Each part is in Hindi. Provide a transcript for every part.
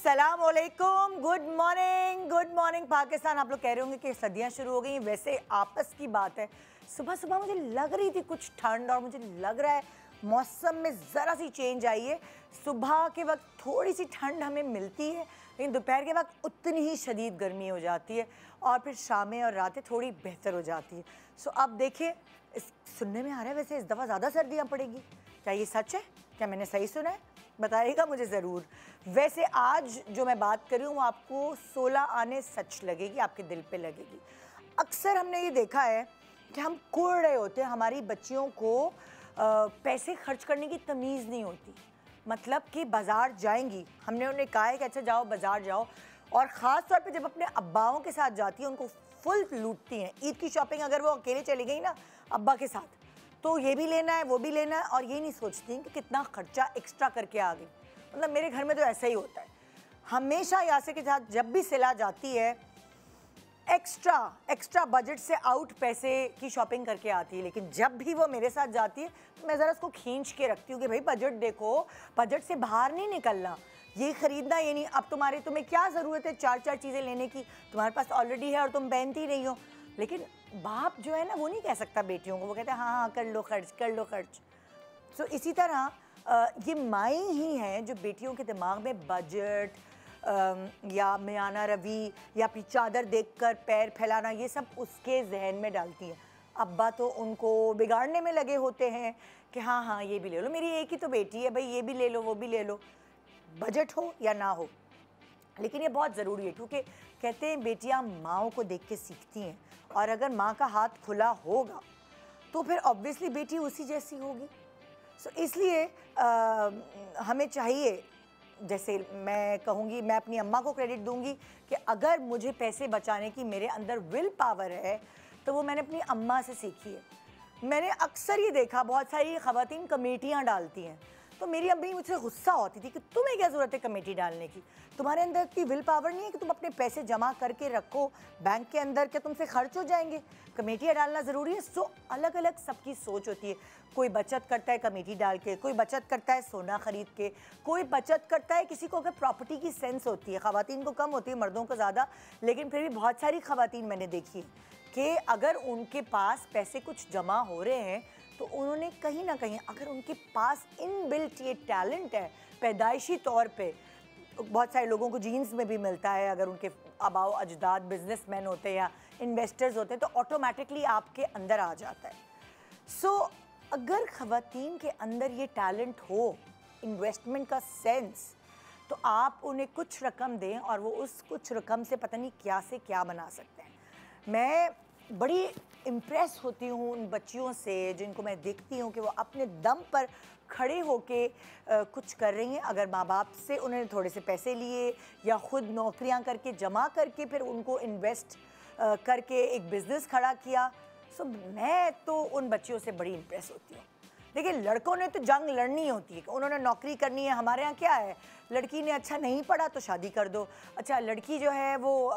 अस्सलाम वालेकुम, गुड मॉर्निंग पाकिस्तान। आप लोग कह रहे होंगे कि सर्दियाँ शुरू हो गई। वैसे आपस की बात है, सुबह सुबह मुझे लग रही थी कुछ ठंड और मुझे लग रहा है मौसम में ज़रा सी चेंज आई है। सुबह के वक्त थोड़ी सी ठंड हमें मिलती है, लेकिन दोपहर के वक्त उतनी ही शदीद गर्मी हो जाती है और फिर शामें और रातें थोड़ी बेहतर हो जाती है। सो अब देखिए, सुनने में आ रहा है वैसे इस दफ़ा ज़्यादा सर्दियाँ पड़ेगी। क्या ये सच है? क्या मैंने सही सुना है? बताइएगा मुझे ज़रूर। वैसे आज जो मैं बात कर रही हूँ वो आपको 16 आने सच लगेगी, आपके दिल पे लगेगी। अक्सर हमने ये देखा है कि हम कुड़ रहे होते हैं, हमारी बच्चियों को पैसे खर्च करने की तमीज़ नहीं होती। मतलब कि बाज़ार जाएंगी, हमने उन्हें कहा है कि अच्छा जाओ बाज़ार जाओ, और ख़ास तौर पे जब अपने अब्बाओं के साथ जाती हैं उनको फुल लूटती हैं। ईद की शॉपिंग अगर वो अकेले चली गई ना अब्बा के साथ, तो ये भी लेना है वो भी लेना है, और ये नहीं सोचती कि कितना खर्चा एक्स्ट्रा करके आ गई। मतलब मेरे घर में तो ऐसा ही होता है, हमेशा यासे के साथ जब भी सिला जाती है एक्स्ट्रा बजट से आउट पैसे की शॉपिंग करके आती है। लेकिन जब भी वो मेरे साथ जाती है तो मैं ज़रा उसको खींच के रखती हूँ कि भाई बजट देखो, बजट से बाहर नहीं निकलना, ये ख़रीदना ये नहीं। अब तुम्हें क्या ज़रूरत है चार चीज़ें लेने की, तुम्हारे पास ऑलरेडी है और तुम पहनती नहीं हो। लेकिन बाप जो है ना वो नहीं कह सकता बेटियों को, वो कहते हैं हाँ हाँ कर लो खर्च। सो इसी तरह ये माएँ ही हैं जो बेटियों के दिमाग में बजट या मियाना रवि या फिर चादर देखकर पैर फैलाना, ये सब उसके जहन में डालती हैं। अब्बा तो उनको बिगाड़ने में लगे होते हैं कि हाँ हाँ ये भी ले लो, मेरी एक ही तो बेटी है भाई, ये भी ले लो वो भी ले लो, बजट हो या ना हो। लेकिन ये बहुत ज़रूरी है क्योंकि कहते हैं बेटियां माँओं को देख के सीखती हैं, और अगर माँ का हाथ खुला होगा तो फिर ऑब्वियसली बेटी उसी जैसी होगी। सो इसलिए हमें चाहिए, जैसे मैं कहूँगी, मैं अपनी अम्मा को क्रेडिट दूंगी कि अगर मुझे पैसे बचाने की मेरे अंदर विल पावर है तो वो मैंने अपनी अम्मा से सीखी है। मैंने अक्सर ये देखा बहुत सारी ख़वातीन कमेटियाँ डालती हैं, तो मेरी अम्मी मुझसे गुस्सा होती थी कि तुम्हें क्या ज़रूरत है कमेटी डालने की, तुम्हारे अंदर की विल पावर नहीं है कि तुम अपने पैसे जमा करके रखो बैंक के अंदर, क्या तुमसे खर्च हो जाएंगे, कमेटियाँ डालना ज़रूरी है। सो अलग अलग सबकी सोच होती है। कोई बचत करता है कमेटी डाल के, कोई बचत करता है सोना ख़रीद के, कोई बचत करता है, किसी को अगर प्रॉपर्टी की सेंस होती है, ख़वातीन को कम होती है मर्दों को ज़्यादा, लेकिन फिर भी बहुत सारी ख़वातीन मैंने देखी है कि अगर उनके पास पैसे कुछ जमा हो रहे हैं तो उन्होंने कहीं ना कहीं, अगर उनके पास इनबिल्ट ये टैलेंट है पैदाइशी तौर पे, बहुत सारे लोगों को जीन्स में भी मिलता है, अगर उनके आबाओ अजदाद बिजनेसमैन होते हैं या इन्वेस्टर्स होते हैं तो ऑटोमेटिकली आपके अंदर आ जाता है। सो अगर ख़वातीन के अंदर ये टैलेंट हो, इन्वेस्टमेंट का सेंस, तो आप उन्हें कुछ रकम दें और वो उस कुछ रकम से पता नहीं क्या से क्या बना सकते हैं। मैं बड़ी इम्प्रेस होती हूँ उन बच्चियों से जिनको मैं देखती हूँ कि वो अपने दम पर खड़े होके कुछ कर रही हैं। अगर माँ बाप से उन्होंने थोड़े से पैसे लिए या ख़ुद नौकरियाँ करके जमा करके फिर उनको इन्वेस्ट करके एक बिज़नेस खड़ा किया, सो मैं तो उन बच्चियों से बड़ी इम्प्रेस होती हूँ। देखिए, लड़कों ने तो जंग लड़नी होती है, उन्होंने नौकरी करनी है। हमारे यहाँ क्या है, लड़की ने अच्छा नहीं पढ़ा तो शादी कर दो, अच्छा लड़की जो है वो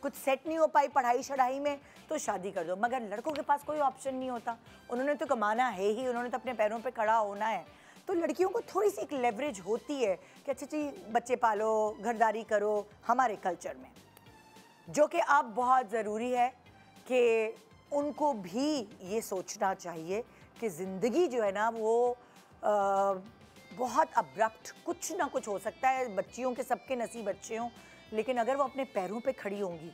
कुछ सेट नहीं हो पाई पढ़ाई शढ़ाई में तो शादी कर दो। मगर लड़कों के पास कोई ऑप्शन नहीं होता, उन्होंने तो कमाना है ही, उन्होंने तो अपने पैरों पे खड़ा होना है। तो लड़कियों को थोड़ी सी एक लेवरेज होती है कि अच्छा जी बच्चे पालो, घरदारी करो हमारे कल्चर में, जो कि अब बहुत ज़रूरी है कि उनको भी ये सोचना चाहिए कि ज़िंदगी जो है ना वो बहुत अब्रप्ट, कुछ ना कुछ हो सकता है। बच्चियों के सबके नसीब अच्छे हों, लेकिन अगर वो अपने पैरों पे खड़ी होंगी,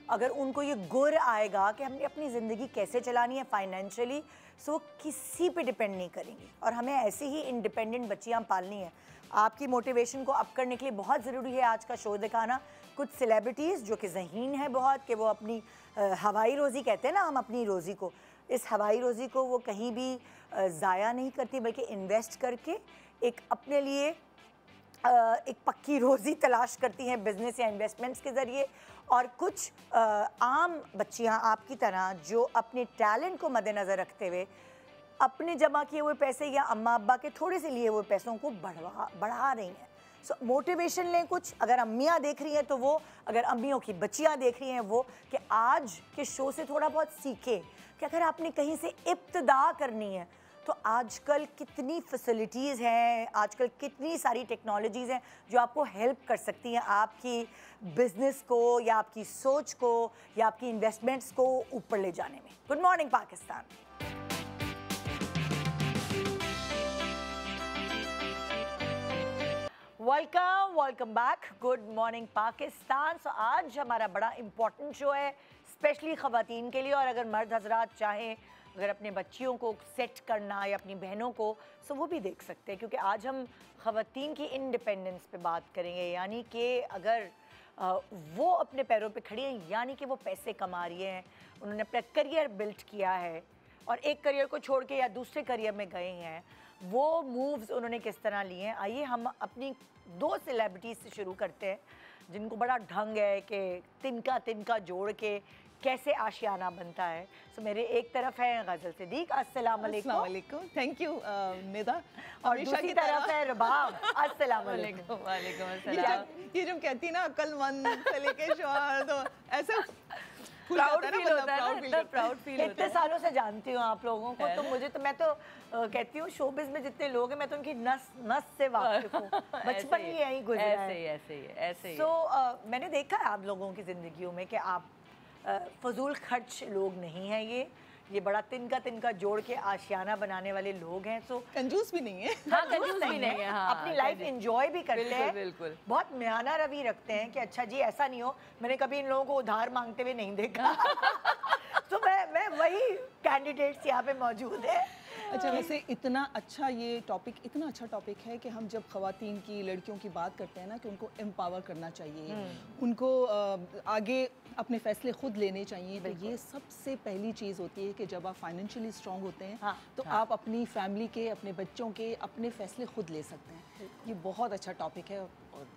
अगर उनको ये गुर आएगा कि हमने अपनी ज़िंदगी कैसे चलानी है फाइनेंशियली, सो किसी पे डिपेंड नहीं करेंगी। और हमें ऐसे ही इंडिपेंडेंट बच्चियाँ पालनी है। आपकी मोटिवेशन को अप करने के लिए बहुत ज़रूरी है आज का शो दिखाना कुछ सेलिब्रिटीज़ जो कि ज़हीन है बहुत, कि वो अपनी हवाई रोज़ी, कहते हैं ना हम अपनी रोज़ी को, इस हवाई रोज़ी को वो कहीं भी ज़ाया नहीं करती बल्कि इन्वेस्ट करके एक अपने लिए एक पक्की रोज़ी तलाश करती हैं बिज़नेस या इन्वेस्टमेंट्स के ज़रिए। और कुछ आम बच्चियां आपकी तरह जो अपने टैलेंट को मद्देनज़र रखते हुए अपने जमा किए हुए पैसे या अम्मा अब्बा के थोड़े से लिए हुए पैसों को बढ़ा रही हैं। सो मोटिवेशन लें कुछ, अगर अम्मियाँ देख रही हैं तो वो, अगर अम्मियों की बच्चियाँ देख रही हैं वो, कि आज के शो से थोड़ा बहुत सीखें कि अगर आपने कहीं से इब्तिदा करनी है तो आजकल कितनी फैसिलिटीज़ हैं, आजकल कितनी सारी टेक्नोलॉजीज़ हैं जो आपको हेल्प कर सकती हैं आपकी बिजनेस को या आपकी सोच को या आपकी इन्वेस्टमेंट्स को ऊपर ले जाने में। Good morning Pakistan. Welcome back. Good morning Pakistan. So आज हमारा बड़ा इम्पोर्टेंट शो है स्पेशली ख़वातीन के लिए, और अगर मर्द हजरात चाहें अगर अपने बच्चियों को सेट करना या अपनी बहनों को, सो वो भी देख सकते हैं, क्योंकि आज हम ख़वातीन की इंडिपेंडेंस पे बात करेंगे। यानी कि अगर वो अपने पैरों पे खड़ी हैं, यानी कि वो पैसे कमा रही हैं, उन्होंने अपना करियर बिल्ड किया है और एक करियर को छोड़ के या दूसरे करियर में गए हैं, वो मूव्स उन्होंने किस तरह लिए हैं। आइए हम अपनी 2 सेलिब्रिटीज़ से शुरू करते हैं जिनको बड़ा ढंग है कि तिनका तिनका जोड़ के कैसे आशियाना बनता है। सो मेरे एक तरफ है गज़ल सिद्दीक, अस्सलाम वालेकुम। Thank you Nida. और दूसरी तरफ है रबाब, अस्सलाम वालेकुम। वालेकुम अस्सलाम। ये जो कहती है ना अक्लमंद से लेके शौहर, तो ऐसा प्राउड फील होता है, प्राउड फील। इतने सालों से जानती हूँ आप लोगों को, तो मुझे तो मैं तो कहती हूँ शोबिज़ में जितने लोग हैं मैं तो उनकी नस से वाकिफ हूँ। बचपन ही यही गुजरा है। ऐसे ही। सो मैंने देखा है आप लोगों की ज़िंदगियों में कि आप फजूल खर्च लोग नहीं हैं, ये बड़ा तिनका जोड़ के आशियाना बनाने वाले लोग हैं। सो कंजूस भी नहीं है। हाँ, कंजूस भी नहीं है, हाँ, अपनी लाइफ एंजॉय भी करते हैं, बिल्कुल। बहुत म्याना रवि रखते हैं कि अच्छा जी ऐसा नहीं हो, मैंने कभी इन लोगों को उधार मांगते हुए नहीं देखा। तो मैं वही कैंडिडेट्स यहाँ पे मौजूद है। अच्छा, वैसे इतना अच्छा टॉपिक है कि हम जब ख़वातीन की, लड़कियों की बात करते हैं ना, कि उनको एम्पावर करना चाहिए, उनको आगे अपने फैसले खुद लेने चाहिए। तो ये सबसे पहली चीज़ होती है कि जब आप फाइनेंशियली स्ट्रॉन्ग होते हैं, हाँ, तो आप अपनी फैमिली के, अपने बच्चों के, अपने फैसले खुद ले सकते हैं। ये बहुत अच्छा टॉपिक है। और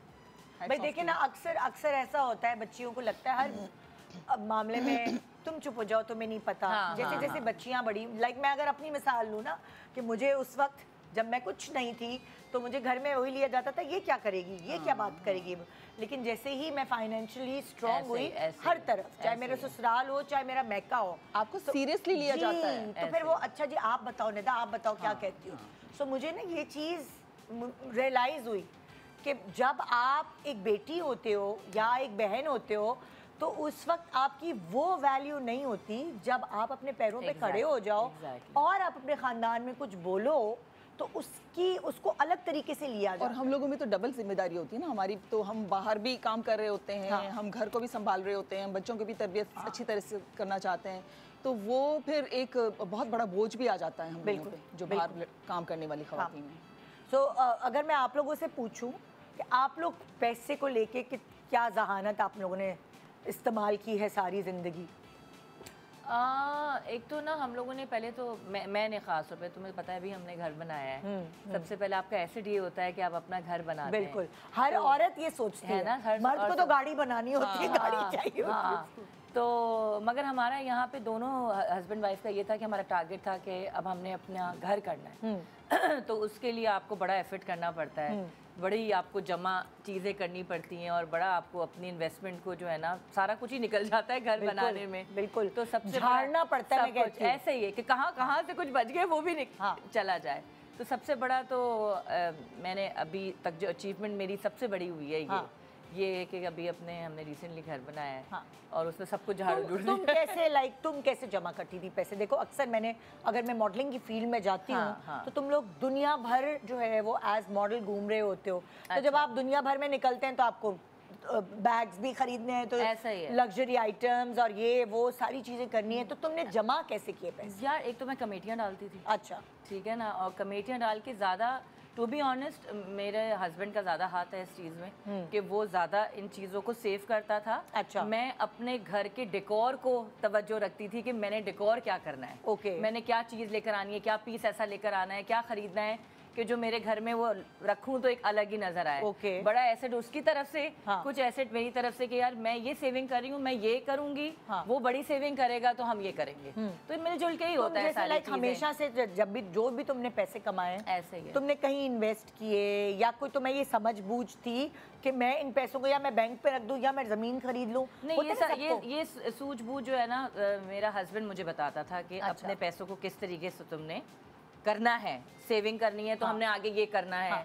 भाई देखिए ना, अक्सर ऐसा होता है, बच्चियों को लगता है हर मामले में तुम चुप हो जाओ, तुम्हें नहीं पता। हाँ, जैसे बच्चियां बड़ी, लाइक मैं अगर अपनी मिसाल लूँ ना, कि मुझे उस वक्त जब मैं कुछ नहीं थी तो मुझे घर में वही लिया जाता था, ये क्या करेगी, ये क्या बात करेगी। लेकिन जैसे ही मैं फाइनेंशियली स्ट्रॉन्ग हुई, हर तरफ, चाहे मेरा ससुराल हो चाहे मेरा मैका हो, आपको सीरियसली लिया जाता है। तो फिर वो अच्छा जी आप बताओ निदा, आप बताओ क्या कहती हो। सो मुझे ना ये चीज़ रियलाइज़ हुई कि जब आप एक बेटी होते हो या एक बहन होते हो, तो उस वक्त आपकी वो वैल्यू नहीं होती जब आप अपने पैरों पे खड़े हो जाओ और आप अपने ख़ानदान में कुछ बोलो तो उसको अलग तरीके से लिया जाए। और हम लोगों में तो डबल जिम्मेदारी होती है ना हमारी, तो हम बाहर भी काम कर रहे होते हैं, हाँ। हम घर को भी संभाल रहे होते हैं, हम बच्चों की भी तरबियत अच्छी तरह से करना चाहते हैं, तो वो फिर एक बहुत बड़ा बोझ भी आ जाता है हम लोगों पे, जो बाहर काम करने वाली ख़वातीन हैं। सो अगर मैं आप लोगों से पूछूं कि आप लोग पैसे को लेके क्या जहानत आप लोगों ने इस्तेमाल की है सारी ज़िंदगी? एक तो ना हम लोगों ने पहले तो मैंने ख़ास तौर पे, तुम्हें पता है अभी हमने घर बनाया है, सबसे पहले आपका एसेट ये होता है कि आप अपना घर बनाते हैं। बिल्कुल, हर औरत ये सोचती है ना, मर्द को तो गाड़ी बनानी होती है, गाड़ी चाहिए होती है। तो मगर हमारा यहाँ पे दोनों हस्बैंड वाइफ का ये था कि हमारा टारगेट था कि अब हमने अपना घर करना है। तो उसके लिए आपको बड़ा एफर्ट करना पड़ता है, बड़ी आपको जमा चीज़ें करनी पड़ती हैं, और बड़ा आपको अपनी इन्वेस्टमेंट को जो है ना, सारा कुछ ही निकल जाता है घर बनाने में। बिल्कुल, तो सबसे झाड़ना पड़ता है, मैं कहती हूँ ऐसे ही है कि कहाँ से कुछ बच गए वो भी चला जाए। तो सबसे बड़ा तो मैंने अभी तक जो अचीवमेंट मेरी सबसे बड़ी हुई है ये है कि अभी हमने रिसेंटली घर बनाया है, हाँ। और उसमें सब कुछ झाड़ू तुम कैसे जमा करती थी पैसे? देखो अक्सर अगर मैं मॉडलिंग की फील्ड में जाती हूँ, तो तुम लोग दुनिया भर जो है वो एज मॉडल घूम रहे होते हो। तो जब आप दुनिया भर में निकलते हैं तो आपको बैग्स भी खरीदने हैं, तो ऐसा ही है, लग्जरी आइटम्स और ये वो सारी चीजें करनी है। तो तुमने जमा कैसे किए पैसे? यार एक तो मैं कमेटियाँ डालती थी। अच्छा, ठीक है ना, और कमेटियाँ डाल के ज़्यादा, टू बी ऑनेस्ट मेरे हस्बैंड का ज़्यादा हाथ है इस चीज़ में कि वो ज़्यादा इन चीज़ों को सेव करता था। अच्छा। मैं अपने घर के डेकोर को तवज्जो रखती थी कि मैंने डेकोर क्या करना है, ओके। मैंने क्या चीज़ लेकर आनी है, क्या पीस ऐसा लेकर आना है, क्या ख़रीदना है कि जो मेरे घर में वो रखूं तो एक अलग ही नजर आए। ओके। बड़ा एसेट उसकी तरफ से, हाँ। कुछ एसेट मेरी तरफ से कि यार मैं ये सेविंग कर रही हूँ, मैं ये करूंगी, हाँ। वो बड़ी सेविंग करेगा तो हम ये करेंगे। तो मिलजुल के ही होता है सारी चीजें। हमेशा से जब भी जो भी तुमने पैसे कमाए ऐसे ही तुमने कहीं इन्वेस्ट किए या कोई तुम्हें ये समझ बूझ थी कि मैं इन पैसों को या मैं बैंक पे रख दूं या मैं जमीन खरीद लूं? नहीं, ये सूझबूझ जो है ना, मेरा हस्बैंड मुझे बताता था कि अपने पैसों को किस तरीके से तुमने करना है, सेविंग करनी है तो हमने आगे ये करना है।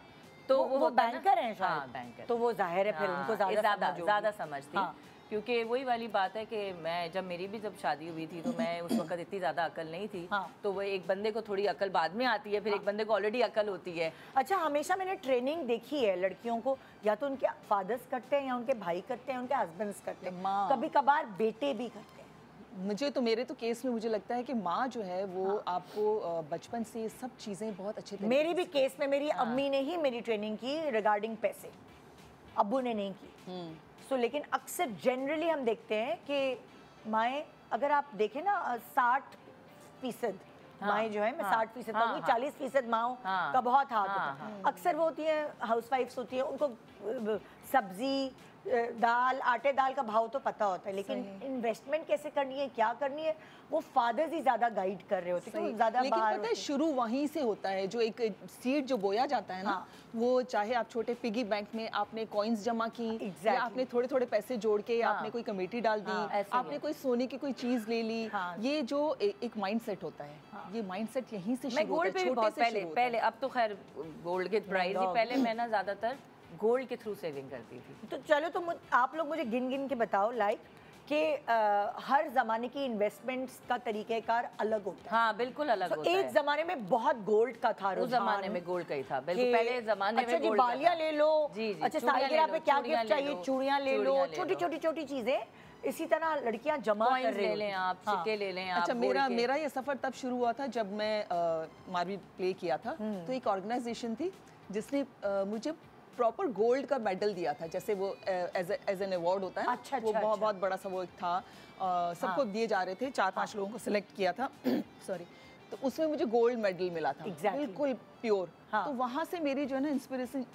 तो वो बैंकर हैं शायद। हाँ, बैंकर। तो वो जाहिर है फिर उनको ज़्यादा समझ थी। क्योंकि वही वाली बात है कि मैं जब मेरी भी जब शादी हुई थी तो मैं उस वक्त इतनी ज़्यादा अकल नहीं थी। तो वो एक बंदे को थोड़ी अकल बाद में आती है, फिर एक बंदे को ऑलरेडी अकल होती है। अच्छा, हमेशा मैंने ट्रेनिंग देखी है लड़कियों को, या तो उनके फादर्स करते हैं या उनके भाई करते हैं, उनके हस्बैंड्स करते हैं, कभी कभार बेटे भी करते हैं। मुझे तो मेरे तो केस में मुझे लगता है कि माँ जो है वो आपको बचपन से सब चीज़ें बहुत अच्छे तरीके मेरी भी केस में मेरी अम्मी ने ही मेरी ट्रेनिंग की रिगार्डिंग पैसे, अब्बू ने नहीं की। लेकिन अक्सर जनरली हम देखते हैं कि माएँ, अगर आप देखें ना 60% माएँ जो है, मैं 60% कहूँगी, 40% माओं का बहुत हाथ होता है। अक्सर वो होती हैं हाउसवाइफ्स होती हैं, उनको सब्जी दाल आटे दाल का भाव तो पता होता है, लेकिन इन्वेस्टमेंट कैसे करनी है, क्या करनी है, वो फादर्स ही ज्यादा गाइड कर रहे होते हैं। ज्यादा लेकिन पता है शुरू वहीं से होता है, जो एक सीड जो बोया जाता है ना, वो चाहे आप छोटे पिगी बैंक में आपने कॉइन्स जमा की, या आपने थोड़े थोड़े पैसे जोड़ के आपने कोई कमेटी डाल दी, आपने कोई सोने की कोई चीज ले ली, ये जो एक माइंडसेट होता है, ये माइंडसेट यहीं से शुरू होता है। छोटे से पहले अब तो खैर गोल्ड के प्राइस ही, पहले मैं ना ज्यादातर गोल्ड के थ्रू सेविंग करती थी। तो चलो, तो आप लोग मुझे गिन गिन के बताओ लाइक कि हर जमाने की इन्वेस्टमेंट्स का तरीकेकार अलग होता है। हाँ, बिल्कुल अलग होता है। एक जमाने में बहुत गोल्ड का था, उस जमाने में गोल्ड का ही था, बिल्कुल पहले जमाने में गोल्ड। बालियां ले लो, जी, अच्छा सालगिरह पे क्या गिफ्ट चाहिए, चूड़ियां ले लो, छोटी चीजें। इसी तरह लड़कियां जमा कर रही ले लें आप, सिक्के ले लें आप। अच्छा, मेरा ये सफर तब शुरू हुआ था जब मैं मार्बल प्ले किया था। तो एक ऑर्गेनाइजेशन थी जिसने मुझे प्रॉपर गोल्ड का मेडल दिया था, जैसे वो एज एन अवार्ड होता है। अच्छा, वो बहुत बड़ा सा वो एक था, सबको दिए जा रहे थे, 4-5 लोगों को सिलेक्ट किया था सॉरी, तो उसमें मुझे गोल्ड मेडल मिला था, बिल्कुल प्योर। तो वहाँ से मेरी जो है ना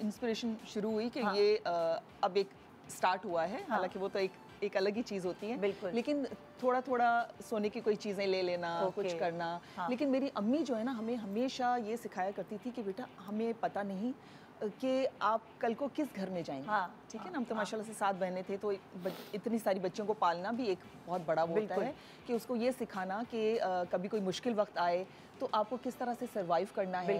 इंस्पिरेशन शुरू हुई कि ये अब एक स्टार्ट हुआ है। हालांकि वो तो एक अलग ही चीज़ होती है, लेकिन थोड़ा थोड़ा सोने की कोई चीज़ें ले लेना, कुछ करना। लेकिन मेरी अम्मी जो है ना, हमें हमेशा ये सिखाया करती थी कि बेटा, हमें पता नहीं कि आप कल को किस घर में जाएंगे। ठीक है ना, हम तो माशाल्लाह से 7 बहनें थे, तो इतनी सारी बच्चियों को पालना भी एक बहुत बड़ा वो होता है कि उसको ये सिखाना कि कभी कोई मुश्किल वक्त आए तो आपको किस तरह से सरवाइव करना है।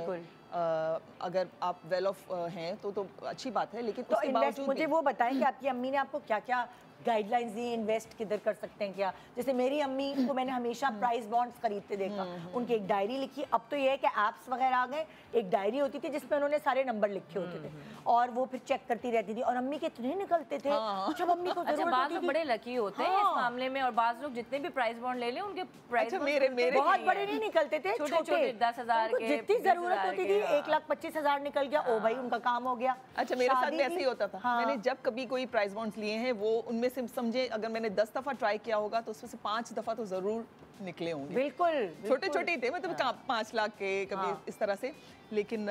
अगर आप वेल ऑफ हैं तो अच्छी बात है, लेकिन तो उसके बावजूद मुझे वो बताएं कि आपकी अम्मी ने आपको क्या क्या गाइडलाइंस दी, इन्वेस्ट किधर कर सकते हैं क्या। जैसे मेरी अम्मी को मैंने हमेशा प्राइस बॉन्ड्स खरीदते देखा, उनकी एक डायरी लिखी। अब तो ये है कि ऐप्स वगैरह आ गए, एक डायरी होती थी जिसमें उन्होंने सारे नंबर लिखे होते थे और वो फिर चेक करती रहती थी। और अम्मी के इतने निकलते थे, जब अम्मी को जरूरत होती थी। बड़े लकी होते हैं इस मामले में, और बाज़ लोग जितने भी प्राइस बॉन्ड ले लें उनके प्राइस मेरे बहुत बड़े नहीं निकलते थे, छोटे 10,000 के, जितनी जरूरत होती थी 1,25,000 निकल गया, ओ भाई उनका काम हो गया। अच्छा, मेरे साथ भी ऐसे ही होता था। मैंने जब कभी कोई प्राइस बॉन्ड्स लिए हैं, वो उनमें से समझे अगर मैंने 10 दफा ट्राई किया होगा तो उसमें से 5 दफा तो जरूर निकले होंगे। बिल्कुल छोटे ही थे, मतलब 5 लाख के, कभी इस तरह से। लेकिन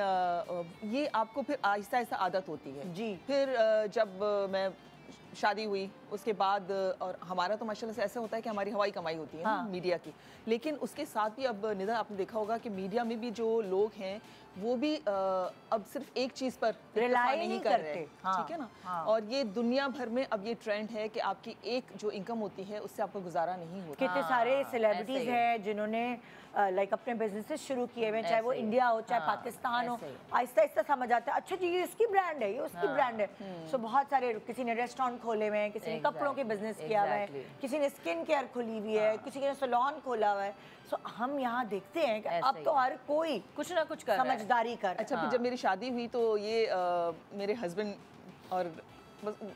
ये आपको फिर आहिस्ता आहिस्ता आदत होती है जी। फिर जब मैं शादी हुई उसके बाद, और हमारा तो माशाल्लाह से ऐसा होता है कि हमारी हवाई कमाई होती है मीडिया की, लेकिन उसके साथ भी अब निदा आपने देखा होगा कि मीडिया में भी जो लोग हैं वो भी अब सिर्फ एक चीज पर रिलाई नहीं कर रहे। ठीक है ना। और ये दुनिया भर में अब ये ट्रेंड है कि आपकी एक जो इनकम होती है उससे आपको गुजारा नहीं होता। कितने सारे सेलिब्रिटीज हैं जिन्होंने लाइक अपने बिजनेसेस शुरू किए हुए, चाहे वो इंडिया हो चाहे पाकिस्तान हो। आहिस्ता आहिस्ता समझ आता है, अच्छा जी ये उसकी ब्रांड है, ये उसकी ब्रांड है। सो बहुत सारे, किसी ने रेस्टोरेंट खोले हुए हैं, किसी ने कपड़ों के बिजनेस किया हुआ है, किसी ने स्किन केयर खोली हुई है, किसी ने सैलून खोला हुआ है। सो हम यहाँ देखते हैं कि अब तो हर कोई कुछ ना कुछ कर समझदारी कर। अच्छा, फिर जब मेरी शादी हुई तो ये मेरे हस्बैंड और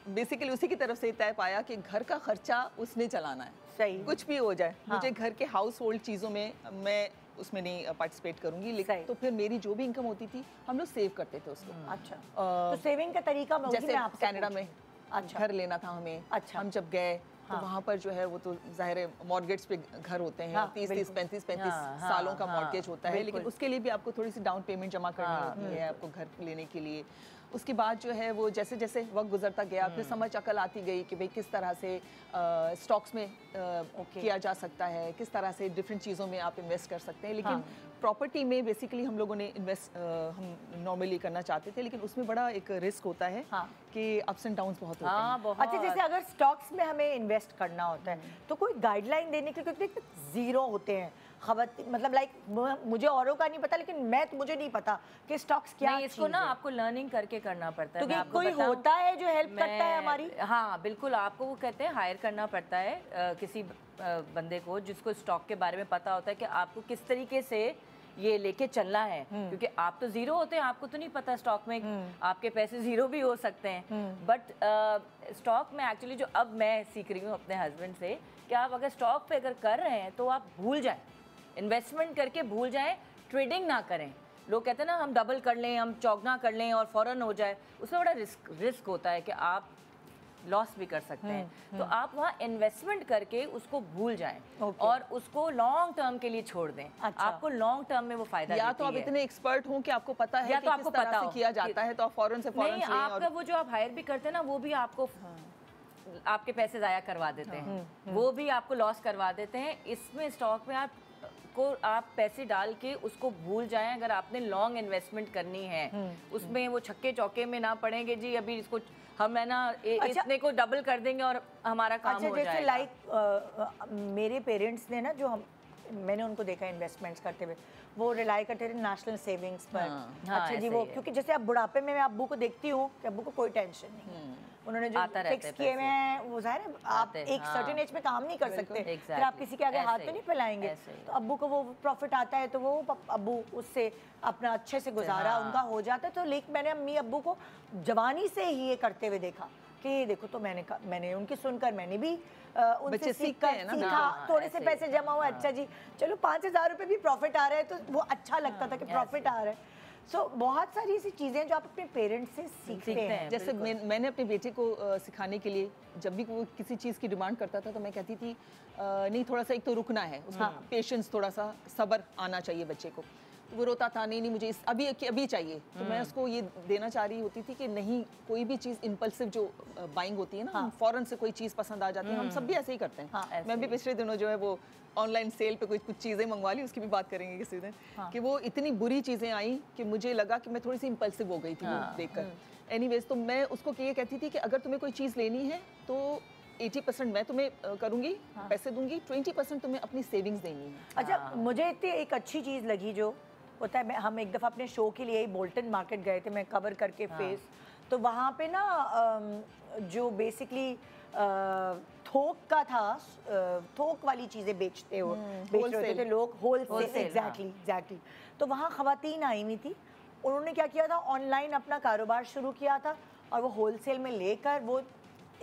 बेसिकली उसी की तरफ से तय पाया कि घर का खर्चा उसने चलाना है, सही कुछ भी हो जाए। मुझे घर के हाउस होल्ड चीज़ों में मैं उसमें नहीं पार्टिसिपेट करूंगी, लेकिन तो फिर मेरी जो भी इनकम होती थी हम लोग सेव करते थे उसको। अच्छा, तो सेविंग का तरीका जैसे कनाडा में घर लेना था हमें। अच्छा, हम जब गए तो वहाँ पर जो है वो तो जाहिर है मॉर्गेज पे घर होते हैं, 30-30, 35-35 सालों का मॉर्गेज होता है, लेकिन उसके लिए भी आपको थोड़ी सी डाउन पेमेंट जमा करनी होती है आपको घर लेने के लिए। उसके बाद जो है वो जैसे जैसे वक्त गुजरता गया फिर समझ अकल आती गई कि भाई किस तरह से स्टॉक्स में किया जा सकता है, किस तरह से डिफरेंट चीज़ों में आप इन्वेस्ट कर सकते हैं। लेकिन प्रॉपर्टी में बेसिकली हम लोगों ने इन्वेस्ट हम नॉर्मली करना चाहते थे, लेकिन उसमें बड़ा एक रिस्क होता है कि अप्स एंड डाउन्स बहुत होते हैं। अच्छा, जैसे अगर स्टॉक्स में हमें इन्वेस्ट करना होता है तो कोई गाइडलाइन देने के, क्योंकि जीरो होते हैं मतलब लाइक मुझे औरों का नहीं पता, लेकिन मुझे नहीं पता कि स्टॉक्स क्या नहीं, इसको ना आपको लर्निंग करके करना पड़ता है। तो कोई होता है जो हेल्प करता है हमारी? हाँ बिल्कुल, आपको वो कहते हैं हायर करना पड़ता है किसी बंदे को जिसको स्टॉक के बारे में पता होता है कि आपको किस तरीके से ये लेके चलना है, क्योंकि आप तो जीरो होते हैं, आपको तो नहीं पता स्टॉक में आपके पैसे जीरो भी हो सकते हैं। बट स्टॉक में एक्चुअली जो अब मैं सीख रही हूँ अपने हस्बैंड से कि आप अगर स्टॉक पे अगर कर रहे हैं तो आप भूल जाएं, इन्वेस्टमेंट करके भूल जाएं, ट्रेडिंग ना करें। लोग कहते हैं ना हम डबल कर लें, हम चौगना कर लें और फौरन हो जाए, उसमें बड़ा रिस्क होता है कि आप लॉस भी कर सकते हैं। तो आप वहाँ इन्वेस्टमेंट करके उसको भूल जाएं और उसको लॉन्ग टर्म के लिए छोड़ दें। आपको लॉन्ग टर्म में वो फायदा या तो आप इतने एक्सपर्ट हों कि आपको पता है या कि तो आपको किस तरह पता से किया जाता है, तो आप फौरन से नहीं, आपका वो जो आप हायर भी करते हैं ना, वो भी आपको आपके पैसे ज़ाया करवा देते हैं, वो भी आपको लॉस करवा देते हैं। इसमें स्टॉक में आप पैसे डाल के उसको भूल जाएं। अगर आपने लॉन्ग इन्वेस्टमेंट करनी है, उसमें वो छक्के चौके में ना पड़ेंगे जी अभी इसको हम है ना इतने को डबल कर देंगे और हमारा काम हो जाएगा। जैसे लाइक मेरे पेरेंट्स ने ना, जो मैंने उनको देखा इन्वेस्टमेंट्स करते हुए, वो रिलाई करते थे नेशनल सेविंग्स पर। अच्छा जी, वो क्योंकि जैसे अब बुढ़ापे में मैं अब्बू को देखती हूँ कि अब्बू को कोई टेंशन नहीं, उन्होंने जो फिक्स किए हुए हैं वो ज़ाहिर है आप एक सर्टेन एज में काम नहीं कर सकते, फिर आप किसी के आगे हाथ तो नहीं फैलाएंगे। तो अब्बू को वो प्रॉफिट आता है तो वो अब्बू उससे अपना अच्छे से गुजारा उनका हो जाता है। तो लेकिन मैंने अम्मी अब्बू को जवानी से ही ये करते हुए देखा कि देखो, तो मैंने उनकी सुनकर मैंने भी उनसे सीखा, थोड़े से पैसे जमा हुए, अच्छा जी चलो 5,000 रुपये भी प्रॉफिट आ रहा है तो वो अच्छा लगता था कि प्रॉफिट आ रहा है। सो बहुत सारी ऐसी चीज़ें जो आप अपने पेरेंट्स से सीखते हैं। जैसे मैंने अपने बेटे को सिखाने के लिए, जब भी वो किसी चीज़ की डिमांड करता था तो मैं कहती थी नहीं, थोड़ा सा एक तो रुकना है, उसमें पेशेंस, थोड़ा सा सब्र आना चाहिए बच्चे को। वो रोता था, नहीं मुझे अभी चाहिए, तो मैं उसको ये देना चाह रही होती थी कि नहीं, कोई भी चीज़ इम्पल्सिव जो बाइंग होती है ना, फौरन से कोई चीज़ पसंद आ जाती है, हम सब भी ऐसे ही करते हैं। मैं भी पिछले दिनों जो है वो ऑनलाइन सेल पे कुछ चीज़ें मंगवा ली, उसकी भी बात करेंगे किसी दिन, कि वो इतनी बुरी चीज़ें आई कि मुझे लगा कि मैं थोड़ी सी इम्पल्सिव हो गई थी वो देखकर। एनीवेज, तो मैं उसको ये कहती थी कि अगर तुम्हें कोई चीज़ लेनी है तो 80% मैं तुम्हें करूँगी, पैसे दूंगी, 20% तुम्हें अपनी सेविंग्स देनी है। अच्छा, मुझे इतनी एक अच्छी चीज़ लगी जो होता है, हम एक दफ़ा अपने शो के लिए ही बोल्टन मार्केट गए थे, मैं कवर करके फेस, तो वहाँ पे ना जो बेसिकली थोक का था, थोक वाली चीज़ें बेच रहे थे लोग, होलसेल, एग्जैक्टली। तो वहाँ ख़वातीन आई हुई थी, उन्होंने क्या किया था, ऑनलाइन अपना कारोबार शुरू किया था और वो होलसेल में लेकर वो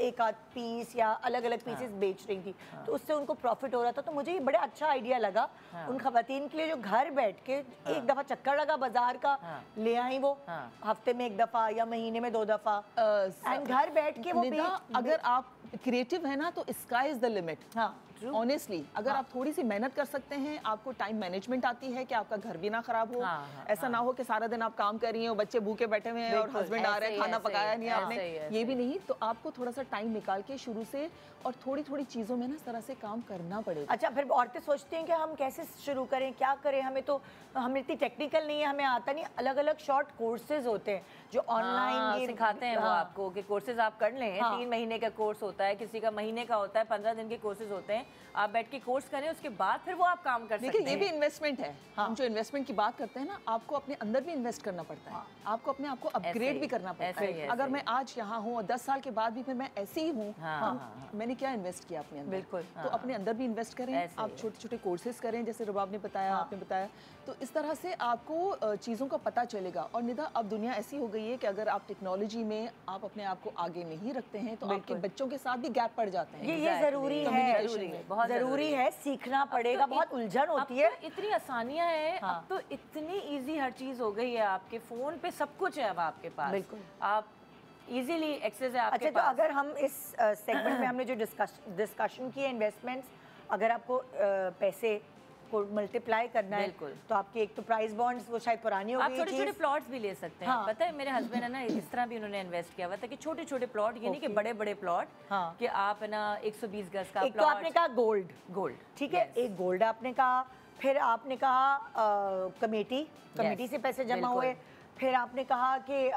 एक आध पीस या अलग अलग पीसेस बेच रही थी, तो उससे उनको प्रॉफिट हो रहा था। तो मुझे ये बड़ा अच्छा आइडिया लगा उन खवातीन के लिए जो घर बैठ के एक दफ़ा चक्कर लगा बाजार का, ले आई वो हफ्ते में एक दफ़ा या महीने में 2 दफ़ा, एंड घर बैठ के वो अगर आप क्रिएटिव है ना तो sky is the limit. Honestly अगर आप थोड़ी सी मेहनत कर सकते हैं, आपको टाइम मैनेजमेंट आती है कि आपका घर भी ना खराब हो, ऐसा ना हो कि सारा दिन आप काम कर रही हैं और बच्चे भूखे बैठे हुए हैं और हस्बैंड आ रहे हैं, खाना पकाया नहीं आपने, ये भी नहीं। तो आपको थोड़ा सा टाइम निकाल के शुरू से और थोड़ी थोड़ी चीज़ों में ना इस तरह से काम करना पड़ेगा। अच्छा, फिर औरतें सोचती हैं कि हम कैसे शुरू करें, क्या करें, हम इतनी टेक्निकल नहीं है, हमें आता नहीं। अलग अलग शॉर्ट कोर्सेज होते हैं जो ऑनलाइन सिखाते हैं वो आपको कि कोर्सेज आप कर लें। 3 महीने का कोर्स होता है, किसी का महीने का होता है, 15 दिन के कोर्सेज होते हैं, आप बैठ के कोर्स करें, उसके बाद फिर वो आप काम कर सकते हैं। ये भी इन्वेस्टमेंट है। हम जो इन्वेस्टमेंट की बात करते हैं ना, आपको अपने अंदर भी इन्वेस्ट करना पड़ता है, आपको अपने आप को अपग्रेड भी करना पड़ता है। अगर मैं आज यहाँ हूँ और 10 साल के बाद भी फिर मैं ऐसी ही हूँ, मैंने क्या इन्वेस्ट किया अपने अंदर? बिल्कुल। तो अपने अंदर भी इन्वेस्ट करें, आप छोटे छोटे कोर्सेज करें, जैसे रुबाब ने बताया, आपने बताया, तो इस तरह से आपको चीज़ों का पता चलेगा। और निदा, अब दुनिया ऐसी हो गई है कि अगर आप टेक्नोलॉजी में आप अपने आप को आगे नहीं रखते हैं तो आपके बच्चों के साथ भी गैप पड़ जाते हैं। ये ज़रूरी है, बहुत ज़रूरी है, सीखना पड़ेगा। बहुत उलझन होती है, इतनी आसानियां हैं, अब तो इतनी इजी हर चीज़ हो गई है, आपके फ़ोन पे सब कुछ है अब आपके पास, बिल्कुल आप इजीली एक्सेस है आपके पास। तो अगर हम इस सेगमेंट में हमने जो डिस्कशन किए इन्वेस्टमेंट्स, अगर आपको पैसे को मल्टीप्लाई करना है तो आपकी एक तो प्राइस बॉन्ड्स वो शायद पुरानी हो गई, आप छोटे छोटे प्लॉट्स भी ले सकते हैं। पता है मेरे हस्बैंड है ना, इस तरह भी उन्होंने इन्वेस्ट किया हुआ था कि छोटे छोटे प्लॉट, ये नहीं कि बड़े बड़े प्लॉट, कि आप है ना 120 गज का प्लॉट। तो आपने कहा गोल्ड, ठीक है, एक गोल्ड आपने कहा, फिर आपने कहा कमेटी से पैसे जमा हुए, फिर आपने कहा कि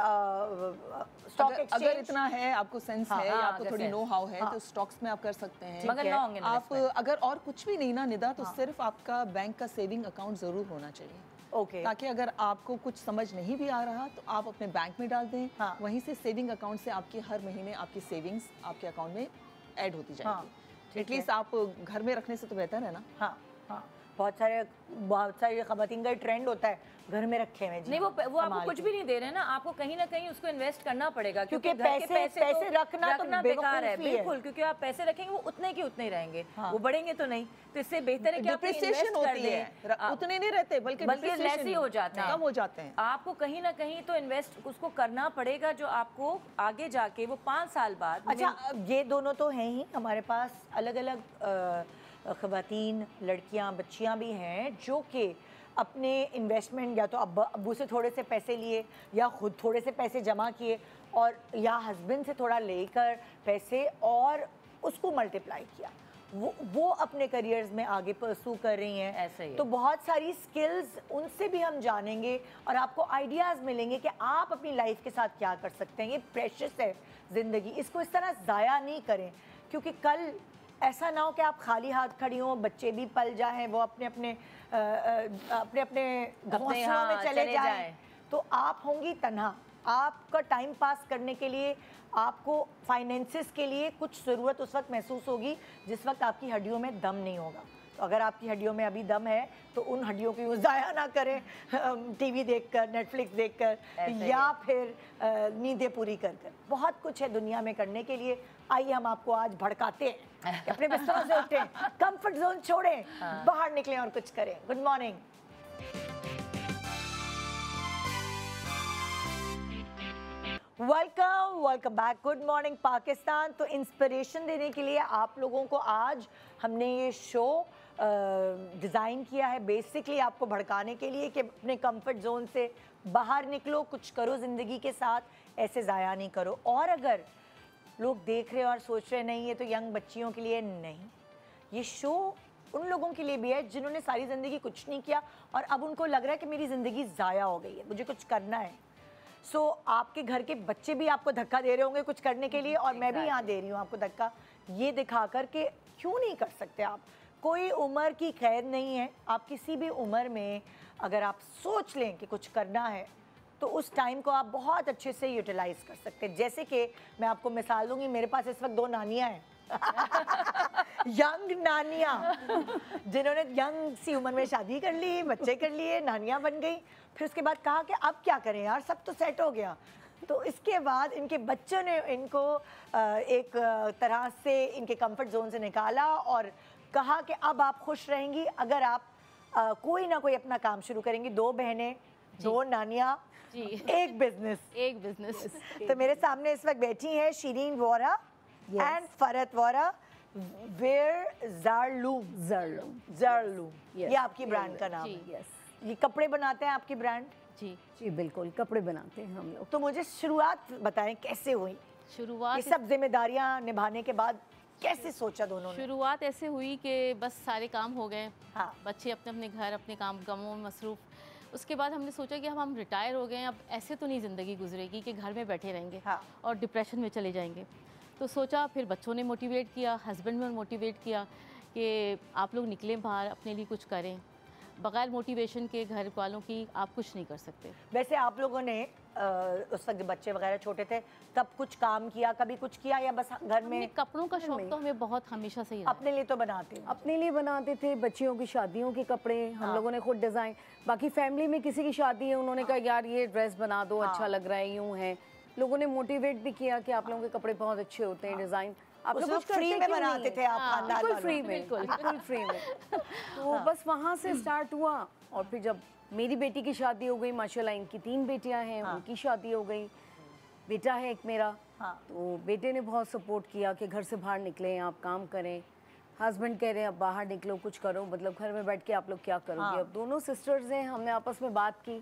स्टॉक अगर एक्सचेंज, इतना है, आपको सेंस है, या आपको थोड़ी नो हाउ है, तो स्टॉक्स में आप कर सकते हैं। मगर लॉन्ग आप अगर और कुछ भी नहीं ना निदा, तो सिर्फ आपका बैंक का सेविंग अकाउंट जरूर होना चाहिए। ओके, ताकि अगर आपको कुछ समझ नहीं भी आ रहा तो आप अपने बैंक में डाल दें। वहीं से सेविंग अकाउंट से आपकी हर महीने आपकी सेविंग्स आपके अकाउंट में ऐड होती जाएगी। एटलीस्ट आप घर में रखने से तो बेहतर है ना। हाँ हाँ, बहुत सारे खवातीन का ट्रेंड होता है घर में रखे हुए। नहीं, वो आपको कुछ भी नहीं दे रहे हैं ना, आपको कहीं ना कहीं उसको इन्वेस्ट करना पड़ेगा, क्योंकि पैसे रखना बेकार है। बिल्कुल, क्योंकि आप पैसे रखेंगे वो उतने के उतने ही रहेंगे, वो बढ़ेंगे तो नहीं। तो इससे बेहतर है कि आप डिप्रिसिएशन होती है, उतने नहीं रहते, बल्कि लेस ही हो जाते हैं, कम हो जाते हैं। आपको कहीं ना कहीं तो इन्वेस्ट उसको करना पड़ेगा, जो आपको आगे जाके वो 5 साल बाद। अच्छा, ये दोनों तो हैं ही, हमारे पास अलग अलग ख़वातीन, लड़कियां, बच्चियां भी हैं जो कि अपने इन्वेस्टमेंट या तो अब्बू से थोड़े से पैसे लिए या खुद थोड़े से पैसे जमा किए, और या हस्बैंड से थोड़ा लेकर पैसे और उसको मल्टीप्लाई किया, वो अपने करियर्स में आगे परसू कर रही हैं। ऐसे ही तो बहुत सारी स्किल्स उनसे भी हम जानेंगे और आपको आइडियाज़ मिलेंगे कि आप अपनी लाइफ के साथ क्या कर सकते हैं। ये प्रेशियस है ज़िंदगी, इसको इस तरह ज़ाया नहीं करें, क्योंकि कल ऐसा ना हो कि आप खाली हाथ खड़ी हों, बच्चे भी पल जाएं, वो अपने अपने घोंसलों में चले जाएं, तो आप होंगी तन्हा। आपका टाइम पास करने के लिए, आपको फाइनेंसेस के लिए कुछ ज़रूरत उस वक्त महसूस होगी जिस वक्त आपकी हड्डियों में दम नहीं होगा। तो अगर आपकी हड्डियों में अभी दम है तो उन हड्डियों को ज़ाया ना करें टीवी देखकर, नेटफ्लिक्स देखकर, या फिर नींदें पूरी कर कर। बहुत कुछ है दुनिया में करने के लिए। आइए हम आपको आज भड़काते हैं कि अपने बिस्तरों से उठें, कंफर्ट जोन छोड़ें, बाहर निकलें और कुछ करें। Good morning. Welcome back. Good morning Pakistan. तो इंस्पिरेशन देने के लिए आप लोगों को आज हमने ये शो डिज़ाइन किया है, बेसिकली आपको भड़काने के लिए कि अपने कंफर्ट जोन से बाहर निकलो, कुछ करो ज़िंदगी के साथ, ऐसे ज़ाया नहीं करो। और अगर लोग देख रहे और सोच रहे नहीं ये तो यंग बच्चियों के लिए नहीं, ये शो उन लोगों के लिए भी है जिन्होंने सारी ज़िंदगी कुछ नहीं किया और अब उनको लग रहा है कि मेरी ज़िंदगी ज़ाया हो गई है, मुझे कुछ करना है। सो आपके घर के बच्चे भी आपको धक्का दे रहे होंगे कुछ करने के लिए, और मैं भी यहाँ दे रही हूँ आपको धक्का, ये दिखा कर के क्यों नहीं कर सकते आप। कोई उम्र की कैद नहीं है, आप किसी भी उम्र में अगर आप सोच लें कि कुछ करना है तो उस टाइम को आप बहुत अच्छे से यूटिलाइज कर सकते हैं। जैसे कि मैं आपको मिसाल दूंगी, मेरे पास इस वक्त 2 नानियाँ हैं यंग नानियाँ, जिन्होंने यंग सी उम्र में शादी कर ली, बच्चे कर लिए, नानियाँ बन गई। फिर उसके बाद कहा कि अब क्या करें यार, सब तो सेट हो गया। तो इसके बाद इनके बच्चों ने इनको एक तरह से इनके कंफर्ट जोन से निकाला और कहा कि अब आप खुश रहेंगी अगर आप कोई ना कोई अपना काम शुरू करेंगी। 2 बहनें, 2 नानियाँ, एक बिजनेस। तो मेरे सामने इस वक्त बैठी हैं शिरीन वोरा एंड फरहत वोरा, वेयर ज़रलूम, ये आपकी ब्रांड का नाम है। ये कपड़े बनाते हैं आपकी ब्रांड? जी बिल्कुल, कपड़े बनाते हैं हम लोग। तो मुझे शुरुआत बताएं कैसे हुई? शुरुआत ये सब जिम्मेदारियां निभाने के बाद कैसे सोचा दोनों ने? शुरुआत ऐसे हुई कि बस सारे काम हो गए, हाँ। बच्चे अपने अपने घर, अपने कामों में मसरूफ़। उसके बाद हमने सोचा कि हम रिटायर हो गए, अब ऐसे तो नहीं ज़िंदगी गुजरेगी कि घर में बैठे रहेंगे, हाँ। और डिप्रेशन में चले जाएंगे। तो सोचा, फिर बच्चों ने मोटिवेट किया, हस्बैंड ने मोटिवेट किया कि आप लोग निकलें बाहर, अपने लिए कुछ करें। बगैर मोटिवेशन के घर वालों की आप कुछ नहीं कर सकते। वैसे आप लोगों ने उस वक्त बच्चे वगैरह छोटे थे तब कुछ काम किया, कभी कुछ किया, या बस घर में? कपड़ों का शौक तो हमें बहुत हमेशा से ही रहा। अपने लिए तो बनाते, अपने लिए बनाते थे, बच्चियों की शादियों के कपड़े हम लोगों ने खुद डिज़ाइन। बाकी फैमिली में किसी की शादी है, उन्होंने कहा यार ये ड्रेस बना दो, अच्छा लग रहा है, यूँ है। लोगों ने मोटिवेट भी किया कि आप लोगों के कपड़े बहुत अच्छे होते हैं, डिज़ाइन आप लोग फ्री में बनाते थे आप खानदान बिल्कुल फ्री में, बिल्कुल फ्री में। तो बस वहाँ से स्टार्ट हुआ। और फिर जब मेरी बेटी की शादी हो गई, माशाल्लाह इनकी 3 बेटियां हैं, उनकी शादी हो गई, बेटा है एक मेरा, तो बेटे ने बहुत सपोर्ट किया कि घर से बाहर निकलें, आप काम करें। हस्बैंड कह रहे हैं अब बाहर निकलो, कुछ करो, मतलब घर में बैठ के आप लोग क्या करोगे। अब दोनों सिस्टर्स हैं, हमने आपस में बात की।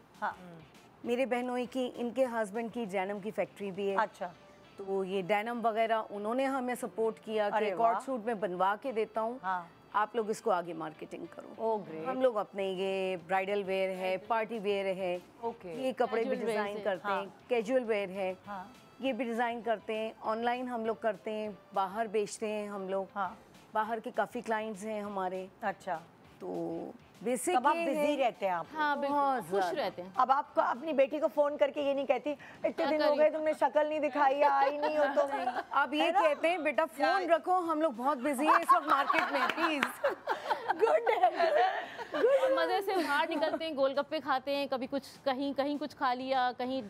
मेरे बहनों की, इनके हस्बैंड की डेनिम की फैक्ट्री भी है। अच्छा। तो ये डेनिम वगैरह उन्होंने हमें सपोर्ट किया कि कॉर्ड सूट में बनवा के देता हूँ, आप लोग इसको आगे मार्केटिंग करो। Oh great. हम लोग अपने ये ब्राइडल वेयर है, पार्टी वेयर है, ये कपड़े भी Casual wear डिज़ाइन से, करते हैं, कैजुअल वेयर है, ये भी डिज़ाइन करते हैं। ऑनलाइन हम लोग करते हैं, बाहर बेचते हैं हम लोग। बाहर के काफ़ी क्लाइंट्स हैं हमारे। अच्छा, तो तब बेसिक आप बिजी रहते हैं आप। हाँ बिल्कुल, खुश रहते हैं। अब आपको अपनी बेटी को फोन करके ये नहीं कहती इतने दिन हो गए तुमने शक्ल नहीं दिखाई, आई नहीं हो तुम। आप ये कहते हैं बेटा फोन रखो, हम लोग बहुत बिजी हैं इस वक्त मार्केट में, प्लीज। गुड है। और मज़े से बाहर निकलते हैं, गोलगप्पे खाते हैं, कभी कुछ कहीं कहीं कुछ खा लिया, कहीं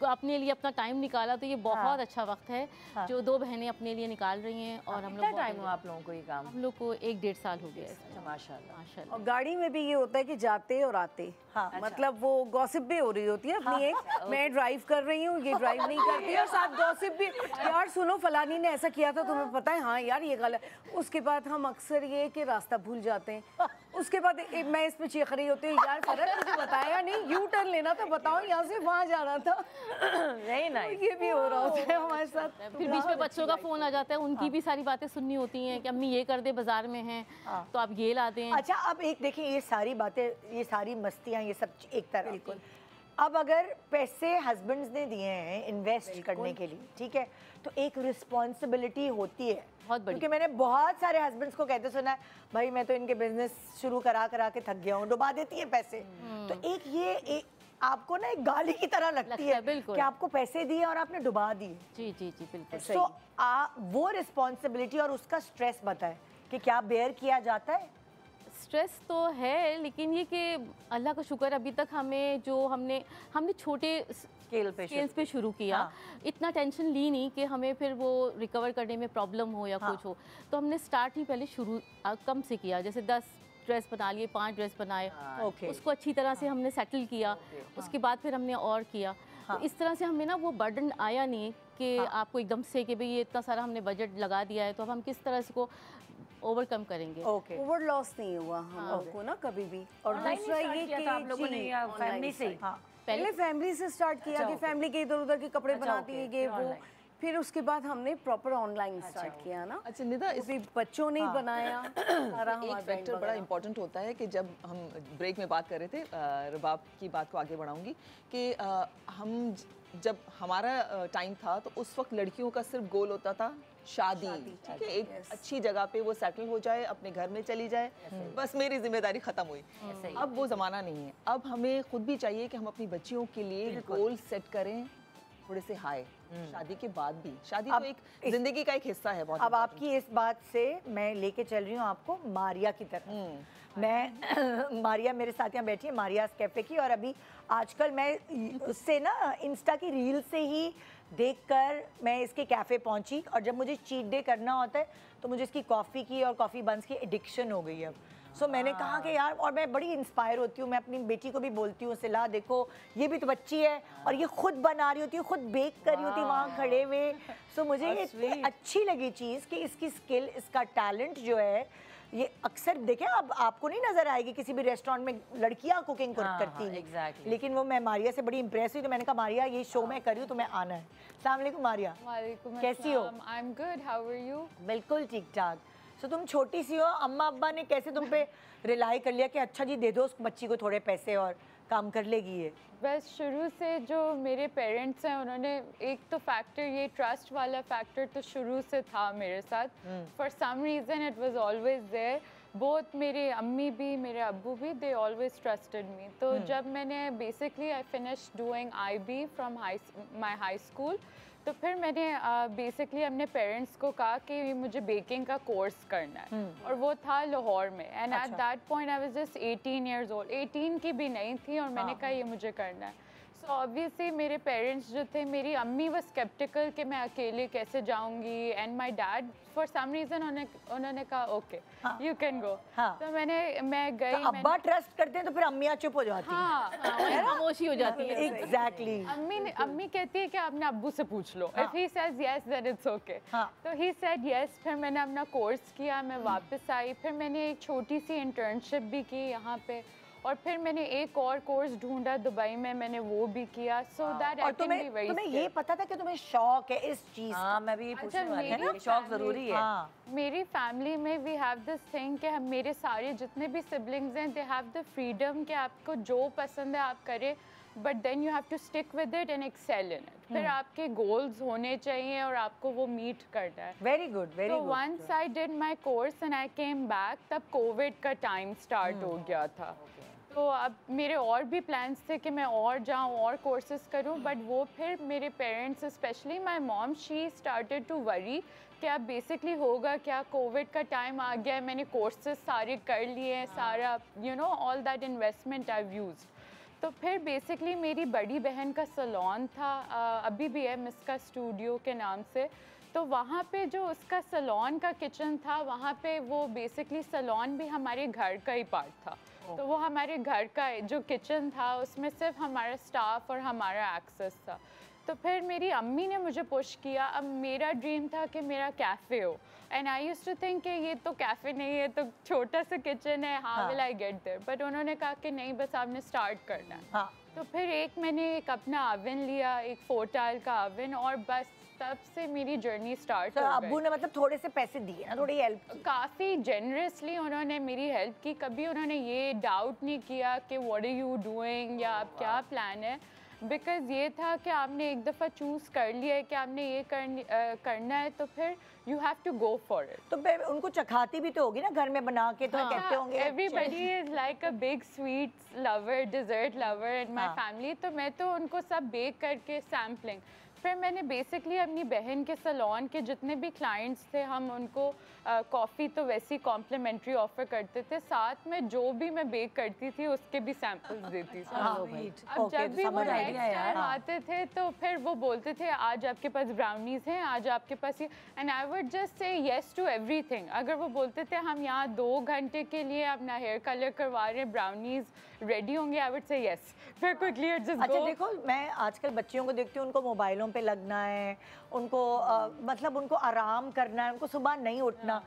अपने लिए अपना टाइम निकाला, तो ये बहुत अच्छा वक्त है जो दो बहनें अपने लिए निकाल रही हैं। और हम कितना लोग टाइम हुआ आप लोगों को ये काम? हम लोग को 1-1.5 साल हो गया है इसमें। माशाल्लाह। माशाल्लाह। और गाड़ी में भी ये होता है कि जाते और आते, मतलब वो गॉसिप भी हो रही होती है अपनी एक, मैं ड्राइव कर रही हूँ, ये ड्राइव नहीं करती, और साथ गॉसिप भी, यार सुनो फलानी ने ऐसा किया था तुम्हें पता है, हाँ यार ये गलत। उसके बाद हम अक्सर ये कि रास्ता भूल जाते हैं। उसके बाद मैं इस पे चीख रही होती हूँ, यार फरक मुझे बताया नहीं, यू टर्न लेना था, बताओ यहाँ से वहाँ जाना था। नहीं नहीं, ये भी हो रहा होता है हमारे साथ। फिर बीच में बच्चों का फोन आ जाता है, उनकी भी सारी बातें सुननी होती हैं कि अम्मी ये कर दे, बाजार में हैं तो आप ये ला दें। अच्छा, अब एक देखिए, ये सारी बातें, ये सारी मस्तियाँ, ये सब एक तरह की। अब अगर पैसे हस्बैंड्स ने दिए हैं इन्वेस्ट करने के लिए, ठीक है, तो एक रिस्पॉन्सिबिलिटी होती है बहुत बड़ी। क्योंकि मैंने बहुत सारे हस्बैंड्स को कहते सुना है, भाई मैं तो इनके बिजनेस शुरू करा करा के थक गया हूँ, डुबा देती है पैसे। तो एक आपको ना एक गाली की तरह लगती है बिल्कुल। कि आपको पैसे दिए और आपने डुबा दिए। जी जी जी बिल्कुल। तो वो रिस्पॉन्सिबिलिटी और उसका स्ट्रेस बताए कि क्या बेयर किया जाता है? स्ट्रेस तो है, लेकिन ये कि अल्लाह का शुक्र अभी तक हमें जो हमने छोटे स्केल्स पे शुरू किया, इतना टेंशन ली नहीं कि हमें फिर वो रिकवर करने में प्रॉब्लम हो या कुछ हो। तो हमने स्टार्ट ही पहले शुरू कम से किया, जैसे 10 ड्रेस बना लिए, 5 ड्रेस बनाए, उसको अच्छी तरह से हमने सेटल किया। उसके बाद फिर हमने और किया। तो इस तरह से हमें ना वो बर्डन आया नहीं कि आपको एकदम से कि भाई ये इतना सारा हमने बजट लगा दिया है, तो अब हम किस तरह से को ओवरकम करेंगे। ओवर लॉस नहीं हुआ हम लोग को ना कभी भी। और दूसरा ये कि आप लोगों ने फैमिली से पहले फैमिली से स्टार्ट किया कि फैमिली के इधर उधर के कपड़े बनाती है ये वो, फिर उसके बाद हमने प्रॉपर ऑनलाइन स्टार्ट किया ना। अच्छा निदा, इस बच्चों ने बनाया सारा। एक फैक्टर बड़ा इंपॉर्टेंट होता है कि जब हम ब्रेक में बात कर रहे थे, रबाब की बात को आगे बढ़ाऊंगी कि हम जब हमारा टाइम था तो उस वक्त लड़कियों का सिर्फ गोल होता था शादी, ठीक है, एक अच्छी जगह पे वो सेटल हो जाए, अपने घर में चली जाए, बस मेरी जिम्मेदारी खत्म हुई। अब वो ज़माना नहीं है। अब हमें खुद भी चाहिए कि हम अपनी बच्चियों के लिए गोल सेट करें थोड़े से हाई, शादी के बाद भी। शादी तो एक जिंदगी का एक हिस्सा है बहुत। अब आपकी इस बात से मैं लेके चल रही हूँ आपको मारिया की तरफ। मैं मारिया मेरे साथ यहाँ बैठी है, मारियास कैफे की, और अभी आजकल मैं उससे ना इंस्टा की रील से ही देखकर मैं इसके कैफ़े पहुंची, और जब मुझे चीट डे करना होता है तो मुझे इसकी कॉफ़ी की और कॉफ़ी बन्स की एडिक्शन हो गई है अब। सो मैंने कहा कि यार, और मैं बड़ी इंस्पायर होती हूँ, मैं अपनी बेटी को भी बोलती हूँ, सिला देखो ये भी तो बच्ची है और ये खुद बना रही होती है, खुद बेक कर रही होती है वहाँ खड़े हुए। सो मुझे ये इतनी अच्छी लगी चीज़ कि इसकी स्किल, इसका टैलेंट जो है, ये अक्सर देखें अब आपको नहीं नजर आएगी किसी भी रेस्टोरेंट में लड़कियां कुकिंग करती हैं। exactly. लेकिन वो मैं मारिया से बड़ी इंप्रेस हुई, तो मैंने कहा मारिया ये शो मैं कर रही हूँ, तुम्हें आना है। अस्सलाम वालेकुम मारिया, कैसी हो? I am good, how are you? बिल्कुल ठीक ठाक। सो तुम छोटी सी हो, अम्मा अब्बा ने कैसे तुम पे रिलाई कर लिया कि अच्छा जी दे दो उस बच्ची को थोड़े पैसे और काम कर लेगी ये? बस शुरू से जो मेरे पेरेंट्स हैं उन्होंने, एक तो फैक्टर ये ट्रस्ट वाला फैक्टर तो शुरू से था मेरे साथ। For some reason it was always there. Both मेरे अम्मी भी मेरे अब्बू भी, दे ऑलवेज ट्रस्टेड मी। तो जब मैंने basically I finish doing IB from my high school, तो फिर मैंने बेसिकली अपने पेरेंट्स को कहा कि मुझे बेकिंग का कोर्स करना है, और वो था लाहौर में। And at that point I was just 18 years old, 18 की भी नहीं थी, और मैंने कहा ये मुझे करना है। सो ऑब्वियसली मेरे पेरेंट्स जो थे, मेरी अम्मी वो स्केप्टिकल कि मैं अकेले कैसे जाऊंगी, and my dad for some reason उन्होंने कहा ओके यू कैन गो। तो मैं गई। तो अब्बा ट्रस्ट करते हैं तो फिर अम्मियाँ चुप हो जाती हैं। खामोशी हो जाती है। एग्जैक्टली। अम्मी कहती है कि अपने अब्बू से पूछ लो, if he says yes then it's okay. तो ही सेड यस। फिर मैंने अपना कोर्स किया, मैं वापस आई, फिर मैंने एक छोटी सी इंटर्नशिप भी की यहाँ पे, और फिर मैंने एक और कोर्स ढूंढा दुबई में, मैंने वो भी किया। सो दैट और तुम्हें ये पता था कि तुम्हें शौक है इस चीज का? हाँ, मैं भी पूछने वाली मेरी थी, शौक जरूरी है। हाँ। मेरी फैमिली में वी हैव दिस थिंग कि हम मेरे सारे जितने भी सिबलिंग्स हैं, दे हैव द फ्रीडम कि आपको जो पसंद है आप करें, but then you have to stick with it and excel in it. फिर आपके गोल्स होने चाहिए और आपको वो मीट करना है। वेरी गुड, वेरी तो good. Once I did my course and I came back, तब कोविड का टाइम स्टार्ट हो गया था। तो अब मेरे और भी प्लान्स थे कि मैं और जाऊँ और कोर्सेज करूँ, बट वो फिर मेरे parents, specially my mom, she started to worry कि अब बेसिकली होगा क्या, कोविड का टाइम आ गया है, मैंने कोर्सेज सारे कर लिए हैं, सारा you know all that investment I used. तो फिर बेसिकली मेरी बड़ी बहन का सलोन था, अभी भी है, मिस्का स्टूडियो के नाम से। तो वहाँ पे जो उसका सलोन का किचन था, वहाँ पे वो बेसिकली सलोन भी हमारे घर का ही पार्ट था। तो वो हमारे घर का जो किचन था उसमें सिर्फ हमारा स्टाफ और हमारा एक्सेस था। तो फिर मेरी अम्मी ने मुझे पुश किया। अब मेरा ड्रीम था कि मेरा कैफ़े हो, and I used to think कि ये तो कैफ़े नहीं है, तो छोटा सा किचन है, how will I get there. But उन्होंने कहा कि नहीं, बस आपने स्टार्ट करना है। हाँ। तो फिर मैंने एक अपना ओवन लिया, एक 4 टाइल का ओवन, और बस तब से मेरी जर्नी स्टार्ट हो गई। अब्बू ने मतलब थोड़े से पैसे दिए ना, थोड़ी हेल्प की? काफ़ी जेनरसली उन्होंने मेरी हेल्प की। कभी उन्होंने ये डाउट नहीं किया कि व्हाट आर यू डूइंग या आप क्या प्लान है, बिकॉज ये था कि आपने एक दफ़ा चूज़ कर लिया है कि आपने ये करना है, तो फिर you have to go for it. तो उनको चखाती भी तो होगी ना घर में बना के, तो कहते होंगे everybody is like a big sweets lover, dessert lover in my family. तो मैं तो उनको सब बेक करके सैम्पलिंग। फिर मैंने बेसिकली अपनी बहन के सलोन के जितने भी क्लाइंट्स थे, हम उनको कॉफ़ी तो वैसे ही कॉम्प्लीमेंट्री ऑफ़र करते थे, साथ में जो भी मैं बेक करती थी उसके भी सैम्पल्स देती थी। अब जब भी वो नेक्स्ट टाइम आते थे तो फिर वो बोलते थे आज आपके पास ब्राउनीज़ हैं, आज आपके पास ये, and I would just say yes to everything. अगर वो बोलते थे हम यहाँ 2 घंटे के लिए अपना हेयर कलर करवा रहे हैं, ब्राउनीज़ रेडी होंगे, आई वुड से येस। फिर क्विकली एडजस्ट अच्छा देखो, मैं आजकल बच्चियों को देखती हूँ, उनको मोबाइलों पे लगना है, उनको मतलब उनको आराम करना है, उनको सुबह नहीं उठना।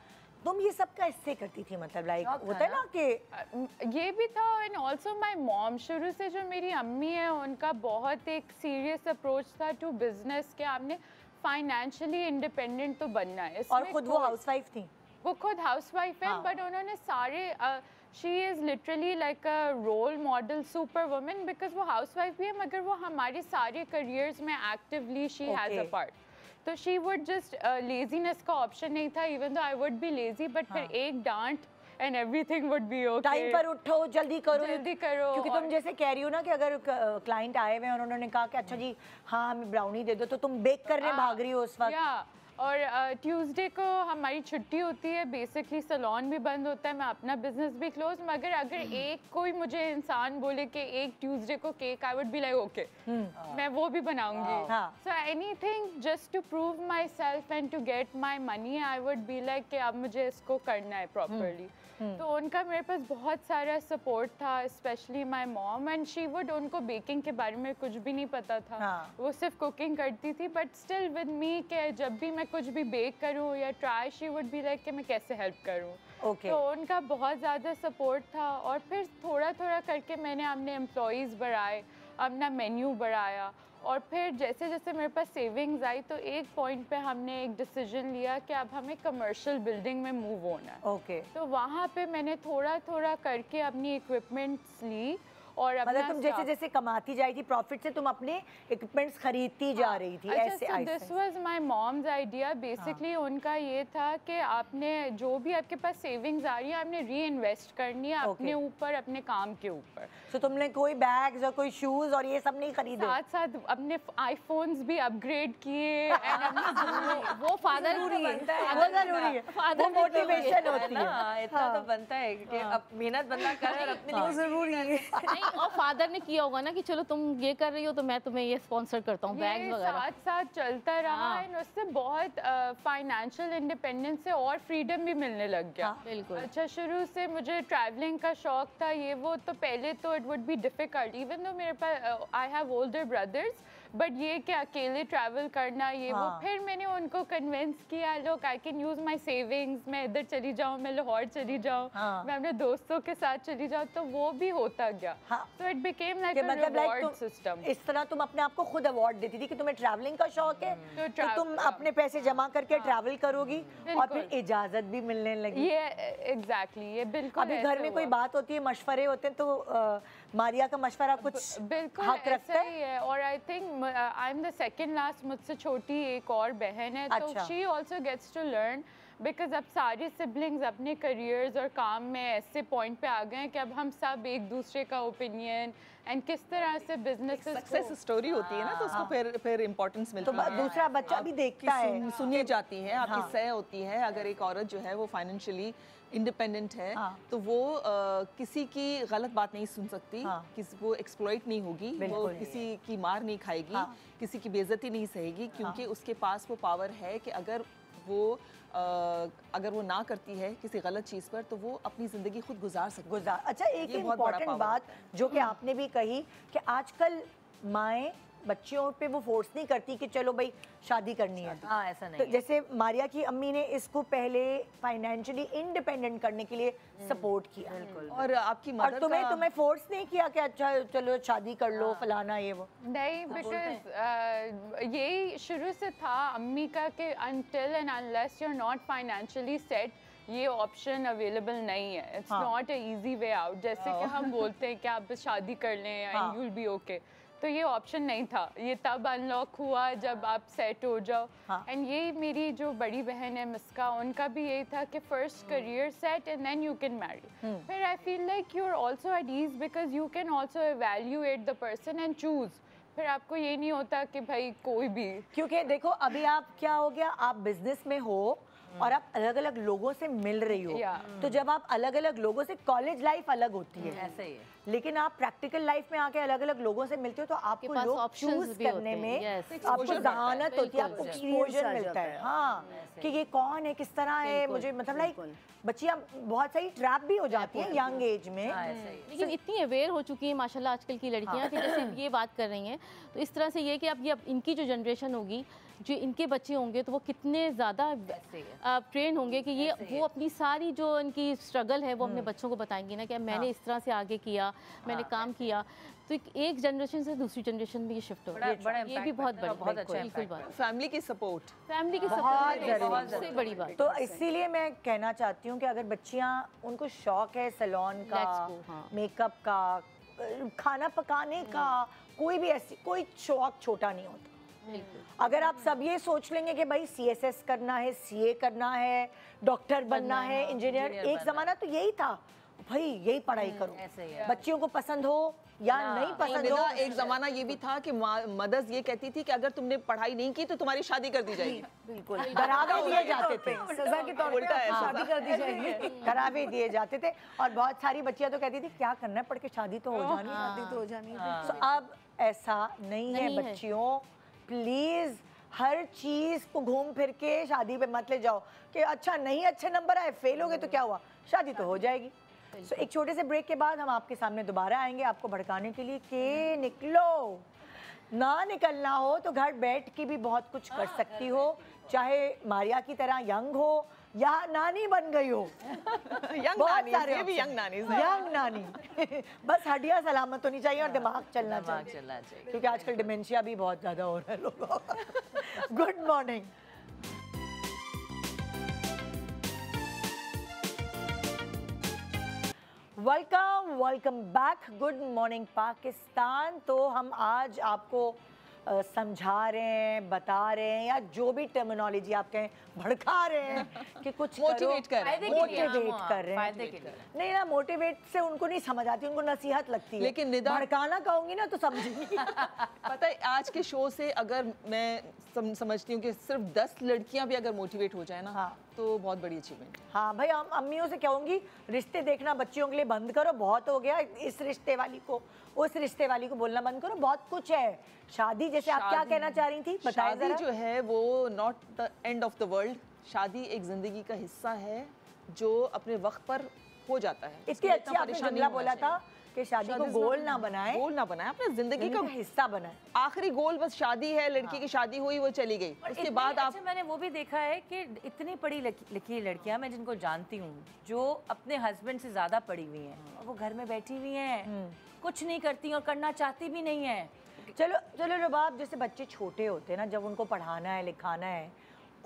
तुम ये सब कैसे करती थी? मतलब लाइक होता है ना कि ये भी था। एंड ऑल्सो माई मॉम, शुरू से जो मेरी अम्मी है उनका बहुत एक सीरियस अप्रोच था टू बिजनेस के आपने फाइनेंशियली इंडिपेंडेंट तो बनना है। और खुद वो हाउसवाइफ थी? वो खुद हाउसवाइफ है, बट उन्होंने सारे she is literally like a role model super women, because वो हाउसवाइफ भी है मगर वो हमारे सारे करियर्स में actively she has a part. तो शी वुड जस्ट लेजीनेस का ऑप्शन नहीं था, even though I would be lazy, but फिर एक डांट and everything would be okay. Time पर उठो, जल्दी करो, जल्दी करो। क्योंकि तुम जैसे कह रही हो ना कि अगर क्लाइंट आए हुए हैं और उन्होंने कहा कि अच्छा जी हाँ हमें ब्राउनी दे दो, तो तुम बेक करने भाग रही हो उस वक्त। और ट्यूसडे को हमारी छुट्टी होती है, बेसिकली सलोन भी बंद होता है, मैं अपना बिजनेस भी क्लोज। मगर अगर एक कोई मुझे इंसान बोले कि एक ट्यूसडे को cake, I would be like okay, मैं वो भी बनाऊंगी। So anything just to prove my self and to get my money, I would be like कि अब मुझे इसको करना है प्रॉपरली। तो उनका मेरे पास बहुत सारा सपोर्ट था, specially my mom, and she would, उनको बेकिंग के बारे में कुछ भी नहीं पता था, वो सिर्फ कुकिंग करती थी, बट स्टिल विद मी कि जब भी मैं कुछ भी बेक करूँ या try, she would be like कि मैं कैसे हेल्प करूँ। तो उनका बहुत ज़्यादा सपोर्ट था। और फिर थोड़ा थोड़ा करके मैंने अपने एम्प्लॉयज़ बढ़ाए, अपना मेन्यू बढ़ाया, और फिर जैसे जैसे मेरे पास सेविंग्स आई तो एक पॉइंट पे हमने एक डिसीजन लिया कि अब हमें कमर्शियल बिल्डिंग में मूव होना है। तो वहाँ पे मैंने थोड़ा थोड़ा करके अपनी इक्विपमेंट्स ली, और मतलब तुम जैसे जैसे कमाती जा रही थी प्रॉफिट से, तुम अपने इक्विपमेंट्स खरीदती जा रही थी। ऐसे this was my moms idea basically. उनका ये था कि आपने जो भी आपके पास सेविंग्स आ रही है आपने री इन्वेस्ट करनी है अपने ऊपर, अपने काम के ऊपर। तो तुमने कोई बैग्स और कोई शूज और ये सब नहीं खरीदे? साथ साथ अपने आईफोन्स भी अपग्रेड किए। वो फादर जरूरी है, वो जरूरी है, वो मोटिवेशन होती है। इतना तो बनता है कि अब मेहनत बंदा करे और अपने लिए जरूरी है। और फादर ने किया होगा ना कि चलो तुम ये कर रही हो तो मैं तुम्हें ये स्पॉन्सर करता हूँ, बैग्स वगैरह। साथ साथ चलता रहा, एंड उससे बहुत फाइनेंशियल इंडिपेंडेंस से और फ्रीडम भी मिलने लग गया। बिल्कुल। अच्छा, शुरू से मुझे ट्रैवलिंग का शौक था, ये वो, तो पहले तो it would be difficult, even though मेरे पास I have older brothers, but ये कि अकेले ट्रैवल करना ये वो, फिर मैंने उनको कन्विंस किया, लोग I can use my savings, मैं इधर चली जाऊँ, मैं लाहौर चली जाऊँ, मैं अपने दोस्तों के साथ चली जाऊँ, तो वो भी होता गया। तो it became like a reward system. इस तरह तुम अपने आप को खुद अवार्ड देती थी कि तुम्हें ट्रैवलिंग का शौक है, तो तुम अपने पैसे जमा करके ट्रैवल करोगी और फिर इजाजत भी मिलने लगी। ये एग्जैक्टली, ये बिल्कुल। अभी घर में कोई बात होती है, मशवरे होते हैं, तो मारिया का मशवरा कुछ बिल्कुल हक रखता है। और I think I am the second last, मुझसे छोटी एक और बहन है, तो she also gets to learn, because अब सारे सिबलिंग्स अपने करियर्स और काम में ऐसे पॉइंट पे आ गए हैं कि अब हम सब एक दूसरे का ओपिनियन एंड किस तरह से बिजनेस सक्सेस स्टोरी होती है ना, तो उसको फिर इम्पोर्टेंस मिलती है। तो दूसरा बच्चा भी देखता है, सुनी जाती है, आपकी सह होती है। अगर एक औरत जो है वो फाइनेंशियली इंडिपेंडेंट है, तो वो किसी की गलत बात नहीं सुन सकती, किसी को एक्सप्लॉइट नहीं होगी, वो किसी की मार नहीं खाएगी, किसी की बेइज्जती नहीं सहेगी, क्योंकि उसके पास वो पावर है कि अगर वो ना करती है किसी गलत चीज़ पर, तो वो अपनी ज़िंदगी खुद गुजार सकती है। अच्छा, एक इम्पॉर्टेंट बात जो कि आपने भी कही कि आजकल माएँ बच्चियों पे वो फोर्स नहीं करती कि चलो भाई शादी करनी है। हाँ, ऐसा नहीं तो जैसे मारिया की अम्मी ने इसको पहले फाइनेंशियली इंडिपेंडेंट करने के लिए सपोर्ट किया, और आपकी मदर तुम्हें फोर्स नहीं किया कि अच्छा चलो शादी कर लो, फलाना ये वो? नहीं, बिकॉज यही शुरू से था अम्मी का कि until and unless you are not financially set, ये ऑप्शन अवेलेबल नहीं है। It's not a easy way out. जैसे कि हम बोलते हैं कि आप शादी कर लें and you will be okay, तो ये ऑप्शन नहीं था। ये तब अनलॉक हुआ जब आप सेट हो जाओ। एंड ये मेरी जो बड़ी बहन है मिस्का, उनका भी यही था कि first career set and then you can marry. फिर I feel like you are also at ease because you can also evaluate the person and choose. फिर आपको ये नहीं होता कि भाई कोई भी, क्योंकि देखो अभी आप क्या हो गया, आप बिजनेस में हो और आप अलग अलग लोगों से मिल रही हो, तो जब आप अलग अलग लोगों से, कॉलेज लाइफ अलग होती है ऐसे ही है, लेकिन आप प्रैक्टिकल लाइफ में आके अलग अलग लोगों से मिलते हो, तो आपको लोग चूज करने में आपको जहानत होती है, आपको एक्सपोजर मिलता है। हाँ, कि ये कौन है, किस तरह है, मुझे मतलब लाइक बच्चियां बहुत सही ट्रैप भी हो जाती हैं यंग एज में। लेकिन इतनी अवेयर हो चुकी है माशाल्लाह आजकल की लड़कियां कि जैसे ये बात कर रही हैं, तो इस तरह से ये कि अब इनकी जो जनरेशन होगी, जो इनके बच्चे होंगे, तो वो कितने ज़्यादा ट्रेन होंगे कि ये वो अपनी सारी जो इनकी स्ट्रगल है वो अपने बच्चों को बताएंगी ना कि मैंने इस तरह से आगे किया, मैंने काम किया। तो एक जनरेशन से दूसरी जनरेशन में ये शिफ्ट हो रहा है, ये भी बहुत अच्छा बात। फैमिली की सपोर्ट सबसे बड़ी बात। तो इसीलिए मैं कहना चाहती हूँ कि अगर बच्चियाँ, उनको शौक है सैलून का, मेकअप का, खाना पकाने का, कोई भी ऐसी कोई शौक छोटा नहीं होता। अगर आप सब ये सोच लेंगे कि भाई CSS करना है, CA करना है, डॉक्टर बनना है, इंजीनियर, एक जमाना तो यही था भाई, यही पढ़ाई करो, बच्चियों को पसंद हो या नहीं पसंद हो। एक जमाना ये भी था कि मदर्स ये कहती थी कि अगर तुमने पढ़ाई नहीं की तो तुम्हारी शादी कर दी जाएगी। बिल्कुल, डरावे दिए जाते थे, सजा के तौर पे शादी कर दी जाएगी, डरावे दिए जाते थे। और बहुत सारी बच्चियां तो कहती थी क्या करना है, पढ़ के शादी तो हो जानी, शादी तो हो जानी। तो अब ऐसा नहीं है बच्चियों, प्लीज हर चीज को घूम फिर के शादी पे मत ले जाओ कि अच्छा नहीं अच्छे नंबर आए, फेल हो गए तो क्या हुआ, शादी तो हो जाएगी। सो एक छोटे से ब्रेक के बाद हम आपके सामने दोबारा आएंगे आपको भड़काने के लिए कि निकलो, ना निकलना हो तो घर बैठ के भी बहुत कुछ कर सकती हो, चाहे मारिया की तरह यंग हो या नानी बन गई हो। यंग नानी बस हड्डियां सलामत होनी चाहिए और दिमाग चलना चाहिए, क्योंकि आजकल डिमेंशिया भी बहुत ज्यादा हो रहा है लोगों को। Good morning. Welcome back. Good morning Pakistan. तो हम आज आपको समझा रहे हैं, बता रहे हैं, या जो भी टर्मिनोलॉजी आप कहें, भड़का रहे हैं कि कुछ मोटिवेट कर रहे हैं। नहीं ना, मोटिवेट से उनको नहीं समझ आती, उनको नसीहत लगती है, लेकिन भड़काना कहूंगी ना तो समझेंगी। पता है आज के शो से अगर मैं समझती हूँ कि सिर्फ 10 लड़कियां भी अगर मोटिवेट हो जाए ना, तो बहुत बड़ी अचीवमेंट है। हाँ भाई, हम अम्मियों से कहूँगी रिश्ते देखना बच्चियों के लिए बंद करो, बहुत हो गया, इस रिश्ते वाली को उस रिश्ते वाली को बोलना बंद करो, बहुत कुछ है। शादी जैसे आप क्या कहना चाह रही थी, बताइए जरा। शादी जो है वो not the end of the world. शादी एक जिंदगी का हिस्सा है जो अपने वक्त पर हो जाता है। इतनी अच्छी आपने जुमला बोला था कि कि शादी को गोल ना बनाए, अपने जिंदगी का हिस्सा बनाए। आखिरी गोल बस शादी है, लड़की की शादी हुई, वो चली गई, उसके बाद आप। मैंने वो भी देखा है कि इतनी पढ़ी लिखी लड़कियां मैं जिनको जानती हूँ जो अपने हस्बैंड से ज्यादा पढ़ी हुई हैं और वो घर में बैठी हुई हैं, कुछ नहीं करती और करना चाहती भी नहीं है। चलो चलो रबाब, जैसे बच्चे छोटे होते हैं ना, जब उनको पढ़ाना है लिखाना है,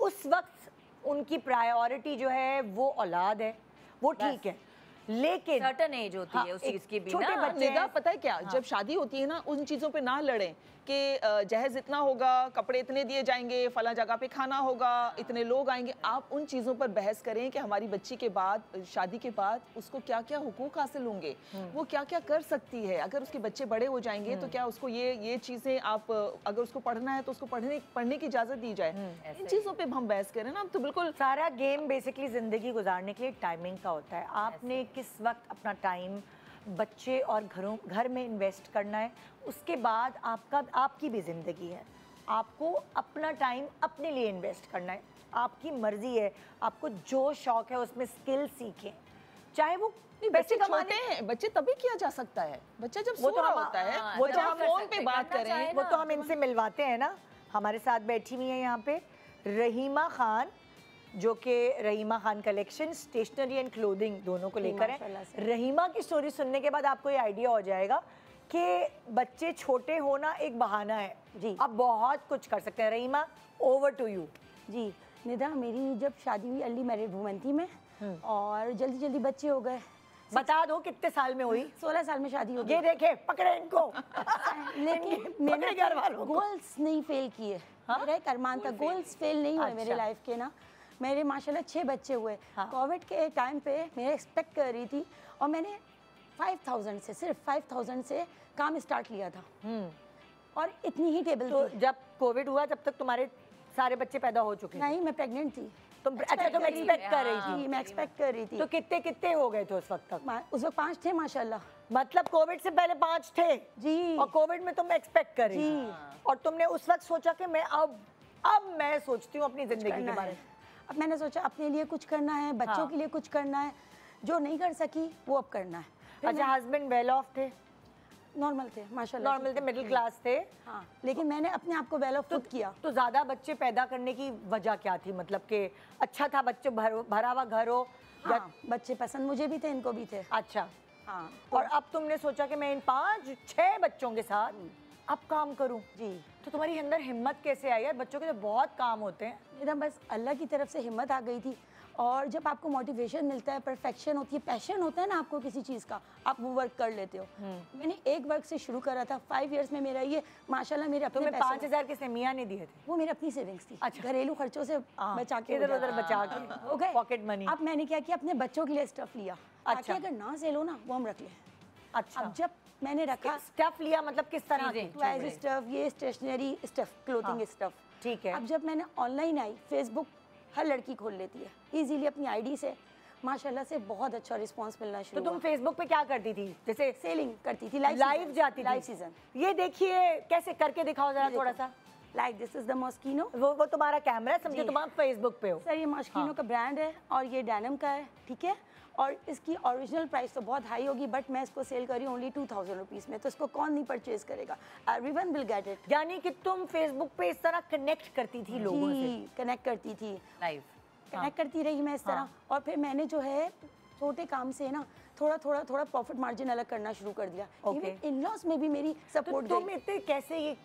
उस वक्त उनकी प्रायोरिटी जो है वो औलाद है, वो ठीक है, लेकिन सर्टेन एज होती है उस चीज की भी छोटे ना। बच्चे निदा पता है क्या, जब शादी होती है ना, उन चीज़ों पे ना लड़ें कि जहेज इतना होगा, कपड़े इतने दिए जाएंगे, फला जगह पे खाना होगा, इतने लोग आएंगे। आप उन चीज़ों पर बहस करें कि हमारी बच्ची के बाद, शादी के बाद उसको क्या क्या हुकूक हासिल होंगे, वो क्या क्या कर सकती है। अगर उसके बच्चे बड़े हो जाएंगे तो क्या उसको ये चीज़ें, आप अगर उसको पढ़ना है तो उसको पढ़ने की इजाज़त दी जाए। इन चीज़ों पर हम बहस करें ना, तो बिल्कुल सारा गेम बेसिकली ज़िंदगी गुजारने के लिए टाइमिंग का होता है। आपने किस वक्त अपना टाइम बच्चे और घर में इन्वेस्ट करना है, उसके बाद आपकी भी ज़िंदगी है, आपको अपना टाइम अपने लिए इन्वेस्ट करना है। आपकी मर्जी है, आपको जो शौक है उसमें स्किल सीखें, चाहे वो बच्चे छोटे हैं, बच्चे तभी किया जा सकता है, बच्चा जब सो रहा होता है, वो जब हम फोन पे बात करें, वो तो हम इनसे मिलवाते हैं ना। हमारे साथ बैठी हुई है यहाँ पे रहीमा खान, जो कि Rahima Khan collection stationery and clothing दोनों को लेकर है। रहीमा की स्टोरी सुनने के बाद आपको ये आइडिया हो जाएगा कि बच्चे छोटे होना एक बहाना है जी, आप बहुत कुछ कर सकते हैं। Rahima, over to you. जी निदा, मेरी जब शादी हुई अर्ली मैरिड वुमन थी मैं, और जल्दी जल्दी बच्चे हो गए। बता दो कितने साल में हुई? 16 साल में शादी हो गई। ये देखे, पकड़े इनको। लेकिन मैंने घर वालों को गोल्स नहीं फेल किए। मेरा एक अरमान था, गोल्स फेल नहीं हुए मेरे लाइफ के ना। मेरे माशाल्लाह 6 बच्चे हुए। कोविड के टाइम पे मैं एक्सपेक्ट कर रही थी और मैंने 5000 से, सिर्फ 5000 से काम स्टार्ट लिया था और इतनी ही टेबल तो थी। जब कोविड हुआ तब तक तुम्हारे सारे बच्चे पैदा हो चुके थे? नहीं, मैं प्रेग्नेंट थी। तुम एक्सपेक्ट कर रही थी? मैं एक्सपेक्ट कर रही थी। तो कितने हो गए थे उस वक्त तक? उस वक्त 5 थे माशाल्लाह। मतलब कोविड से पहले 5 थे जी, और कोविड में तुम एक्सपेक्ट कर रही थी, और तुमने उस वक्त सोचा कि मैं अब मैं सोचती हूँ अपनी जिंदगी के बारे में। अब मैंने सोचा अपने लिए कुछ करना है, बच्चों के लिए कुछ करना है, जो नहीं कर सकी वो अब करना है। अच्छा, हस्बैंड वेल ऑफ थे? नॉर्मल थे माशाल्लाह, नॉर्मल थे, मिडिल क्लास थे। हाँ, लेकिन मैंने अपने आप को वेल ऑफ खुद किया। तो ज्यादा बच्चे पैदा करने की वजह क्या थी? मतलब कि अच्छा था बच्चे भरा हुआ घर हो? हाँ, बच्चे पसंद मुझे भी थे, इनको भी थे। अच्छा, हाँ। और अब तुमने सोचा कि मैं इन 5-6 बच्चों के साथ अब काम करूं। जी, तो तुम्हारी अंदर हिम्मत कैसे आई यार? बच्चों के तो बहुत काम होते हैं। एकदम बस अल्लाह की तरफ से हिम्मत आ गई थी। और जब आपको मोटिवेशन मिलता है, परफेक्शन होती है, पैशन होता है ना आपको किसी चीज़ का, आप वो वर्क कर लेते हो। मैंने एक वर्क से शुरू करा था, 5 इयर्स में मेरा ये माशाल्लाह मेरे अपने तुम्हें 5000 किसने मियाँ ने दिए थे? वो मेरी अपनी सेविंग्स थी। अच्छा, घरेलू खर्चों से बचा के, इधर उधर बचा के हो गए पॉकेट मनी। अब मैंने क्या किया, अपने बच्चों के लिए स्टफ लिया। अच्छा, अगर ना सेल हो ना वो हम रख लें। अच्छा, अब जब मैंने रखा, स्टफ लिया मतलब किस तरह की? टॉयज स्टफ, ये स्टेशनरी स्टफ, क्लोथिंग स्टफ। ठीक है। अब जब मैंने ऑनलाइन आई, फेसबुक हर लड़की खोल लेती है इजीली अपनी आईडी से, माशाल्लाह से बहुत अच्छा रिस्पांस मिलना शुरू तो तुम फेसबुक पे क्या करती थी? जैसे सेलिंग करती थी, लाइव जाती थी? Live season. ये देखिए, कैसे करके दिखाओ जरा थोड़ा सा। Like this is the Moschino. वो तुम्हारा कैमरा है, समझो तुम फेसबुक पे हो। सर ये मॉस्किनो का ब्रांड है और ये डेनिम का है, ठीक है। और इसकी ओरिजिनल प्राइस तो बहुत हाई होगी, बट मैं इसको सेल कर रही हूँ ओनली 2000 रुपीज़ में, तो इसको कौन नहीं परचेज करेगा? Everyone will get it. यानी कि तुम फेसबुक पे इस तरह कनेक्ट करती थी लोगों से? कनेक्ट करती थी, लाइव कनेक्ट करती रही मैं इस तरह। और फिर मैंने जो है छोटे काम से ना थोड़ा प्रॉफिट मार्जिन अलग करना शुरू कर दिया। इवन इन लॉस में भी मेरी सपोर्ट। तुम इतने कैसे, ये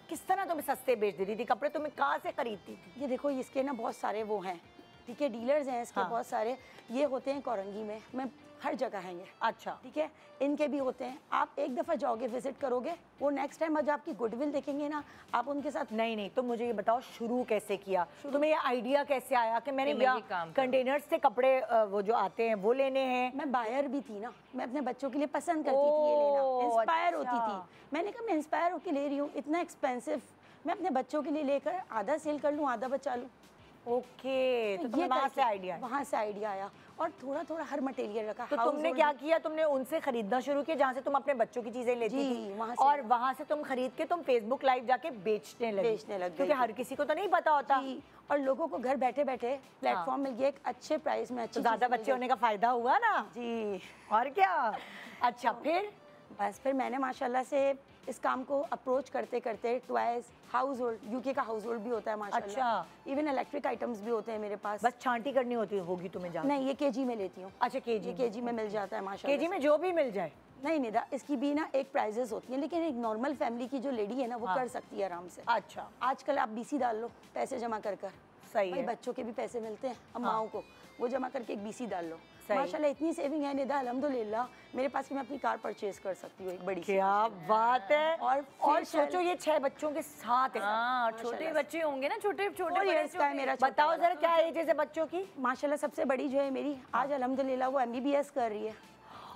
किस तरह तुम्हें सस्ते बेच देती थी कपड़े? तुम्हें कहाँ से खरीदती थी? ये देखो, इसके ना बहुत सारे वो हैं, ठीक है, डीलर्स हैं इसके बहुत सारे। ये होते हैं कोरंगी में, मैं हर जगह हैं ये। अच्छा, ठीक है, इनके भी होते हैं। आप एक दफ़ा जाओगे, विजिट करोगे, वो नेक्स्ट टाइम जब आपकी गुडविल देखेंगे ना, आप उनके साथ। नहीं, तो मुझे ये बताओ, शुरू कैसे किया? तुम्हें ये आइडिया कैसे आया कि मैंने कंटेनर से कपड़े वो जो आते हैं वो लेने हैं? मैं बायर भी थी ना, मैं अपने बच्चों के लिए पसंद करती थी ये लेना, इंस्पायर होती थी। मैंने कहा मैं इंस्पायर होकर ले रही हूँ, इतना एक्सपेंसिव, मैं अपने बच्चों के लिए लेकर आधा सेल कर लूँ, आधा बचा लूँ। ओके, तो ये वहाँ से आइडिया? वहाँ से आइडिया आया और थोड़ा हर मटेरियल रखा। तो तुमने क्या किया? तुमने उनसे खरीदना शुरू किया जहाँ से तुम अपने बच्चों की चीजें लेती थी? और वहाँ से तुम खरीद के तुम फेसबुक लाइव जाके बेचने लग गई, क्योंकि हर किसी को तो नहीं पता होता। और लोगों को घर बैठे बैठे प्लेटफॉर्म मिल गया एक अच्छे प्राइस में। तो ज्यादा बच्चे होने का फायदा हुआ ना? जी, और क्या। अच्छा, फिर बस फिर मैंने माशाल्लाह से इस काम को अप्रोच करते करते टॉयज, हाउस होल्ड, यूके का हाउस होल्ड भी होता है माशाल्लाह। अच्छा। इवन इलेक्ट्रिक आइटम्स भी होते हैं मेरे पास। बस छांटी करनी होगी तुम्हें जाके? नहीं, ये केजी में लेती हूँ। अच्छा, केजी केजी में मिल जाता है माशाल्लाह। केजी में जो भी मिल जाए? नहीं निदा, इसकी भी ना एक प्राइजेस होती हैं, लेकिन एक नॉर्मल फैमिली की जो लेडी है ना वो कर सकती है आराम से। अच्छा। आजकल आप बीसी डाल लो, पैसे जमा कर कर। सही भाई है। बच्चों के भी पैसे मिलते हैं अम्माओं को, वो जमा करके एक बीसी डाल लो। सही। माशाल्लाह इतनी सेविंग है निदा, अल्हम्दुलिल्लाह मेरे पास कि मैं अपनी कार परचेज कर सकती हूँ एक बड़ी सी। क्या बात है। और और सोचो ये 6 बच्चों के साथ है। हाँ, और छोटे बच्चे होंगे ना, छोटे छोटे 4 years का है मेरा छोटा बताओ वाला। जरा क्या एजेस है बच्चों की? माशाल्लाह सबसे बड़ी जो है मेरी आज अल्हम्दुलिल्लाह वो MBBS कर रही है।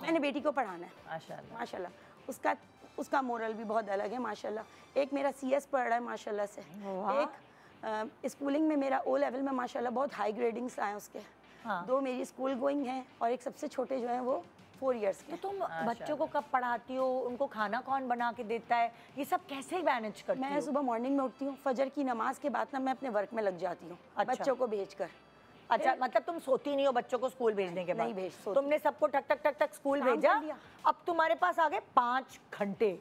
मैंने बेटी को पढ़ाना है माशाल्लाह। माशाल्लाह। उसका मोरल भी बहुत अलग है माशाल्लाह। एक मेरा CS पढ़ रहा है माशाल्लाह से। एक स्कूलिंग में मेरा O लेवल में माशाल्लाह बहुत हाई ग्रेडिंग्स आए उसके। 2 मेरी स्कूल गोइंग हैं और एक सबसे छोटे जो हैं वो 4 years के। तो तुम बच्चों को कब पढ़ाती हो, उनको खाना कौन बना के देता है, ये सब कैसे मैनेज करती हो? मैं सुबह मॉर्निंग में उठती हूँ, फजर की नमाज के बाद ना मैं अपने वर्क में लग जाती हूँ। अच्छा। बच्चों को भेजकर। अच्छा, मतलब तुम सोती नहीं हो बच्चों को स्कूल भेजने के बाद? नहीं सोती। तुमने सबको टक टक टक टक स्कूल काम भेजा, कर लिया। अब तुम्हारे पास आ गए 5 घंटे,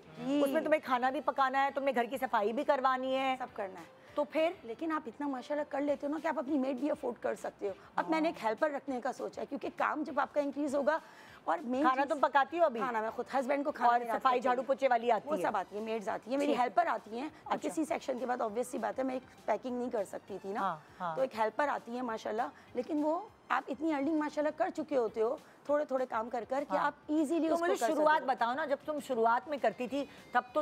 उसमें तुम्हें खाना भी पकाना है, तुमने घर की सफाई भी करवानी है, सब करना है। तो फिर लेकिन आप इतना माशाल्लाह कर लेते हो ना कि आप अपनी मेड भी अफोर्ड कर सकते हो। अब मैंने एक हेल्पर रखने का सोचा है, क्योंकि काम जब आपका इंक्रीज होगा और मेन खाना तुम पकाती हो अभी? खाना मैं खुद हस्बैंड को खाना और मेरा सफाई आता झाड़ू है। पोछे वाली आती वो है? सब आती है, मेड्स आती है, मेरी हेल्पर आती हैं। और किसी सेक्शन के बाद ऑब्वियस सी बात है मैं एक पैकिंग नहीं कर सकती थी ना। तो एक हेल्पर आती है माशाल्लाह, लेकिन वो आप इतनी अर्निंग माशाल्लाह कर चुके होते हो थोड़े थोड़े काम कर कर कि आप इजीली तो उसको मुझे कर सकते शुरुआत हो। बताओ ना, जब तुम शुरुआत में करती थी तब तो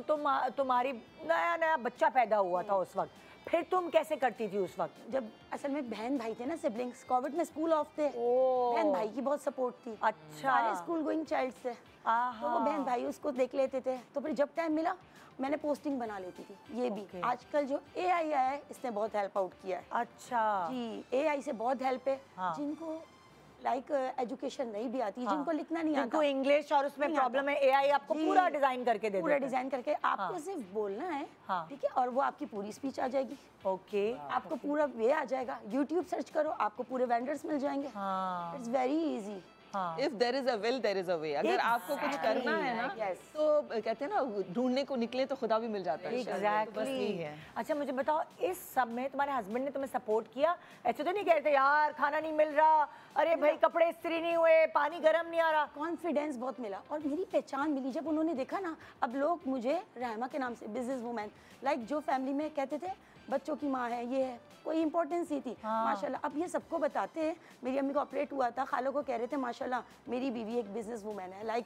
तुम्हारी नया बच्चा पैदा हुआ था उस वक्त, फिर तुम कैसे करती थी उस वक्त? जब असल में बहन भाई थे ना, सिबलिंग्स, कोविड में स्कूल ऑफ थे, बहन भाई की बहुत सपोर्ट थी। अच्छा। सारे स्कूल गोइंग चाइल्ड थे, तो वो बहन भाई उसको देख लेते थे। तो फिर जब टाइम मिला मैंने पोस्टिंग बना लेती थी। ये भी आजकल जो AI आया है इसने बहुत हेल्प आउट किया है। अच्छा जी, AI से बहुत हेल्प है। जिनको लाइक एजुकेशन नहीं भी आती, जिनको लिखना नहीं आता, जिनको इंग्लिश और उसमें प्रॉब्लम है, AI आपको पूरा डिजाइन करके दे पूरा देता है। डिजाइन करके आपको सिर्फ बोलना है, ठीक है, और वो आपकी पूरी स्पीच आ जाएगी। ओके। आपको पूरा वे आ जाएगा। YouTube सर्च करो, आपको पूरे वेंडर्स मिल जाएंगे। It's very easy. If there is a will there is a way. अगर आपको कुछ करना है ना तो कहते हैं ना, ढूंढने को निकले तो खुदा भी मिल जाता है। एग्जैक्टली। अच्छा मुझे बताओ, इस सब में तुम्हारे हस्बैंड ने तुम्हें सपोर्ट किया? ऐसे तो नहीं कहते यार खाना नहीं मिल रहा, अरे भाई कपड़े इस्त्री नहीं हुए, पानी गर्म नहीं आ रहा? कॉन्फिडेंस बहुत मिला और मेरी पहचान मिली जब उन्होंने देखा ना। अब लोग मुझे रहमा के नाम से बिजनेस वूमेन, लाइक जो फैमिली में कहते थे बच्चों की माँ है, ये है, कोई इंपॉर्टेंस ही थी। माशाल्लाह अब ये सबको बताते हैं। मेरी अम्मी को ऑपरेट हुआ था, खालों को कह रहे थे माशाल्लाह मेरी बीवी एक बिजनेस वूमेन है। लाइक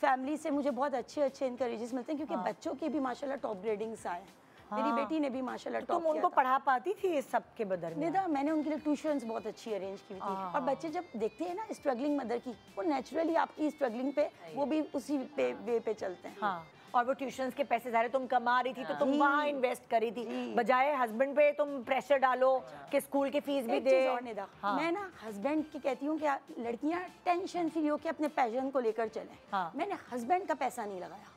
फैमिली से मुझे बहुत अच्छे अच्छे इंकरेजेस मिलते हैं, क्योंकि बच्चों के भी माशाल्लाह टॉप ग्रेडिंग्स आए। मेरी बेटी ने भी माशाल्लाह टॉप तुम उनको पढ़ा पाती थी इस सब के बदले में? निदा, मैंने उनके लिए ट्यूशन्स बहुत अच्छी अरेंज की थी। और बच्चे जब देखते हैं ना स्ट्रगलिंग मदर की, वो नेचुरली आपकी स्ट्रगलिंग पे वो भी उसी वे पे चलते हैं। हाँ। और वो ट्यूशन्स के पैसे ज़ाहिर तुम कमा रही थी तो तुम वहाँ इन्वेस्ट करी थी, बजाय हस्बैंड पे तुम प्रेशर डालो कि स्कूल की फीस भी दे। और निदा, मैं ना हस्बैंड की कहती हूँ कि लड़कियाँ टेंशन फ्री होकर अपने पैशन को लेकर चलें। मैंने हस्बैंड का पैसा नहीं लगाया।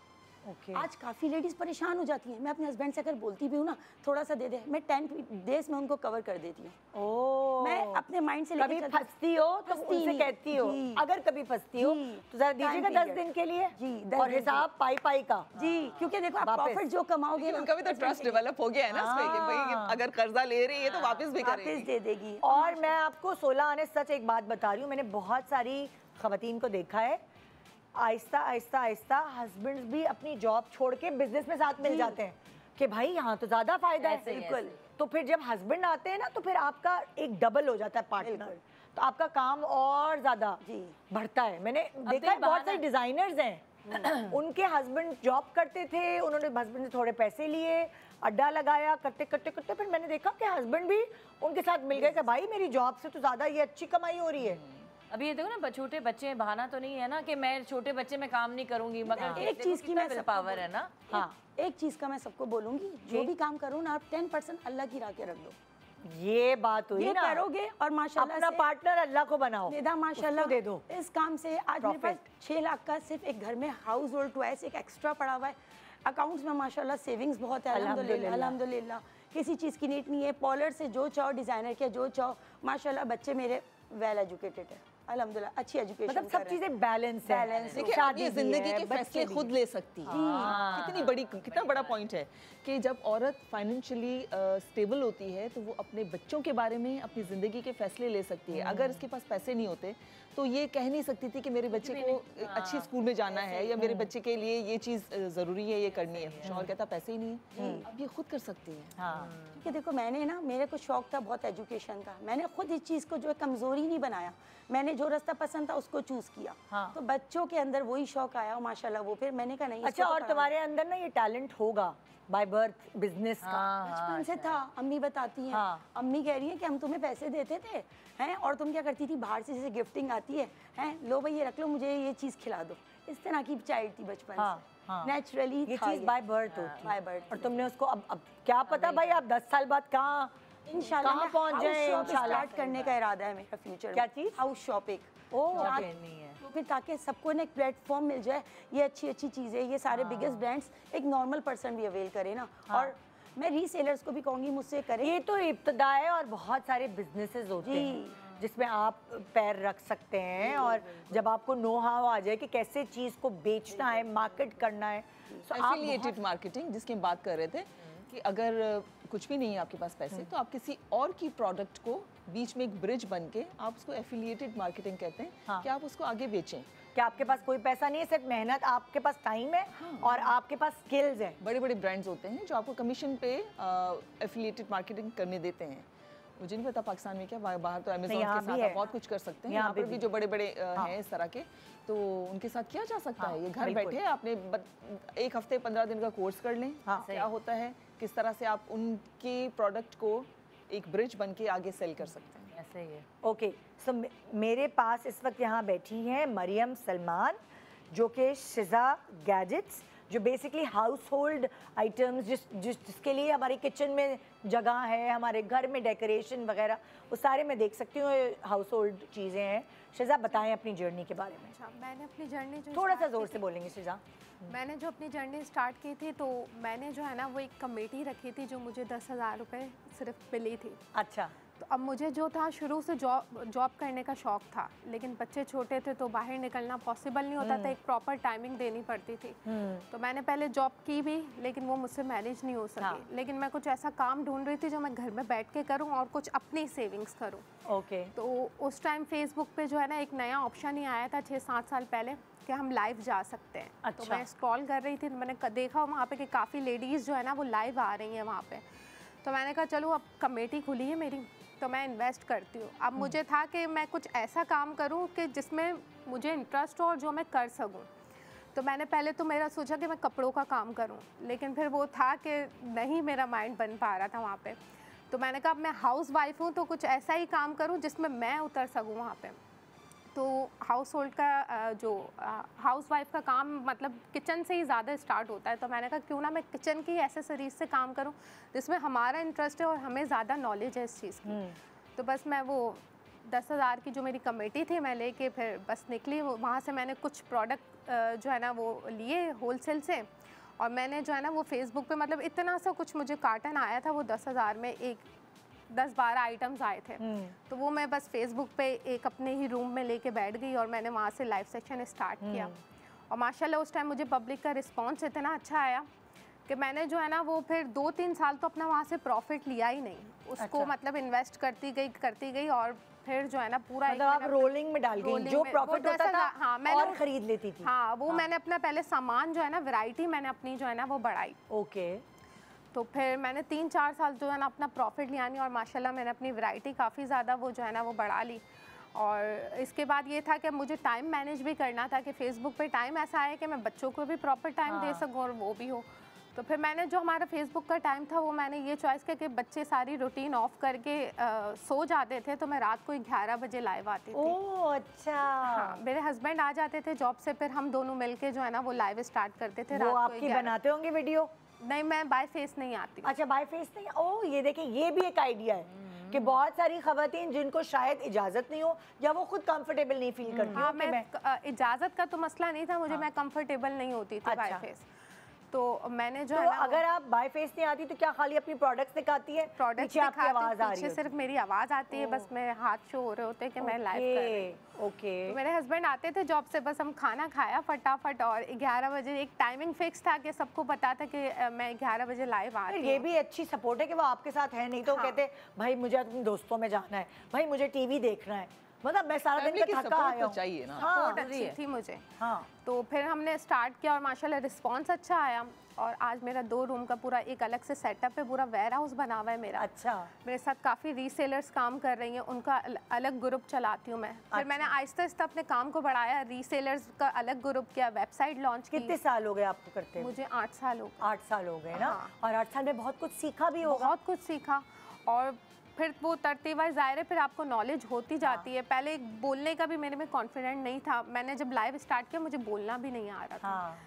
आज काफ़ी लेडीज़ परेशान हो जाती हैं। मैं अपने हस्बैंड से अगर बोलती भी हूँ ना थोड़ा सा दे दे, मैं 10 डेज में उनको कवर कर देती हूँ। मैं अपने माइंड से कभी फंसती हो तो उनसे कहती हो, अगर कभी फंसती हो तो जरा दीजिएगा 10 दिन के लिए जी, और हिसाब पाई का जी, क्योंकि देखो आप प्रॉफिट जो कमाओगे उनका भी तो ट्रस्ट डेवलप हो गया है ना इसमें कि भाई अगर कर्जा ले रही है तो वापस भी करेगी, वापस दे देगी। और मैं आपको 16 आने सच एक बात बता रही हूँ, मैंने बहुत सारी खवातीन को देखा है, आहिस्ता आहिस्ता आहिस्ता हस्बैंड्स भी अपनी जॉब छोड़ के बिजनेस में साथ मिल जाते हैं कि भाई यहाँ तो ज्यादा फायदा है। बिल्कुल। तो फिर जब हस्बैंड आते हैं ना तो फिर आपका एक डबल हो जाता है पार्टनर, तो आपका काम और ज्यादा बढ़ता है। मैंने देखा है बहुत सारे डिजाइनर्स हैं उनके हस्बैंड जॉब करते थे, उन्होंने हस्बैंड से थोड़े पैसे लिए, अड्डा लगाया, करते करते करते फिर मैंने देखा कि हस्बैंड भी उनके साथ मिल गए कि भाई मेरी जॉब से तो ज्यादा ये अच्छी कमाई हो रही है। अभी ये देखो ना, छोटे बच्चे बहाना तो नहीं है ना कि मैं छोटे बच्चे में काम नहीं करूंगी, मगर एक चीज की मैं पावर है ना। हाँ, एक चीज का मैं सबको बोलूंगी, जो भी काम करो ना आप 10% अल्लाह की राह के रख दो। ये बात हुई ये ना, करोगे और माशाल्लाह अपना पार्टनर अल्लाह को बनाओ, निदा माशाल्लाह दे दो। इस काम से आज मेरे पास 6 लाख का सिर्फ एक घर में हाउस होल्ड टॉयज एक एक्स्ट्रा पड़ा हुआ है। अकाउंट्स में माशाल्लाह सेविंग्स बहुत है, अल्हम्दुलिल्लाह अल्हम्दुलिल्लाह। किसी चीज़ की नीड नहीं है। पॉलर से जो चाहो, डिज़ाइनर के जो चाहो, माशाल्लाह बच्चे मेरे वेल एजुकेटेड है। अल्हम्दुलिल्लाह अच्छी एजुकेशन मतलब सब चीजें बैलेंस है। देखिए आप ये जिंदगी के फैसले खुद ले सकती है। कितना बड़ा पॉइंट है कि जब औरत फाइनेंशियली स्टेबल होती है तो वो अपने बच्चों के बारे में अपनी ज़िंदगी के फैसले ले सकती है। अगर इसके पास पैसे नहीं होते तो ये कह नहीं सकती थी कि मेरे बच्चे को अच्छी स्कूल में जाना है या मेरे बच्चे के लिए ये चीज़ ज़रूरी है, ये करनी है। शौहर कहता पैसे ही नहीं है, अब ये खुद कर सकती है। क्योंकि देखो मैंने ना, मेरे को शौक था बहुत एजुकेशन का, मैंने खुद इस चीज़ को जो है कमज़ोरी नहीं बनाया, मैंने जो रास्ता पसंद था उसको चूज़ किया। तो बच्चों के अंदर वही शौक आया माशाल्लाह, वो फिर मैंने कहा नहीं। अच्छा, और तुम्हारे अंदर ना ये टैलेंट होगा बाय बर्थ बिजनेस का? बचपन से था। अम्मी बताती हैं, अम्मी कह रही हैं कि हम तुम्हें पैसे देते थे हैं और तुम क्या करती थी, बाहर से जैसे गिफ्टिंग आती है हैं, लो भाई ये रख लो, मुझे ये चीज़ खिला दो। इस तरह की चाइल्ड थी बचपन से, नेचुरली ये चीज़ बाय बर्थ होती बाय बर्थ। और तुमने उसको अब क्या पता भाई आप 10 साल बाद कहाँ इंशाल्लाह पहुंच जाए। स्टार्ट करने का इरादा है मेरा फ्यूचर। क्या चीज़? House shopping. नहीं है तो फिर ताकि सबको ना एक प्लेटफॉर्म मिल जाए, ये अच्छी अच्छी चीज़ें, ये सारे बिगेस्ट ब्रांड्स एक नॉर्मल पर्सन भी अवेल करे ना। और मैं रीसेलर्स को भी कहूँगी मुझसे करें। ये तो इब्तदा है और बहुत सारे बिजनेसेस होते हैं जिसमें आप पैर रख सकते हैं और जब आपको नो हाउ आ जाए कि कैसे चीज़ को बेचना है, मार्केट करना है। एफिलिएटेड मार्केटिंग जिसकी हम बात कर रहे थे कि अगर कुछ भी नहीं है आपके पास पैसे तो आप किसी और की प्रोडक्ट को बीच में एक ब्रिज बन के, आप उसको एफिलिएटेड मार्केटिंग कहते हैं, कि आप उसको आगे बेचें। कि आपके पास कोई पैसा नहीं है, सिर्फ मेहनत, आपके पास टाइम है और आपके पास स्किल्स हैं। बड़े बड़े ब्रांड्स होते हैं जो आपको कमीशन पे एफिलिएटेड मार्केटिंग करने देते हैं। मुझे नहीं पता पाकिस्तान में क्या, बाहर तो अमेज़न के साथ आप बहुत कुछ कर सकते हैं। यहाँ पर भी जो बड़े बड़े हैं इस तरह के, तो उनके साथ किया जा सकता है। ये घर बैठे आपने 1 हफ्ते 15 दिन का कोर्स कर लें, क्या होता है, किस तरह से आप उनकी प्रोडक्ट को एक ब्रिज बन के आगे सेल कर सकते हैं। ऐसे ही है। ओके, सो मेरे पास इस वक्त यहाँ बैठी हैं मरियम सलमान, जो कि शिजा गैजेट्स, जो बेसिकली हाउस होल्ड आइटम्स जिसके लिए हमारे किचन में जगह है, हमारे घर में डेकोरेशन वगैरह, वो सारे मैं देख सकती हूँ हाउस होल्ड चीज़ें हैं। शिजा बताएं अपनी जर्नी के बारे में। अच्छा, मैंने अपनी जर्नी जो थोड़ा सा ज़ोर से बोलेंगे शिजा। मैंने जो अपनी जर्नी स्टार्ट की थी, तो मैंने जो है ना वो एक कमेटी रखी थी जो मुझे 10,000 रुपये सिर्फ मिली थी। अच्छा। तो अब मुझे जो था शुरू से जॉब करने का शौक़ था, लेकिन बच्चे छोटे थे तो बाहर निकलना पॉसिबल नहीं होता था, एक प्रॉपर टाइमिंग देनी पड़ती थी। तो मैंने पहले जॉब की भी, लेकिन वो मुझसे मैनेज नहीं हो सकी। लेकिन मैं कुछ ऐसा काम ढूंढ रही थी जो मैं घर में बैठ के करूं और कुछ अपनी सेविंग्स करूं। ओके। तो उस टाइम फेसबुक पे जो है ना एक नया ऑप्शन ही आया था 6-7 साल पहले कि हम लाइव जा सकते हैं। अच्छा। तो मैं स्क्रॉल कर रही थी, तो मैंने देखा वहाँ पे कि काफ़ी लेडीज़ जो है ना वो लाइव आ रही हैं वहाँ पे। तो मैंने कहा चलो अब कमेटी खुली है मेरी, तो मैं इन्वेस्ट करती हूँ। अब मुझे था कि मैं कुछ ऐसा काम करूँ कि जिसमें मुझे इंटरेस्ट हो और जो मैं कर सकूँ। तो मैंने पहले तो मेरा सोचा कि मैं कपड़ों का काम करूँ, लेकिन फिर वो था कि नहीं मेरा माइंड बन पा रहा था वहाँ पे। तो मैंने कहा अब मैं हाउस वाइफ हूँ तो कुछ ऐसा ही काम करूँ जिसमें मैं उतर सकूँ वहाँ पे। तो हाउस होल्ड का जो हाउस वाइफ का काम मतलब किचन से ही ज़्यादा स्टार्ट होता है। तो मैंने कहा क्यों ना मैं किचन की एसेसरीज से काम करूं जिसमें हमारा इंटरेस्ट है और हमें ज़्यादा नॉलेज है इस चीज़ की। तो बस मैं वो 10,000 की जो मेरी कमेटी थी मैं लेके फिर बस निकली। वहाँ से मैंने कुछ प्रोडक्ट जो है ना वो लिए होलसेल से, और मैंने जो है ना वो फेसबुक पे मतलब इतना सा कुछ मुझे कार्टन आया था, वो 10,000 में एक 10-12 आइटम्स आए थे। तो वो मैं बस फेसबुक पे एक अपने ही रूम में लेके बैठ गई और मैंने वहाँ से लाइव सेक्शन स्टार्ट किया। और माशाल्लाह उस टाइम मुझे पब्लिक का रिस्पांस इतना अच्छा आया कि मैंने जो है ना वो फिर 2-3 साल तो अपना वहाँ से प्रॉफिट लिया ही नहीं उसको। अच्छा। मतलब इन्वेस्ट करती गई और फिर जो है ना पूरा मतलब आप रोलिंग में डाल गई, जो प्रॉफिट होता था हाँ मैंने और खरीद लेती थी। हाँ वो मैंने अपना पहले सामान जो है ना वैरायटी मैंने अपनी जो है ना वो बढ़ाई। ओके। तो फिर मैंने 3-4 साल जो है ना अपना प्रॉफिट लिया नहीं, और माशाल्लाह मैंने अपनी वैरायटी काफ़ी ज़्यादा वो जो है ना वो बढ़ा ली। और इसके बाद ये था कि मुझे टाइम मैनेज भी करना था कि फेसबुक पे टाइम ऐसा आए कि मैं बच्चों को भी प्रॉपर टाइम दे सकूँ और वो भी हो। तो फिर मैंने जो हमारा फेसबुक का टाइम था वो मैंने ये चॉइस किया कि बच्चे सारी रूटीन ऑफ करके सो जाते थे, तो मैं रात को 11 बजे लाइव आती थी। ओह अच्छा। हाँ, मेरे हस्बैंड आ जाते थे जॉब से, फिर हम दोनों मिलके जो है ना वो लाइव स्टार्ट करते थे। वो आपकी बनाते होंगे वीडियो? नहीं, मैं बाय फेस नहीं आती। अच्छा, बाय फेस नहीं। ओह ये देखिए, ये भी एक आइडिया है कि बहुत सारी खवातीन जिनको शायद इजाज़त नहीं हो या वो खुद कंफर्टेबल नहीं फील करती। हाँ, मैं इजाज़त का तो मसला नहीं था मुझे। हाँ। मैं कंफर्टेबल नहीं होती थी बाय फेस। तो मैंने जो तो है ना अगर आप बाय फेस नहीं आती तो क्या खाली अपनी प्रोडक्ट्स दिखाती है? प्रोडक्ट पीछे आपकी आवाज आ रही पीछे है? सिर्फ मेरी आवाज़ आती है, बस मेरे हाथ शो हो रहे होते हैं कि मैं लाइव कर रही हूँ। ओके। तो मेरे हस्बैंड आते थे जॉब से, बस हम खाना खाया फटाफट और 11 बजे एक टाइमिंग फिक्स था कि सबको पता था कि मैं 11 बजे लाइव आ रही हूँ। ये भी अच्छी सपोर्ट है कि वो आपके साथ है, नहीं तो हाँ। कहते भाई मुझे अपने दोस्तों में जाना है, भाई मुझे टीवी देखना है, मतलब मैं सारा दिन Family की का थका support आया तो हूँ। चाहिए ना। हाँ, सपोर्ट अच्छी थी मुझे। हाँ। तो फिर हमने स्टार्ट किया और माशाल्लाह रिस्पांस अच्छा आया और आज मेरा 2 रूम का पूरा एक अलग से सेटअप है, पूरा वेयर हाउस बना हुआ है मेरा। अच्छा। मेरे साथ काफ़ी रीसेलर्स काम कर रही हैं, उनका अलग ग्रुप चलाती हूँ मैं। फिर मैंने आहिस्ता आहिस्ता अपने काम को बढ़ाया, रीसेलर्स का अलग ग्रुप किया, वेबसाइट लॉन्च की। कितने साल हो गए आपको करते हुए? मुझे 8 साल हो गए। 8 साल हो गए ना? हाँ। और 8 साल में बहुत कुछ सीखा भी होगा। बहुत कुछ सीखा और फिर वो तरतीब ज़ाहिर है फिर आपको नॉलेज होती जाती है। पहले बोलने का भी मेरे में कॉन्फिडेंट नहीं था, मैंने जब लाइव स्टार्ट किया मुझे बोलना भी नहीं आ रहा था। हाँ।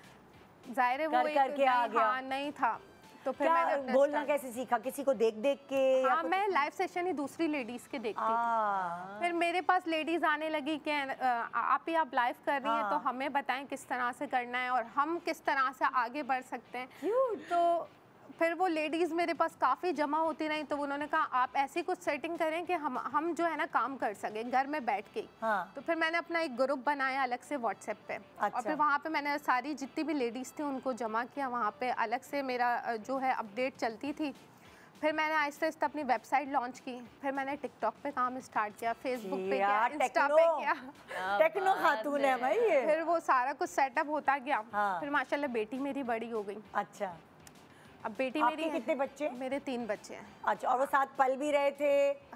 ज़ाहिर है वो एक करके आ गया। हाँ नहीं था। तो फिर क्या मैंने अपना बोलना start- कैसे सीखा? किसी को देख देख के या हाँ, कुछ? मैं लाइव सेशन ही दूसरी लेडीज़ के देखती थी। हाँ। फिर मेरे पास लेडीज़ आने लगी कि आप लाइव कर रही हैं तो हमें बताएं किस तरह से करना है और हम किस तरह से आगे बढ़ सकते हैं। तो फिर वो लेडीज़ मेरे पास काफ़ी जमा होती रही, तो उन्होंने कहा आप ऐसी कुछ सेटिंग करें कि हम जो है ना काम कर सकें घर में बैठ के। हाँ। तो फिर मैंने अपना एक ग्रुप बनाया अलग से व्हाट्सएप पे। अच्छा। और फिर वहाँ पे मैंने सारी जितनी भी लेडीज़ थी उनको जमा किया, वहाँ पे अलग से मेरा जो है अपडेट चलती थी। फिर मैंने आहिस्ता आहिस्ता अपनी वेबसाइट लॉन्च की, फिर मैंने टिकटॉक पे काम स्टार्ट किया, फेसबुक पे किया, इंस्टा पे किया। टेक्नो खातून है भाई ये। फिर वो सारा कुछ सेटअप होता गया। हाँ। फिर माशाल्लाह बेटी मेरी बड़ी हो गई। अच्छा। अब बेटी आपके मेरी है- कितने बच्चे? मेरे 3 बच्चे हैं। अच्छा, और वो साथ पल भी रहे थे?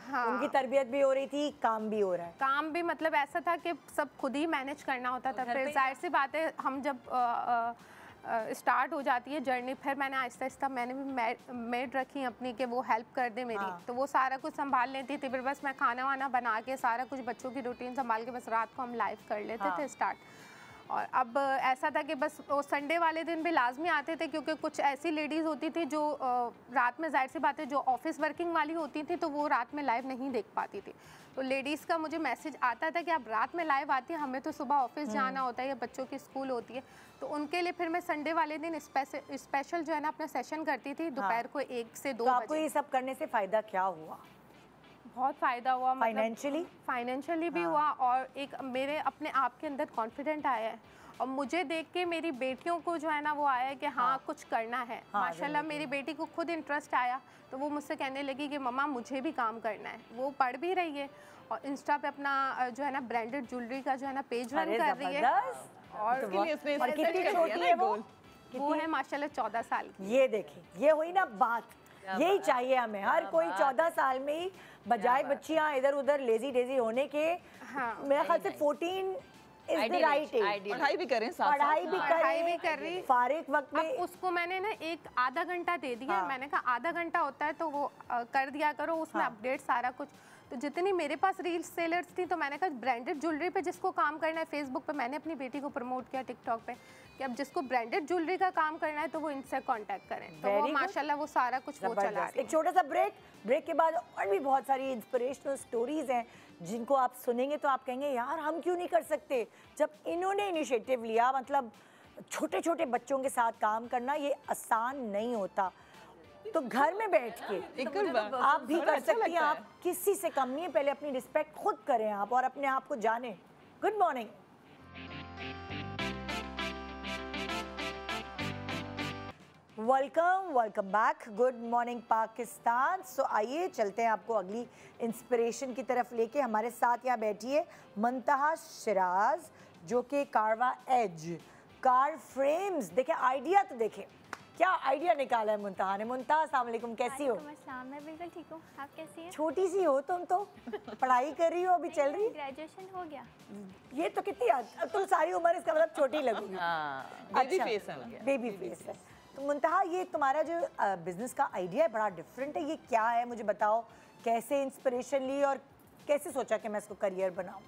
हाँ। उनकी तरबियत भी हो रही थी, काम भी हो रहा है? काम भी मतलब ऐसा था कि सब खुद ही मैनेज करना होता था। फिर जाहिर सी बात है हम जब स्टार्ट हो जाती है जर्नी, फिर मैंने आहिस्ता आहिस्ता मैंने भी मेड रखी अपनी कि वो हेल्प कर दे मेरी। हाँ। तो वो सारा कुछ संभाल लेती थी, फिर बस मैं खाना वाना बना के सारा कुछ बच्चों की रूटीन संभाल के बस रात को हम लाइव कर लेते हाँ। थे स्टार्ट। और अब ऐसा था कि बस वो संडे वाले दिन भी लाजमी आते थे, क्योंकि कुछ ऐसी लेडीज़ होती थी जो रात में, जाहिर सी बात है, जो ऑफिस वर्किंग वाली होती थी तो वो रात में लाइव नहीं देख पाती थी। तो लेडीज़ का मुझे मैसेज आता था कि आप रात में लाइव आती हैं, हमें तो सुबह ऑफिस जाना होता है या बच्चों की स्कूल होती है। तो उनके लिए फिर मैं संडे वाले दिन स्पेशल जो है ना अपना सेशन करती थी दोपहर को 1 से 2 तो आपको बजे। ये सब करने से फायदा क्या हुआ? बहुत फ़ायदा हुआ, फाइनेंशियली? फाइनेंशियली भी हुआ और एक मेरे अपने आप के अंदर कॉन्फिडेंट आया है और मुझे देख के मेरी बेटियों को जो है ना वो आया है कि हाँ कुछ करना है। माशाल्लाह मेरी बेटी को खुद इंटरेस्ट आया तो वो मुझसे कहने लगी कि मम्मा मुझे भी काम करना है। वो पढ़ भी रही है और इंस्टा पे अपना जो है ना ब्रांडेड ज्वेलरी का जो है ना पेज रन कर रही है। और इसके लिए उसने और set कितनी कर छोटी लिया है ना वो? goal। वो है माशाल्लाह 14 साल की। ये देखिए, ये हुई ना बात, यही चाहिए हमें। हर कोई 14 साल में ही, बजाय बच्चियां इधर उधर लेजी डेजी होने के, मेरे ख्याल से 14 इज द राइट एज। पढ़ाई भी करें साथ पढ़ाई भी पढ़ाई भी कर रही। फारिग वक्त अब में। उसको मैंने ना एक आधा घंटा दे दिया। हाँ। मैंने कहा आधा घंटा होता है तो वो कर दिया करो, उसमें अपडेट सारा कुछ। तो जितनी मेरे पास रील सेलर्स थी तो मैंने कहा ब्रांडेड ज्वेलरी पे जिसको काम करना है, फेसबुक पे मैंने अपनी बेटी को प्रमोट किया, टिकटॉक पे, कि अब जिसको ब्रांडेड ज्वेलरी का काम करना है तो वो इनसे कांटेक्ट करें। तो वो Very good. माशाल्लाह वो सारा कुछ वो चला जबरदस्त। रही एक छोटा सा ब्रेक के बाद और भी बहुत सारी इंस्पिरेशनल स्टोरीज हैं जिनको आप सुनेंगे तो आप कहेंगे यार हम क्यों नहीं कर सकते। जब इन्होंने इनिशिएटिव लिया, मतलब छोटे छोटे बच्चों के साथ काम करना ये आसान नहीं होता। तो घर में बैठ के आप भी कर सकती हैं। आप किसी से कम नहीं है। पहले अपनी रिस्पेक्ट खुद करें आप और अपने आप को जानें। Good morning. Welcome back. Good morning Pakistan. So आइए चलते हैं आपको अगली इंस्पिरेशन की तरफ लेके। हमारे साथ यहाँ बैठी है मुंतहा शिराज, जो कि कारवा एज कार फ्रेम्स, देखें आइडिया तो देखें क्या आइडिया निकाला है मुंतहा ने। मुंतहा अस्सलाम वालेकुम, कैसी हो? अस्सलाम, मैं बिल्कुल ठीक हूँ। आप कैसी हैं? छोटी सी हो तुम तो, पढ़ाई कर रही हो अभी, चल रही? ग्रेजुएशन हो गया। ये तो कितनी अब तुम सारी उम्र इसका मतलब छोटी लगोगी। बेबी फेस है। बेबी फेस है। तो मुंतहा ये तुम्हारा जो बिजनेस का आइडिया है बड़ा डिफरेंट है, ये क्या है मुझे बताओ। कैसे इंस्पिरेशन ली और कैसे सोचा कि मैं इसको करियर बनाऊं?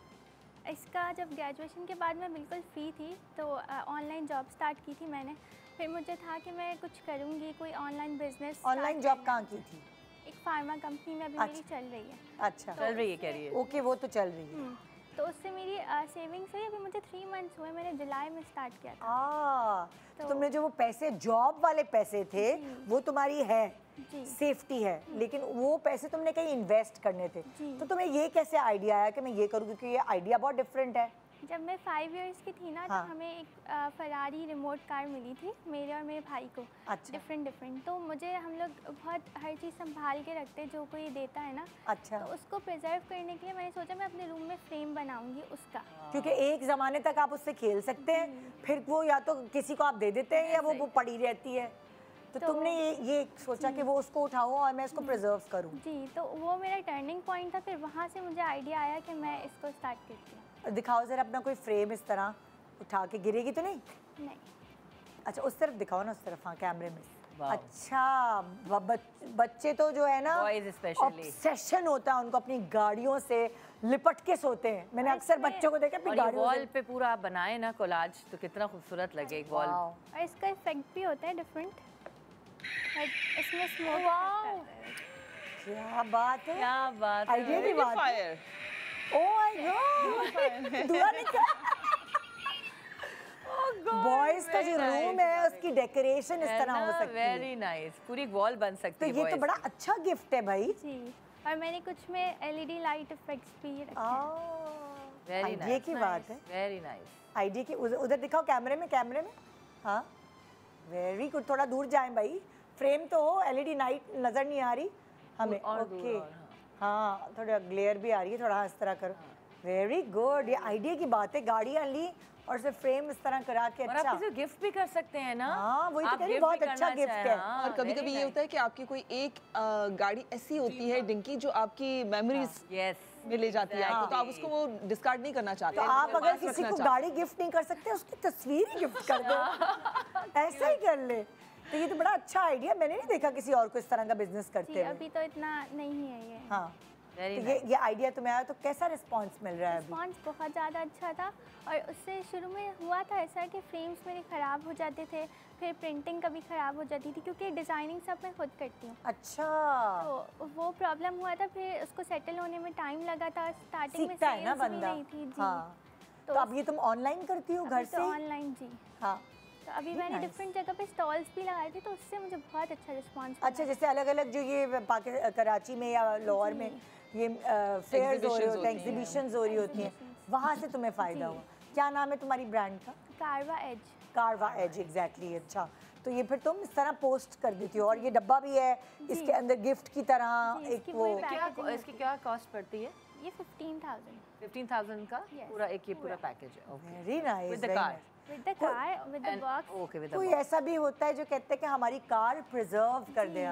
इसका जब ग्रेजुएशन के बाद मैं बिल्कुल फ्री थी तो ऑनलाइन जॉब स्टार्ट की थी मैंने। फिर मुझे था कि मैं कुछ करूँगी, कोई ऑनलाइन बिजनेस। ऑनलाइन जॉब कहाँ की थी? एक फार्मा कंपनी में अभी मेरी चल रही है। अच्छा, चल रही है, कह रही है। ओके, वो तो चल रही है। तो उससे मेरी सेविंग्स हुई। अभी मुझे 3 मंथ्स हुए, मैंने जुलाई में स्टार्ट किया था। तो तुमने जो वो पैसे जॉब वाले पैसे थे वो तुम्हारी है, सेफ्टी है, लेकिन वो पैसे तुमने कहीं इन्वेस्ट करने थे। तो तुम्हें ये कैसे आइडिया आया कि मैं ये करूँ, क्योंकि ये आइडिया बहुत डिफरेंट है। जब मैं 5 इयर्स की थी ना, तो हमें एक फरारी रिमोट कार मिली थी, मेरे और मेरे भाई को। डिफरेंट। तो मुझे हम लोग बहुत हर चीज़ संभाल के रखते हैं जो कोई देता है ना। तो उसको प्रिजर्व करने के लिए मैंने सोचा मैं अपने रूम में फ्रेम बनाऊंगी उसका, क्योंकि एक ज़माने तक आप उससे खेल सकते हैं, फिर वो या तो किसी को आप दे देते हैं या वो पड़ी रहती है। तो तुमने ये सोचा कि वो उसको उठाऊं और मैं इसको प्रिजर्व करूं। जी, तो वो मेरा टर्निंग पॉइंट था। फिर वहाँ से मुझे आइडिया आया कि मैं इसको स्टार्ट करती हूँ। दिखाओ जरा अपना कोई फ्रेम, इस तरह उठा के गिरेगी तो नहीं? नहीं। अच्छा उस तरफ दिखाओ ना, उस तरफ। हाँ, कैमरे में। अच्छा, बच्चे तो जो है ना ऑब्सेशन होता है उनको, अपनी गाड़ियों से लिपट के सोते हैं। मैंने अक्सर बच्चों को देखा अपनी गाड़ियों वॉल पे पूरा आप बनाए ना कोलाज, तो कितना खूबसूरत लगे एक वॉल। और इसका इफेक्ट भी होता है डिफरेंट, इसमें स्मोक। क्या बात है, क्या बात है, आइडिया की बात है। ओह माय गॉड, धुआं निकला। बॉयज का जो रूम है उसकी डेकोरेशन इस तरह हो सकती है। वेरी नाइस, पूरी वॉल बन सकती है। तो ये तो बड़ा अच्छा गिफ्ट है भाई। जी, और मैंने कुछ में LED लाइट इफेक्ट्स भी रखे हैं। वेरी नाइस, आइडिया की बात है। Very nice. आइडिया की उधर दिखाओ कैमरे में। हाँ, वेरी गुड। थोड़ा दूर जाएं भाई, फ्रेम तो हो, LED लाइट नजर नहीं आ रही हमें। ओके, हाँ, थोड़ा ग्लेयर भी आ रही है, थोड़ा इस तरह करो। वेरी गुड, ये आइडिया की बात है। गाड़ियाँ ली और सिर्फ फ्रेम इस तरह करा के। अच्छा, आप किसी गिफ्ट भी कर सकते हैं ना। हाँ, वही तो कह रही, बहुत अच्छा गिफ्ट है। और कभी-कभी ये होता है कि आपकी कोई एक गाड़ी ऐसी होती है डिंकी जो आपकी मेमोरीज में ले जाती है, तो आप उसको वो डिस्कार्ड नहीं करना चाहते। तो आप अगर किसी को गाड़ी गिफ्ट नहीं कर सकते, उसकी तस्वीर ही गिफ्ट कर दो। ऐसा ही कर ले। तो ये तो बड़ा अच्छा आइडिया, मैंने नहीं देखा किसी और को इस तरह का बिजनेस करते हुए। अभी तो इतना नहीं है ये। हाँ, तो ये आइडिया तुम्हें आया, तो कैसा रिस्पांस मिल रहा है अभी? रिस्पांस बहुत ज़्यादा अच्छा था। और उससे शुरू में हुआ था ऐसा कि फ्रेम्स मेरे ख़राब हो जाते थे, फिर प्रिंटिंग कभी ख़राब हो जाती थी, क्योंकि डिज़ाइनिंग सब मैं खुद करती हूँ। अच्छा, तो वो प्रॉब्लम हुआ था, फिर उसको सेटल होने में टाइम लगा था। स्टार्टिंग में है ना सेल्स भी बंदा। नहीं थी। जी। हाँ। तो अब ये तुम ऑनलाइन करती हो घर से? ऑनलाइन, जी। हाँ, तो अभी मैंने डिफरेंट जगह पे स्टॉल्स भी लगाए थे, तो उससे मुझे बहुत अच्छा रिस्पांस। अच्छा, जैसे अलग अलग जो ये कराची में या लाहौर में ये फेयर्स हो रहे होते हैं, एग्जीबिशंस हो रही होती हैं, वहाँ से तुम्हें फ़ायदा हुआ। क्या नाम है तुम्हारी ब्रांड का? कारवा एज। कारवा एज, एग्जैक्टली। अच्छा, तो ये फिर तुम इस तरह पोस्ट कर देती हो, और ये डब्बा भी है, इसके अंदर गिफ्ट की तरह एक वो। इसकी क्या कॉस्ट पड़ती है? ये 15,000। 15,000 का पूरा एक ये पूरा पैकेज है। Very nice. With the car, with the box. Okay, with the कोई ऐसा भी होता है जो कहते हैं कि हमारी कार प्रिजर्व कर दे,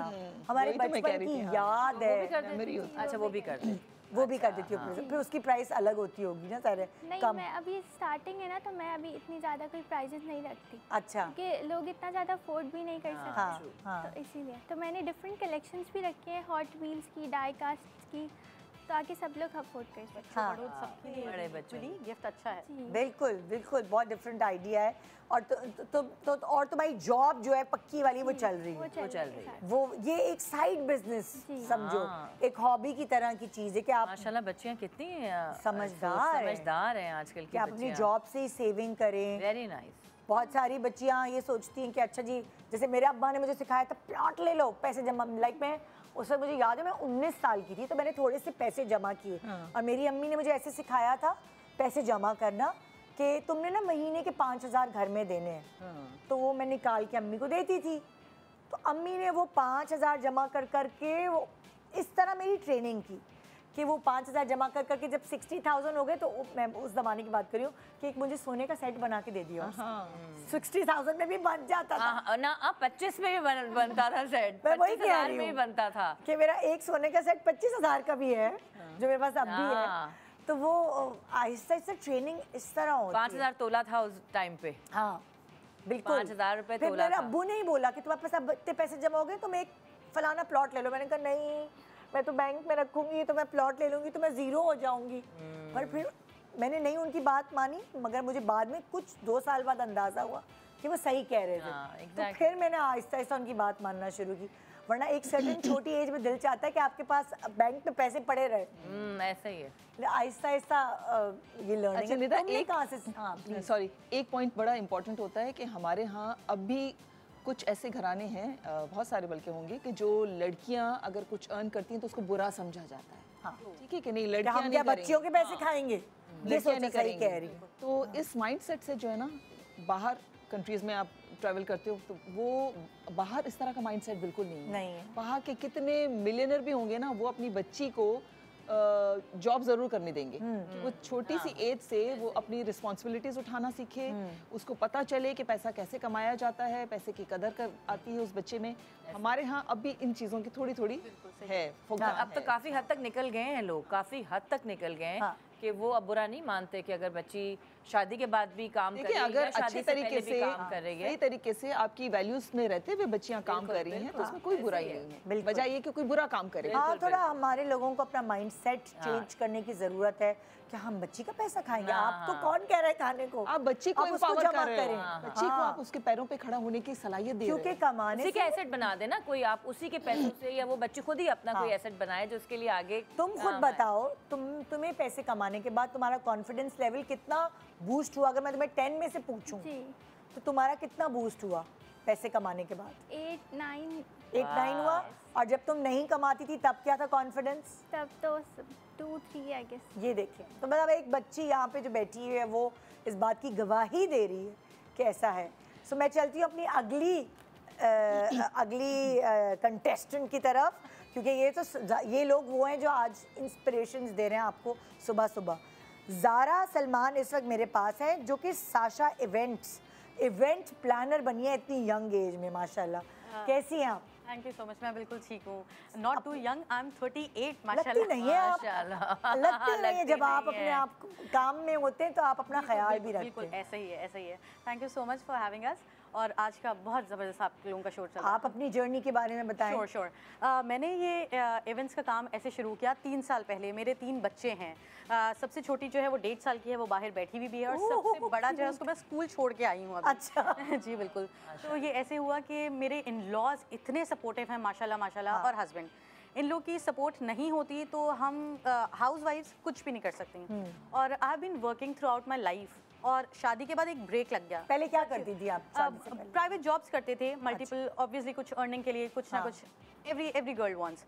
हमारे बचपन की याद है। अच्छा, वो भी कर दे, वो भी कर देती हूँ। फिर उसकी प्राइस अलग होती होगी ना सारे? नहीं, मैं अभी स्टार्टिंग है ना, तो मैं अभी इतनी ज़्यादा कोई प्राइजेस नहीं रखती। अच्छा, क्योंकि लोग इतना ज़्यादा अफोर्ड भी नहीं कर सकते। तो इसीलिए तो मैंने डिफरेंट कलेक्शंस भी रखे हैं, हॉट व्हील्स की, डाई कास्ट की, ताकि सब लोग अफोर्ड कर सकें। हाँ, बड़े बच्चों के लिए गिफ्ट अच्छा है। बिल्कुल बिल्कुल, बहुत डिफरेंट आइडिया है। और तो और तुम्हारी जॉब जो है पक्की वाली वो चल रही है, वो ये एक साइड बिजनेस समझो, एक हॉबी की तरह की चीज़ है कि आप माशाल्लाह बच्चियां कितनी समझदार हैं आजकल की, आप अपनी जॉब से ही सेविंग करें। Very nice. बहुत सारी बच्चियां ये सोचती हैं कि अच्छा जी, जैसे मेरे अब्बा ने मुझे सिखाया था प्लॉट ले लो, पैसे जमा। लाइक मैं उस वक्त, मुझे याद है मैं 19 साल की थी, तो मैंने थोड़े से पैसे जमा किए। और मेरी अम्मी ने मुझे ऐसे सिखाया था पैसे जमा करना कि तुमने ना महीने के 5,000 घर में देने हैं। तो वो मैं निकाल के अम्मी को देती थी। तो अम्मी ने वो 5,000 जमा कर करके वो इस तरह मेरी ट्रेनिंग की कि वो 5,000 जमा कर करके जब 60,000 हो गए, तो मैं उस ज़माने की बात कर रही हूँ कि एक मुझे सोने का सेट बना के दे दिया। 60,000 में भी बन जाता था ना, 25 में भी बनता था सेट। मैं वही कह रही में भी बनता था कि मेरा एक सोने का सेट 25,000 का भी है, जो मेरे पास अब भी है। तो वो आहिस्ता आहिस्ता ट्रेनिंग इस तरह होती है। 5,000 तोला था उस टाइम पे। हाँ बिल्कुल, 5,000 रुपए फिर तोला मेरे था। अब्बू ने ही बोला कि तुम्हारे पास अब इतने पैसे जमा हो गए, तुम एक फलाना प्लॉट ले लो। मैंने कहा नहीं, मैं तो बैंक में रखूंगी, तो मैं प्लॉट ले लूंगी तो मैं ज़ीरो हो जाऊंगी। पर फिर मैंने नहीं उनकी बात मानी, मगर मुझे बाद में कुछ 2 साल बाद अंदाज़ा हुआ कि वो सही कह रहे थे। तो फिर मैंने आहिस्ता आहिस्ता उनकी बात मानना शुरू की। वरना एक सर्टेन छोटी एज में दिल चाहता है कि आपके पास बैंक में पैसे पड़े रहे। ऐसा ही है, आहिस्ता आहिस्ता ये लर्निंग है। तुमने कहाँ से? हाँ सॉरी, एक पॉइंट बड़ा इंपॉर्टेंट होता है कि हमारे यहाँ अब भी कुछ ऐसे घराने हैं, बहुत सारे बल्कि होंगे, कि जो लड़कियां अगर कुछ अर्न करती हैं तो उसको बुरा समझा जाता है। हाँ, ठीक है कि नहीं, लड़कियां हम क्या बच्चियों के पैसे खाएंगे, ये सोचना सही कह रही है। तो इस माइंडसेट से जो है ना, बाहर कंट्रीज में आप ट्रैवल करते हो तो वो बाहर इस तरह का माइंडसेट बिल्कुल नहीं है। बाहर के कितने मिलियनर भी होंगे ना, वो अपनी बच्ची को जॉब जरूर करने देंगे कि वो छोटी सी एज से वो अपनी रिस्पॉन्सिबिलिटीज उठाना सीखे, उसको पता चले कि पैसा कैसे कमाया जाता है, पैसे की कदर कर आती है उस बच्चे में। हमारे यहाँ अब भी इन चीज़ों की थोड़ी थोड़ी है। अब तो काफ़ी हद तक निकल गए हैं लोग, काफ़ी हद तक निकल गए हैं कि वो अब बुरा नहीं मानते कि अगर बच्ची शादी के बाद भी काम करे, अगर अच्छे तरीके से काम कर रही है, सही तरीके से आपकी वैल्यूज में रहते हुए बच्चियां काम कर रही हैं तो उसमें कोई बुराई नहीं है। बजाय ये कि कोई बुरा काम करे। हाँ, थोड़ा हमारे लोगों को अपना माइंडसेट चेंज करने की जरूरत है कि हम बच्ची का पैसा खाएंगे। आपको कौन कह रहा है खाने को? आप बच्ची को एम्पावर कर रहे हैं, बच्ची को आप उसके पैरों पे खड़ा होने की सलाहियत दे रहे हैं। क्योंकि कमाने उसी के एसेट बना देना कोई, आप उसी के पैसों से, या वो बच्ची खुद ही अपना कोई एसेट बनाए जो उसके लिए आगे। तुम खुद बताओ, तुम्हें पैसे कमाने के बाद तुम्हारा कॉन्फिडेंस लेवल कितना बूस्ट हुआ? अगर मैं तुम्हें 10 में से पूछूं तो तुम्हारा कितना बूस्ट हुआ पैसे कमाने के बाद? 8-9 हुआ। और जब तुम नहीं कमाती थी तब क्या था कॉन्फिडेंस? तब तो 2-3 आई गेस। ये देखिए, तो मतलब एक बच्ची यहाँ पे जो बैठी है वो इस बात की गवाही दे रही है कि ऐसा है। सो मैं चलती हूँ अपनी अगली कंटेस्टेंट की तरफ, क्योंकि ये लोग वो हैं जो आज इंस्पिरेशंस दे रहे हैं आपको सुबह सुबह। ज़ारा सलमान इस वक्त मेरे पास है, जो कि साशा इवेंट प्लानर बनी है इतनी यंग एज में, माशाल्लाह। कैसी हैं आप? थैंक यू सो मच, मैं बिल्कुल ठीक हूँ। Not too young, I am 38 माशाल्लाह। लगती नहीं है आप, लगती नहीं है। जब आप अपने आप काम में होते हैं तो आप अपना ख्याल भी रखते हैं। बिल्कुल ऐसा ही है, ऐसा ही है। Thank you so much for having us. और आज का बहुत ज़बरदस्त आप लोगों का शो चल रहा है। आप अपनी जर्नी के बारे में बताएं। श्योर। मैंने ये इवेंट्स का काम ऐसे शुरू किया 3 साल पहले। मेरे 3 बच्चे हैं। सबसे छोटी जो है वो 1.5 साल की है, वो बाहर बैठी हुई भी है, और सबसे बड़ा जो है उसको मैं स्कूल छोड़ के आई हूँ अभी। अच्छा। जी बिल्कुल। तो ये ऐसे हुआ कि मेरे इन लॉज इतने सपोर्टिव हैं माशाल्लाह, और हस्बैंड। इन लोग की सपोर्ट नहीं होती तो हम हाउस वाइफ्स कुछ भी नहीं कर सकती। और I have been working throughout my life. और शादी के बाद एक ब्रेक लग गया। पहले क्या करती थी आप? प्राइवेट जॉब्स करते थे, मल्टीपल, ऑब्वियसली कुछ अर्निंग के लिए कुछ ना कुछ, एवरी गर्ल वांट्स।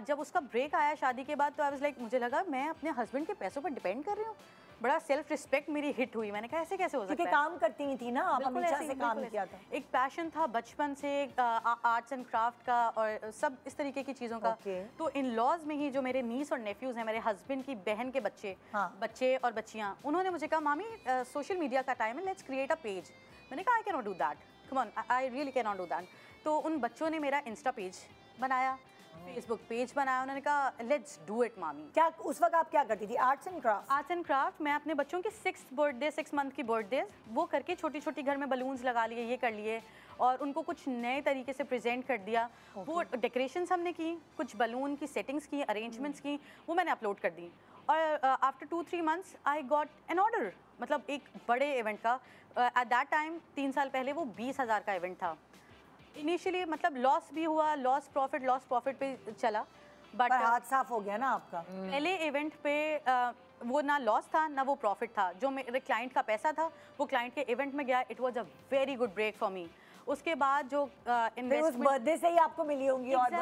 जब उसका ब्रेक आया शादी के बाद तो आई वाज लाइक, मुझे लगा मैं अपने हस्बैंड के पैसों पर डिपेंड कर रही हूँ। बड़ा सेल्फ रिस्पेक्ट मेरी हिट हुई। मैंने कहा ऐसे कैसे हो सकता है? क्योंकि काम करती नहीं थी ना आप, हमेशा से काम किया था। एक पैशन था बचपन से आर्ट्स एंड क्राफ्ट का और सब इस तरीके की चीज़ों का। तो इन लॉज में ही जो मेरे नीस और नेफ्यूज़ हैं, मेरे हस्बैंड की बहन के बच्चे और बच्चियाँ, उन्होंने मुझे कहा मामी सोशल मीडिया का टाइम है, लेट्स क्रिएट अ पेज। मैंने कहा I can not do that, come on, I really can not do that. तो उन बच्चों ने मेरा इंस्टा पेज बनाया, फेसबुक पेज बनाया। उन्होंने कहा लेट्स डू इट मामी। क्या उस वक्त आप क्या करती थी? Arts and craft. मैं अपने बच्चों की 6 मंथ की बर्थडे वो करके छोटी छोटी घर में बलून्स लगा लिए, ये कर लिए, और उनको कुछ नए तरीके से प्रेजेंट कर दिया। वो डेकोरेशंस हमने की, कुछ बलून की सेटिंग्स की, अरेंजमेंट्स की, वो मैंने अपलोड कर दी। और after 2-3 months I got an order, मतलब एक बड़े इवेंट का। एट दैट टाइम 3 साल पहले वो 20,000 का इवेंट था। इनिशियली मतलब लॉस भी हुआ, लॉस प्रॉफिट पे चला, बट हाथ साफ हो गया ना आपका। पहले इवेंट पे वो ना लॉस था ना वो प्रॉफिट था। जो मेरे क्लाइंट का पैसा था वो क्लाइंट के इवेंट में गया। It was a very good break for me. उसके बाद जो इन्वेस्टमेंट बर्थडे से ही आपको मिली होंगी। और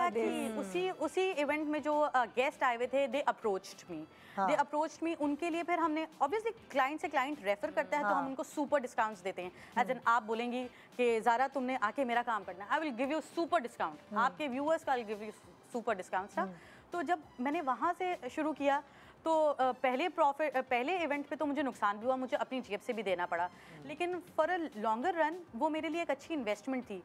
उसी इवेंट में जो गेस्ट आए हुए थे, दे अप्रोच्ड मी। उनके लिए फिर हमने ऑब्वियसली क्लाइंट से क्लाइंट रेफर करता है तो हम उनको सुपर डिस्काउंट्स देते हैं। एज एन आप बोलेंगी कि ज़ारा तुमने आके मेरा काम करना है, I will give you super discount. आपके व्यूअर्स का I will give you super discounts था। तो जब मैंने वहाँ से शुरू किया तो पहले इवेंट पे तो मुझे नुकसान भी हुआ, मुझे अपनी जेब से भी देना पड़ा, लेकिन फॉर अ लॉन्गर रन वो मेरे लिए एक अच्छी इन्वेस्टमेंट थी।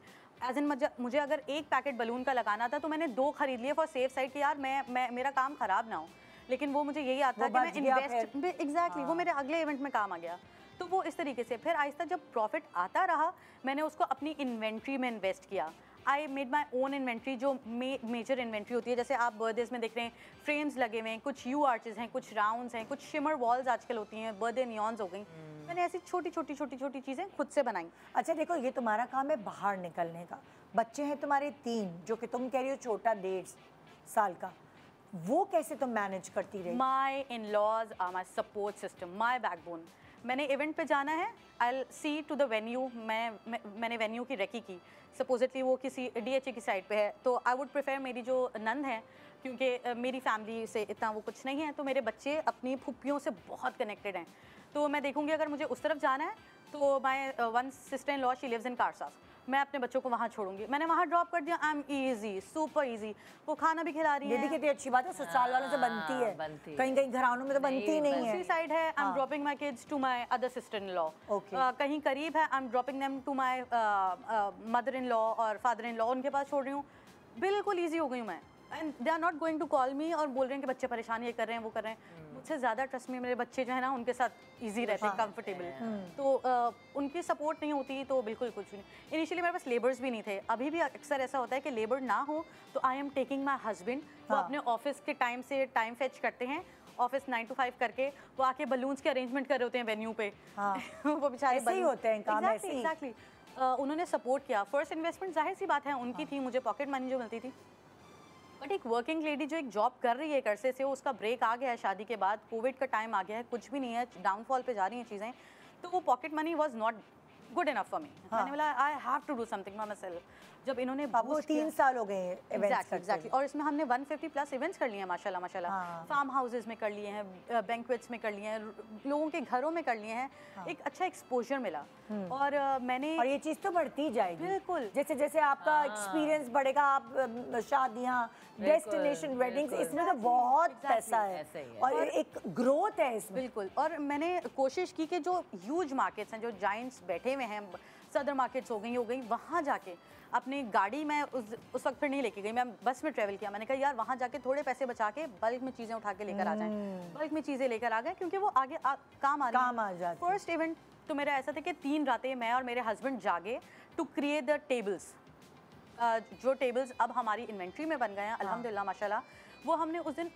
एज इन मुझे अगर एक पैकेट बलून का लगाना था तो मैंने 2 खरीद लिए फॉर सेफ साइड कि यार मेरा काम ख़राब ना हो। लेकिन वो मुझे यही आता है कि मैं इन्वेस्ट वो मेरे अगले इवेंट में काम आ गया। तो वो इस तरीके से फिर आहिस्ता जब प्रॉफिट आता रहा, मैंने उसको अपनी इन्वेंट्री में इन्वेस्ट किया। I made my own inventory, जो मेजर इन्वेंट्री होती है। जैसे आप बर्थडेज में देख रहे हैं फ्रेम्स लगे हुए हैं, कुछ यू आर्चेज हैं, कुछ राउंड्स हैं, कुछ शिमर वॉल्स आजकल होती हैं, बर्थडे नियॉन्स हो गई। मैंने ऐसी छोटी छोटी चीज़ें खुद से बनाई। अच्छा देखो, ये तुम्हारा काम है बाहर निकलने का, बच्चे हैं तुम्हारे 3, जो कि तुम कह रही हो छोटा 1.5 साल का, वो कैसे तुम मैनेज करती रही? My in laws are my support system, my backbone. मैंने इवेंट पे जाना है, I see to the venue. मैंने वेन्यू की रेकी की, सपोजिटली वो किसी DHA की साइड पे है, तो आई वुड प्रेफर मेरी जो नंद है, क्योंकि मेरी फैमिली से इतना वो कुछ नहीं है, तो मेरे बच्चे अपनी फुप्पियों से बहुत कनेक्टेड हैं। तो मैं देखूंगी अगर मुझे उस तरफ जाना है तो my one sister in law she lives in Karsaz, मैं अपने बच्चों को वहाँ छोड़ूंगी। मैंने वहाँ ड्रॉप कर दिया, I am easy, super easy. वो खाना भी खिला रही है। ये भी कितनी अच्छी बात है, ससुराल वालों से बनती है, कहीं कहीं घरानों में तो बनती नहीं है। दूसरी साइड है, I am dropping my kids to my other sister in law. कहीं करीब है, I am dropping them to my mother in law और फादर इन लॉ, उनके पास छोड़ रही हूँ। बिल्कुल ईजी हो गई हूँ मैं, and they are not going to call me और बोल रहे हैं कि बच्चे परेशान ये कर रहे हैं वो कर रहे हैं। मुझसे ज़्यादा ट्रस्ट में मेरे बच्चे जो है ना उनके साथ इजी रहते हैं, कंफर्टेबल। तो उनकी सपोर्ट नहीं होती तो बिल्कुल कुछ नहीं। इनिशियली मेरे पास लेबर्स भी नहीं थे, अभी भी अक्सर ऐसा होता है कि लेबर ना हो तो I am taking my husband. वो अपने ऑफिस के टाइम से टाइम फेच करते हैं, ऑफिस 9 to 5 करके वो आके बलून्स के अरेंजमेंट कर रहे होते हैं वेन्यू पे। वो बेचारे ऐसे ही होते हैं काम, ऐसे ही। एग्जैक्टली उन्होंने सपोर्ट किया। फर्स्ट इन्वेस्टमेंट जाहिर सी बात है उनकी थी, मुझे पॉकेट मनी जो मिलती थी। बट एक वर्किंग लेडी जो एक जॉब कर रही है एक अरसे से, उसका ब्रेक आ गया है शादी के बाद, कोविड का टाइम आ गया है, कुछ भी नहीं है, डाउनफॉल पे जा रही हैं चीज़ें, तो वो pocket money was not good enough for me. मैंने बोला I have to do something for my self. जब इन्होंने वो 3 साल हो गए एग्जैक्टली, और इसमें हमने 150+ इवेंट्स कर लिए हैं माशाल्लाह माशाल्लाह। फार्म हाउसेज में कर लिए हैं, बैंक्वेट्स में कर लिए हैं, लोगों के घरों में कर लिए हैं। एक अच्छा एक्सपोजर मिला और मैंने, और ये चीज़ तो बढ़ती जाएगी बिल्कुल, जैसे जैसे आपका एक्सपीरियंस बढ़ेगा, आप शादियाँ, डेस्टिनेशन वेडिंग्स, इसमें तो बहुत पैसा है और एक ग्रोथ है इसमें। बिल्कुल, और मैंने कोशिश की कि जो ह्यूज मार्केट्स हैं, जो जाइंट्स बैठे हुए हैं, सदर मार्केट्स हो गई, वहाँ जाके अपनी गाड़ी में उस वक्त फिर नहीं लेके गई, मैं बस में ट्रैवल किया। मैंने कहा यार वहाँ जाके थोड़े पैसे बचा के बल्क में चीज़ें उठा के लेकर आ जाएं, बल्क में चीज़ें लेकर आ गए, क्योंकि वो आगे काम आ जाती। फर्स्ट इवेंट तो मेरा ऐसा था कि 3 रातें मैं और मेरे हस्बैंड जागे टू क्रिएट द टेबल्स। जो टेबल्स अब हमारी इन्वेंट्री में बन गए हैं अल्हम्दुलिल्लाह माशाल्लाह, वो हमने उस दिन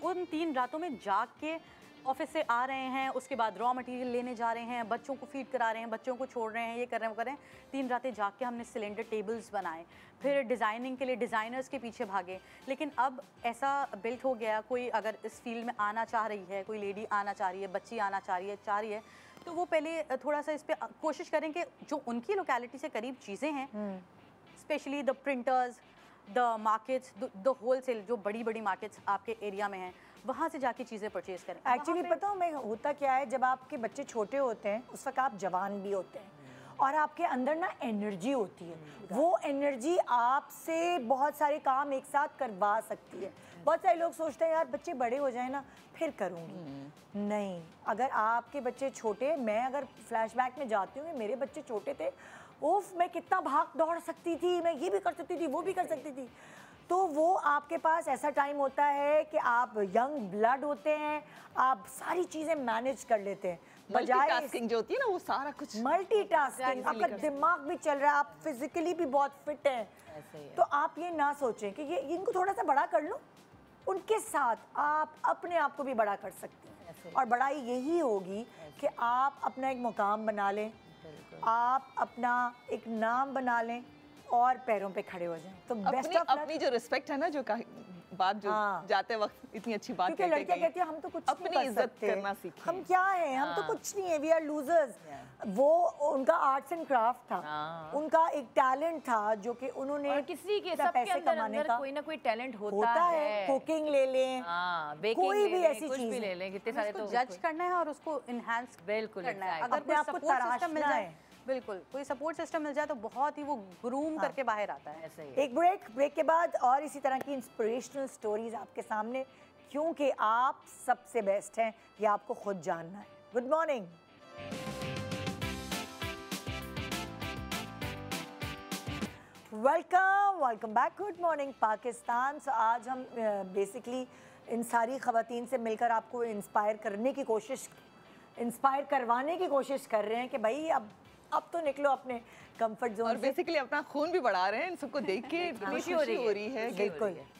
उन 3 रातों में जाग के ऑफिस से आ रहे हैं, उसके बाद रॉ मटेरियल लेने जा रहे हैं, बच्चों को फीड करा रहे हैं, बच्चों को छोड़ रहे हैं, ये कर रहे हैं वो कर रहे हैं। 3 रातें जाग के हमने सिलेंडर टेबल्स बनाए, फिर डिज़ाइनिंग के लिए डिज़ाइनर्स के पीछे भागे। लेकिन अब ऐसा बिल्ट हो गया, कोई अगर इस फील्ड में आना चाह रही है, कोई लेडी आना चाह रही है, बच्ची आना चाह रही है, तो वो पहले थोड़ा सा इस पर कोशिश करें कि जो उनकी लोकेलिटी से करीब चीज़ें हैं, specially the printers, the markets, the wholesale, जो बड़ी बड़ी मार्केट्स आपके एरिया में हैं, वहाँ से जाके चीज़ें परचेज करें। एक्चुअली पता हूँ मैं होता क्या है, जब आपके बच्चे छोटे होते हैं उस वक्त आप जवान भी होते हैं और आपके अंदर ना एनर्जी होती है, वो एनर्जी आपसे बहुत सारे काम एक साथ करवा सकती है। बहुत सारे लोग सोचते हैं यार बच्चे बड़े हो जाए ना फिर करूँगी, नहीं, अगर आपके बच्चे छोटे, मैं अगर फ्लैशबैक में जाती हूँ, मेरे बच्चे छोटे थे, उफ मैं कितना भाग दौड़ सकती थी, मैं ये भी कर सकती थी, वो भी कर सकती थी। तो वो आपके पास ऐसा टाइम होता है कि आप यंग ब्लड होते हैं, आप सारी चीज़ें मैनेज कर लेते हैं, मल्टीटास्किंग जो होती है ना, वो सारा कुछ मल्टीटास्किंग, आपका दिमाग भी चल रहा है, आप फिजिकली भी बहुत फिट हैं। तो आप ये ना सोचें कि ये इनको थोड़ा सा बड़ा कर लूँ, उनके साथ आप अपने आप को भी बड़ा कर सकती हैं। और बड़ाई यही होगी कि आप अपना एक मुकाम बना लें, आप अपना एक नाम बना लें और पैरों पे खड़े हो जाएं। तो बेस्ट ऑफ लक। अपनी जो रिस्पेक्ट है ना, जो बात जो जाते वक्त इतनी अच्छी बात क्योंकि लड़कियां कहती हैं हम तो कुछ अपनी इज्जत करना सीखें, हम क्या हैं, हम तो कुछ नहीं है, वी आर लूजर्स। वो उनका आर्ट्स एंड क्राफ्ट था, उनका एक टैलेंट था जो कि उन्होंने, और किसी के सबके अंदर कोई ना कोई टैलेंट होता है। कुकिंग ले लें, कोई भी ऐसी चीज ले लें, कितने सारे तो जज करना है और उसको इनहैंस बिल्कुल करना है। अगर अपने आप को तराशना है, बिल्कुल कोई सपोर्ट सिस्टम मिल जाए तो बहुत ही वो ग्रूम करके बाहर आता है। ऐसे ही एक ब्रेक के बाद और इसी तरह की इंस्पिरेशनल स्टोरीज आपके सामने, क्योंकि आप सबसे बेस्ट हैं, ये आपको खुद जानना है। Good morning. Welcome back, good morning Pakistan. So आज हम बेसिकली इन सारी ख़वातीन से मिलकर आपको इंस्पायर करवाने की कोशिश कर रहे हैं कि भाई अब तो निकलो अपने कंफर्ट जोन और बेसिकली अपना खून भी बढ़ा रहे हैं, इन सबको देख के खुशी हो रही है।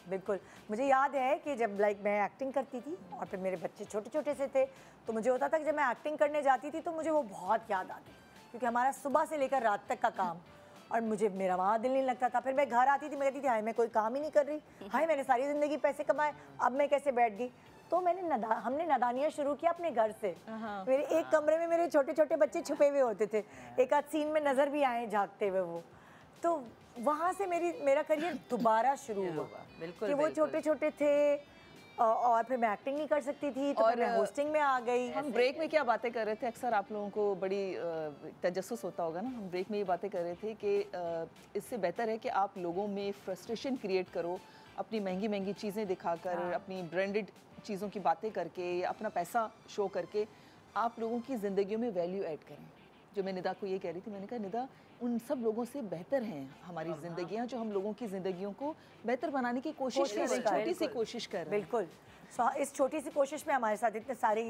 बिल्कुल मुझे याद है कि जब मैं एक्टिंग करती थी और फिर मेरे बच्चे छोटे छोटे से थे, तो मुझे होता था कि जब मैं एक्टिंग करने जाती थी तो मुझे वो बहुत याद आती थी, क्योंकि हमारा सुबह से लेकर रात तक का काम, और मुझे मेरा वहाँ दिल नहीं लगता था। फिर मैं घर आती थी, मैं कहती थी हाय मैं कोई काम ही नहीं कर रही, हाय मैंने सारी ज़िंदगी पैसे कमाए, अब मैं कैसे बैठ गई। तो हमने नादानियाँ शुरू किया अपने घर से। मेरे एक कमरे में मेरे छोटे छोटे बच्चे छुपे हुए होते थे, एक आध सीन में नज़र भी आए झाँकते हुए वो। तो वहाँ से मेरा करियर दोबारा शुरू हुआ। बिल्कुल कि वो छोटे छोटे थे और फिर मैं एक्टिंग नहीं कर सकती थी, तो मैं होस्टिंग में आ गई। हम ब्रेक में क्या बातें कर रहे थे, अक्सर आप लोगों को बड़ी तजस्सुस होता होगा ना, हम ब्रेक में ये बातें कर रहे थे कि इससे बेहतर है कि आप लोगों में फ्रस्ट्रेशन क्रिएट करो, अपनी महंगी महंगी चीज़ें दिखाकर, अपनी ब्रांडेड चीज़ों की बातें करके, अपना पैसा शो करके आप लोगों की ज़िंदगियों में वैल्यू ऐड करें। जो मैं निदा को ये कह रही थी, मैंने कहा निदा उन सब लोगों से बेहतर हैं हमारी ज़िंदगियाँ, जो हम लोगों की ज़िंदगियों को बेहतर बनाने की कोशिश कर रहे हैं, छोटी सी कोशिश कर रहे हैं। बिल्कुल। इस छोटी सी कोशिश में हमारे साथ इतने सारी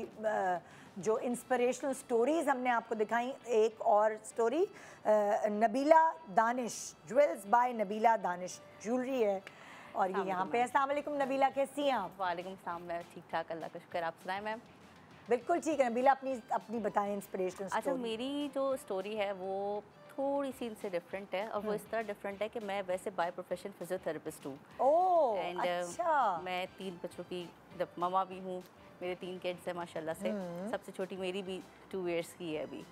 जो इंस्पिरेशनल स्टोरीज़ हमने आपको दिखाई। एक और story Nabila Danish, jewels by Nabila Danish jewellery है, और ये यहाँ पे। अस्सलाम वालेकुम नबीला, कैसी हैं आप? वालेकुम सलाम, मैं ठीक ठाक, अल्लाह का शुक्र। आप सुनाएं मैम? बिल्कुल ठीक है नबीला, अपनी बताएं इंस्पिरेशनल स्टोरी। अच्छा, मेरी जो स्टोरी है वो थोड़ी सी इनसे डिफरेंट है, और वो इस तरह डिफरेंट है कि मैं वैसे बाय प्रोफेशन फिजियोथेरेपिस्ट हूँ। ओह, एंड अच्छा। मैं 3 बच्चों की ममा भी हूँ, मेरे 3 किड्स हैं माशाल्लाह से। सबसे छोटी मेरी भी 2 इयर्स की है अभी।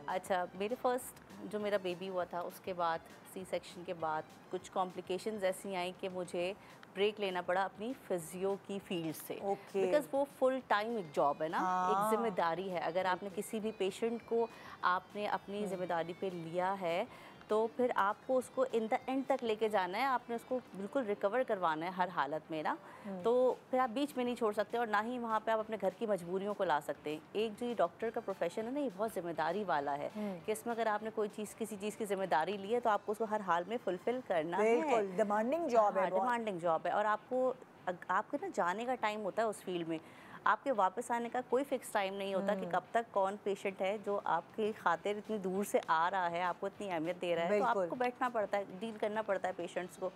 अच्छा, मेरे फर्स्ट जो मेरा बेबी हुआ था, उसके बाद सी सेक्शन के बाद कुछ कॉम्प्लिकेशंस ऐसी आई कि मुझे ब्रेक लेना पड़ा अपनी फिजियो की फील्ड से। बिकॉज वो फुल टाइम एक जॉब है ना, एक जिम्मेदारी है। अगर आपने किसी भी पेशेंट को आपने अपनी जिम्मेदारी पे लिया है, तो फिर आपको उसको इन द एंड तक लेके जाना है, आपने उसको बिल्कुल रिकवर करवाना है हर हालत में ना। तो फिर आप बीच में नहीं छोड़ सकते, और ना ही वहाँ पे आप अपने घर की मजबूरियों को ला सकते हैं। एक जो ये डॉक्टर का प्रोफेशन है ना, ये बहुत जिम्मेदारी वाला है कि इसमें अगर आपने कोई चीज़, किसी चीज़ की जिम्मेदारी ली है, तो आपको उसको हर हाल में फुलफिल करना है। डिमांडिंग जॉब है, डिमांडिंग जॉब है। और आपके ना जाने का टाइम होता है उस फील्ड में, आपके वापस आने का कोई फिक्स टाइम नहीं होता कि कब तक कौन पेशेंट है जो आपकी खातिर इतनी दूर से आ रहा है, आपको इतनी अहमियत दे रहा है, तो आपको बैठना पड़ता है, डील करना पड़ता है पेशेंट्स को।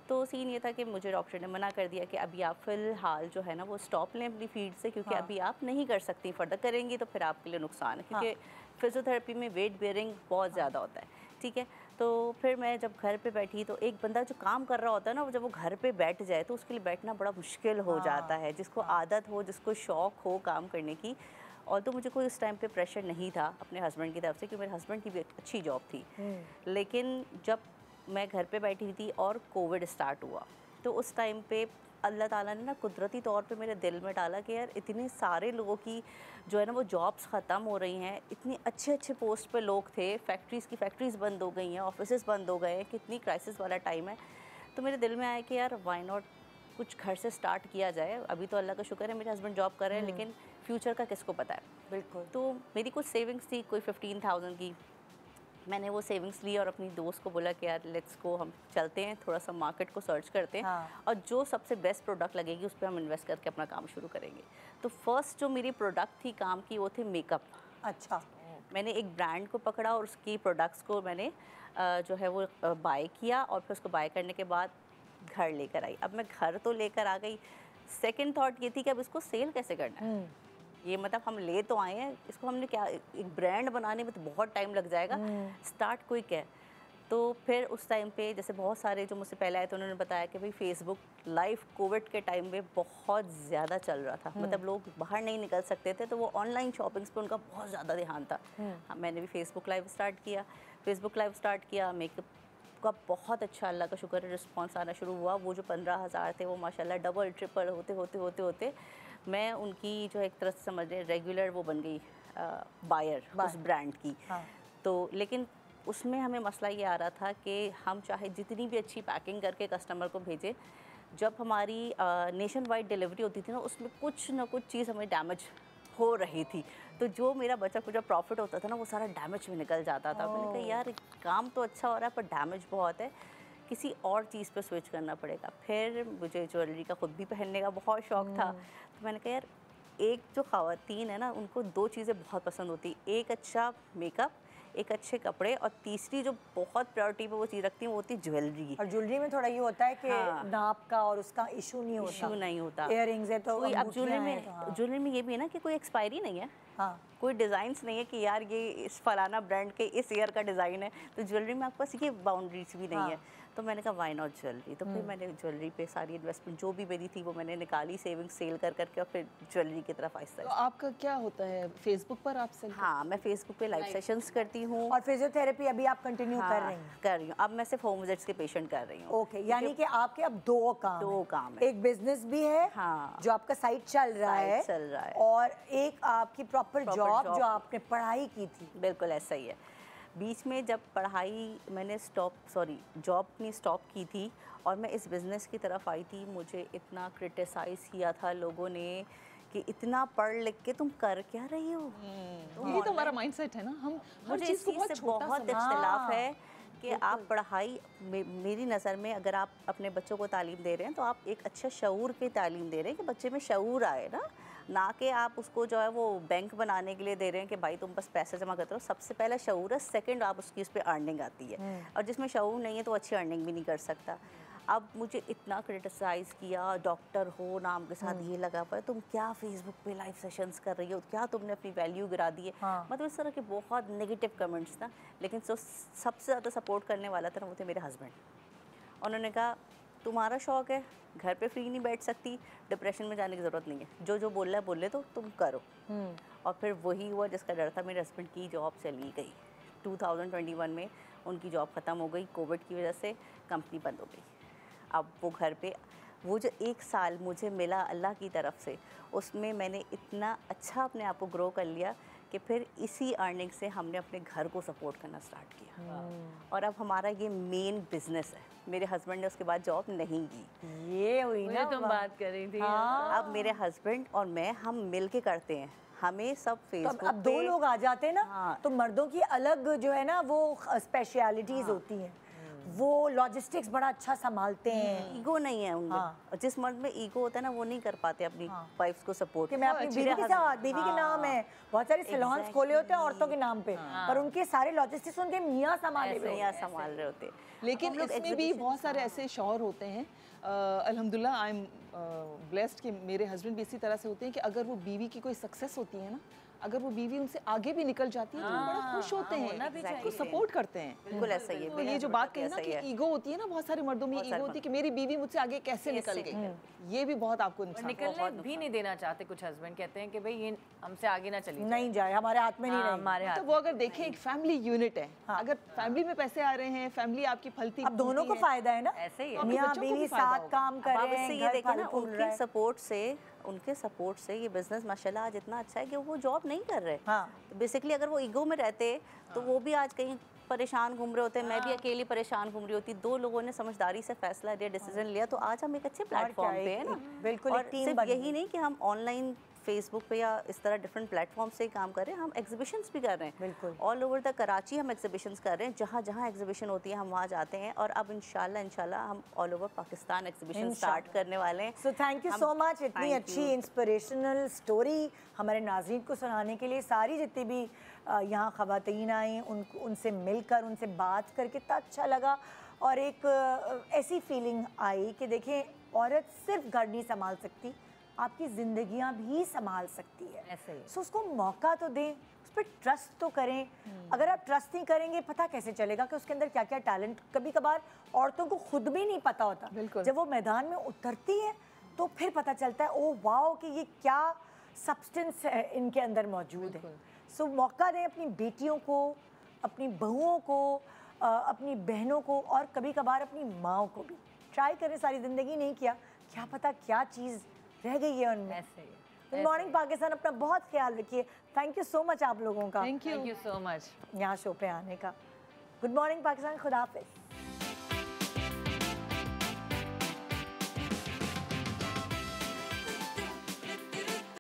तो सीन ये था कि मुझे डॉक्टर ने मना कर दिया कि अभी आप फ़िलहाल जो है ना वो स्टॉप लें अपनी फील्ड से, क्योंकि अभी आप नहीं कर सकती, फर्दर करेंगी तो फिर आपके लिए नुकसान है, क्योंकि फिजियोथेरेपी में वेट बेयरिंग बहुत ज़्यादा होता है। ठीक है, तो फिर मैं जब घर पे बैठी, तो एक बंदा जो काम कर रहा होता है ना, जब वो घर पे बैठ जाए तो उसके लिए बैठना बड़ा मुश्किल हो जाता है, जिसको आदत हो, जिसको शौक़ हो काम करने की। और तो मुझे कोई उस टाइम पे प्रेशर नहीं था अपने हस्बैंड की तरफ से, क्योंकि मेरे हस्बैंड की भी अच्छी जॉब थी। लेकिन जब मैं घर पे बैठी थी और कोविड स्टार्ट हुआ, तो उस टाइम पे अल्लाह ताला ने ना कुदरती तौर पे मेरे दिल में डाला कि यार इतने सारे लोगों की जो है ना वो जॉब्स ख़त्म हो रही हैं, इतने अच्छे अच्छे पोस्ट पे लोग थे, फैक्ट्रीज़ बंद हो गई हैं, ऑफिसेज बंद हो गए हैं, कितनी क्राइसिस वाला टाइम है। तो मेरे दिल में आया कि यार व्हाई नॉट कुछ घर से स्टार्ट किया जाए। अभी तो अल्लाह का शुक्र है मेरे हस्बैंड जॉब कर रहे हैं, लेकिन फ्यूचर का किसको पता है। बिल्कुल। तो मेरी कुछ सेविंग्स थी, कोई 15,000 की। मैंने वो सेविंग्स ली और अपनी दोस्त को बोला कि यार लेट्स गो, हम चलते हैं, थोड़ा सा मार्केट को सर्च करते हैं, और जो सबसे बेस्ट प्रोडक्ट लगेगी उस पर हम इन्वेस्ट करके अपना काम शुरू करेंगे। तो फर्स्ट जो मेरी प्रोडक्ट थी काम की, वो थे मेकअप। अच्छा। मैंने एक ब्रांड को पकड़ा और उसकी प्रोडक्ट्स को मैंने जो है वो बाय किया, और फिर उसको बाय करने के बाद घर लेकर आई। अब मैं घर तो लेकर आ गई, सेकेंड थाट ये थी कि अब इसको सेल कैसे करना है। ये मतलब हम ले तो आए हैं, इसको हमने क्या, एक ब्रांड बनाने में तो बहुत टाइम लग जाएगा, स्टार्ट क्विक है। तो फिर उस टाइम पे जैसे बहुत सारे जो मुझसे पहले आए थे, उन्होंने बताया कि भाई फेसबुक लाइव कोविड के टाइम में बहुत ज़्यादा चल रहा था, मतलब लोग बाहर नहीं निकल सकते थे, तो वो ऑनलाइन शॉपिंग्स पे उनका बहुत ज़्यादा ध्यान था। हाँ, मैंने भी फेसबुक लाइव स्टार्ट किया। मेकअप का बहुत अच्छा अल्लाह का शुक्र है रिस्पॉन्स आना शुरू हुआ। वो जो 15,000 थे वो माशाल्लाह डबल ट्रिपल होते मैं उनकी जो एक तरह से समझ रहे रेगुलर वो बन गई बायर उस ब्रांड की। तो लेकिन उसमें हमें मसला ये आ रहा था कि हम चाहे जितनी भी अच्छी पैकिंग करके कस्टमर को भेजें, जब हमारी नेशन वाइड डिलीवरी होती थी ना, उसमें कुछ ना कुछ चीज़ हमें डैमेज हो रही थी। तो जो मेरा बचा कुछ प्रॉफिट होता था ना, वो सारा डैमेज में निकल जाता था। मैंने कहा यार काम तो अच्छा हो रहा है पर डैमेज बहुत है, किसी और चीज़ पे स्विच करना पड़ेगा। फिर मुझे ज्वेलरी का ख़ुद भी पहनने का बहुत शौक़ था, तो मैंने कहा यार एक जो ख़वातीन है ना, उनको 2 चीज़ें बहुत पसंद होती, एक अच्छा मेकअप, एक अच्छे कपड़े, और तीसरी जो बहुत प्रायोरिटी पे वो चीज़ रखती हूँ वो होती है ज्वेलरी। और ज्वेलरी में थोड़ा ये होता है कि नाप का और उसका इशू नहीं होता। इयररिंग्स है तो अब ज्वेलरी में ये भी है ना कि कोई एक्सपायरी नहीं है। हाँ, कोई डिज़ाइंस नहीं है कि यार ये इस फलाना ब्रांड के इस ईयर का डिज़ाइन है, तो ज्वेलरी में आपके पास ये बाउंड्रीज भी नहीं है। तो मैंने कहा वाई नॉट ज्वेलरी, तो फिर मैंने ज्वेलरी पे सारी इन्वेस्टमेंट जो भी मेरी थी वो मैंने निकाली, सेविंग सेल करके, और फिर ज्वेलरी की तरफ आहिस्ता। तो आपका क्या होता है फेसबुक पर आप सेल? हाँ, मैं फेसबुक पे लाइव सेशंस करती हूँ। और फिजियोथेरेपी अभी आप कंटिन्यू कर रही हैं? अब मैं सिर्फ होम विजिट्स के पेशेंट कर रही हूँ। ओके, यानी कि आपके अब दो काम है। एक बिजनेस भी है जो आपका साइट चल रहा है, और एक आपकी प्रॉपर जॉब जो आपने पढ़ाई की थी। बिल्कुल ऐसा ही है। बीच में जब पढ़ाई मैंने जॉब अपनी स्टॉप की थी और मैं इस बिज़नेस की तरफ आई थी, मुझे इतना क्रिटिसाइज़ किया था लोगों ने कि इतना पढ़ लिख के तुम कर क्या रही हो। यही तो हमारा माइंडसेट है ना, हम मुझे इस चीज़ से बहुत इख्तिलाफ है कि आप पढ़ाई, मेरी नज़र में अगर आप अपने बच्चों को तालीम दे रहे हैं तो आप एक अच्छा शऊर की तालीम दे रहे हैं कि बच्चे में शऊर आए ना कि आप उसको जो है वो बैंक बनाने के लिए दे रहे हैं कि भाई तुम बस पैसे जमा करते हो। सबसे पहला शऊर है, सेकंड आप उसकी उस पर अर्निंग आती है, और जिसमें शऊर नहीं है तो अच्छी अर्निंग भी नहीं कर सकता। अब मुझे इतना क्रिटिसाइज़ किया, डॉक्टर हो नाम के साथ ये लगा पाए, तुम क्या फेसबुक पे लाइव सेशंस कर रही हो, क्या तुमने अपनी वैल्यू गिरा दी है। मतलब इस तरह के बहुत नेगेटिव कमेंट्स था। लेकिन जो सबसे ज़्यादा सपोर्ट करने वाला था ना वो थे मेरे हस्बैंड। उन्होंने कहा तुम्हारा शौक़ है, घर पे फ्री नहीं बैठ सकती, डिप्रेशन में जाने की ज़रूरत नहीं है, जो बोल रहा है बोले तो तुम करो। और फिर वही हुआ जिसका डर था। मेरे हस्बैंड की जॉब चली गई 2021 में, उनकी जॉब ख़त्म हो गई कोविड की वजह से, कंपनी बंद हो गई। अब वो घर पे, वो जो 1 साल मुझे मिला अल्लाह की तरफ से, उसमें मैंने इतना अच्छा अपने आप को ग्रो कर लिया कि फिर इसी अर्निंग से हमने अपने घर को सपोर्ट करना स्टार्ट किया। और अब हमारा ये मेन बिजनेस है। मेरे हस्बैंड ने उसके बाद जॉब नहीं की। ये हुई ना तुम बात कर रही थी। अब मेरे हस्बैंड और मैं हम मिल के करते हैं, हमें सब फेसबुक तो अब 2 लोग आ जाते हैं ना, तो मर्दों की अलग जो है ना वो स्पेशलिटीज होती हैं, वो लॉजिस्टिक्स बड़ा अच्छा संभालते हैं। ईगो नहीं है उनमें। जिस मर्द में ईगो होता है ना वो नहीं कर पाते अपनी वाइफ्स को सपोर्ट। कि मैं अपनी बीवी के साथ, बीवी के नाम है, बहुत सारे सैलून्स खोले होते हैं औरतों के नाम पे, पर उनके सारे लॉजिस्टिक्स उनके मियाँ संभाल रहे होते। लेकिन इसमें भी बहुत सारे ऐसे शौहर होते हैं, अल्हम्दुलिल्लाह आई एम ब्लेस्ड कि मेरे हस्बैंड भी इसी तरह से होते हैं कि अगर वो बीवी की कोई सक्सेस होती है ना, अगर वो बीवी उनसे आगे भी निकल जाती है तो वो बड़ा खुश होते हैं, उसको सपोर्ट करते हैं। बिल्कुल ऐसा ही है। तो ये जो बात कही ना कि ईगो होती है ना, बहुत सारे मर्दों में ईगो होती है कि मेरी बीवी मुझसे आगे कैसे निकल गई, ये भी बहुत आपको निकलने भी नहीं देना चाहते। कुछ हस्बैंड कहते हैं कि भाई ये हमसे आगे ना चली नहीं जाए, हमारे हाथ में नहीं रहे। हमारे हाथ। तो वो अगर देखें एक फैमिली यूनिट है, अगर फैमिली में पैसे आ रहे हैं, फैमिली आपकी फलती, अब दोनों को फायदा है ना, ऐसे ही मियां बीवी साथ काम कर रहे हैं। ये देखें ना, उनके सपोर्ट से ये बिजनेस माशाल्लाह आज इतना अच्छा है कि वो जॉब नहीं कर रहे। तो बेसिकली अगर वो ईगो में रहते तो वो भी आज कहीं परेशान घूम रहे होते, मैं भी अकेली परेशान घूम रही होती। 2 लोगों ने समझदारी से फैसला लिया, डिसीजन लिया, तो आज हम एक अच्छे प्लेटफॉर्म पे है ना। बिल्कुल। और सिर्फ यही नहीं कि हम ऑनलाइन फेसबुक पे या इस तरह डिफरेंट प्लेटफॉर्म से काम कर रहे हैं, हम एग्जीबिशंस भी कर रहे हैं। बिल्कुल। ऑल ओवर द कराची हम एग्जीबिशंस कर रहे हैं, जहाँ जहाँ एग्जीबिशन होती है हम वहाँ जाते हैं। और अब इंशाल्लाह हम all over Pakistan exhibition start करने वाले हैं। So thank you so much, इतनी अच्छी इंस्पिरेशनल स्टोरी हमारे नाज़रीन को सुनाने के लिए। सारी जितनी भी यहाँ ख़वातीन आई उनसे मिलकर, उनसे बात करके इतना अच्छा लगा, और एक ऐसी फीलिंग आई कि देखें औरत सिर्फ घर नहीं संभाल सकती, आपकी ज़िंदगियाँ भी संभाल सकती है। ऐसे ही। सो उसको मौका तो दें, उस पर ट्रस्ट तो करें। अगर आप ट्रस्ट नहीं करेंगे, पता कैसे चलेगा कि उसके अंदर क्या क्या टैलेंट, कभी कभार औरतों को खुद भी नहीं पता होता। जब वो मैदान में उतरती है तो फिर पता चलता है ओ वाओ कि ये क्या सब्सटेंस है इनके अंदर मौजूद है। सो मौका दें अपनी बेटियों को, अपनी बहुओं को, अपनी बहनों को, और कभी कभार अपनी माँओं को भी। ट्राई करें, सारी ज़िंदगी नहीं किया, क्या पता क्या चीज़ रह गई है उनमें। गुड मॉर्निंग पाकिस्तान, अपना बहुत ख्याल रखिए। थैंक यू सो मच आप लोगों का, थैंक यू सो मच यहाँ शो पे आने का। गुड मॉर्निंग पाकिस्तान, खुदा हाफिज़।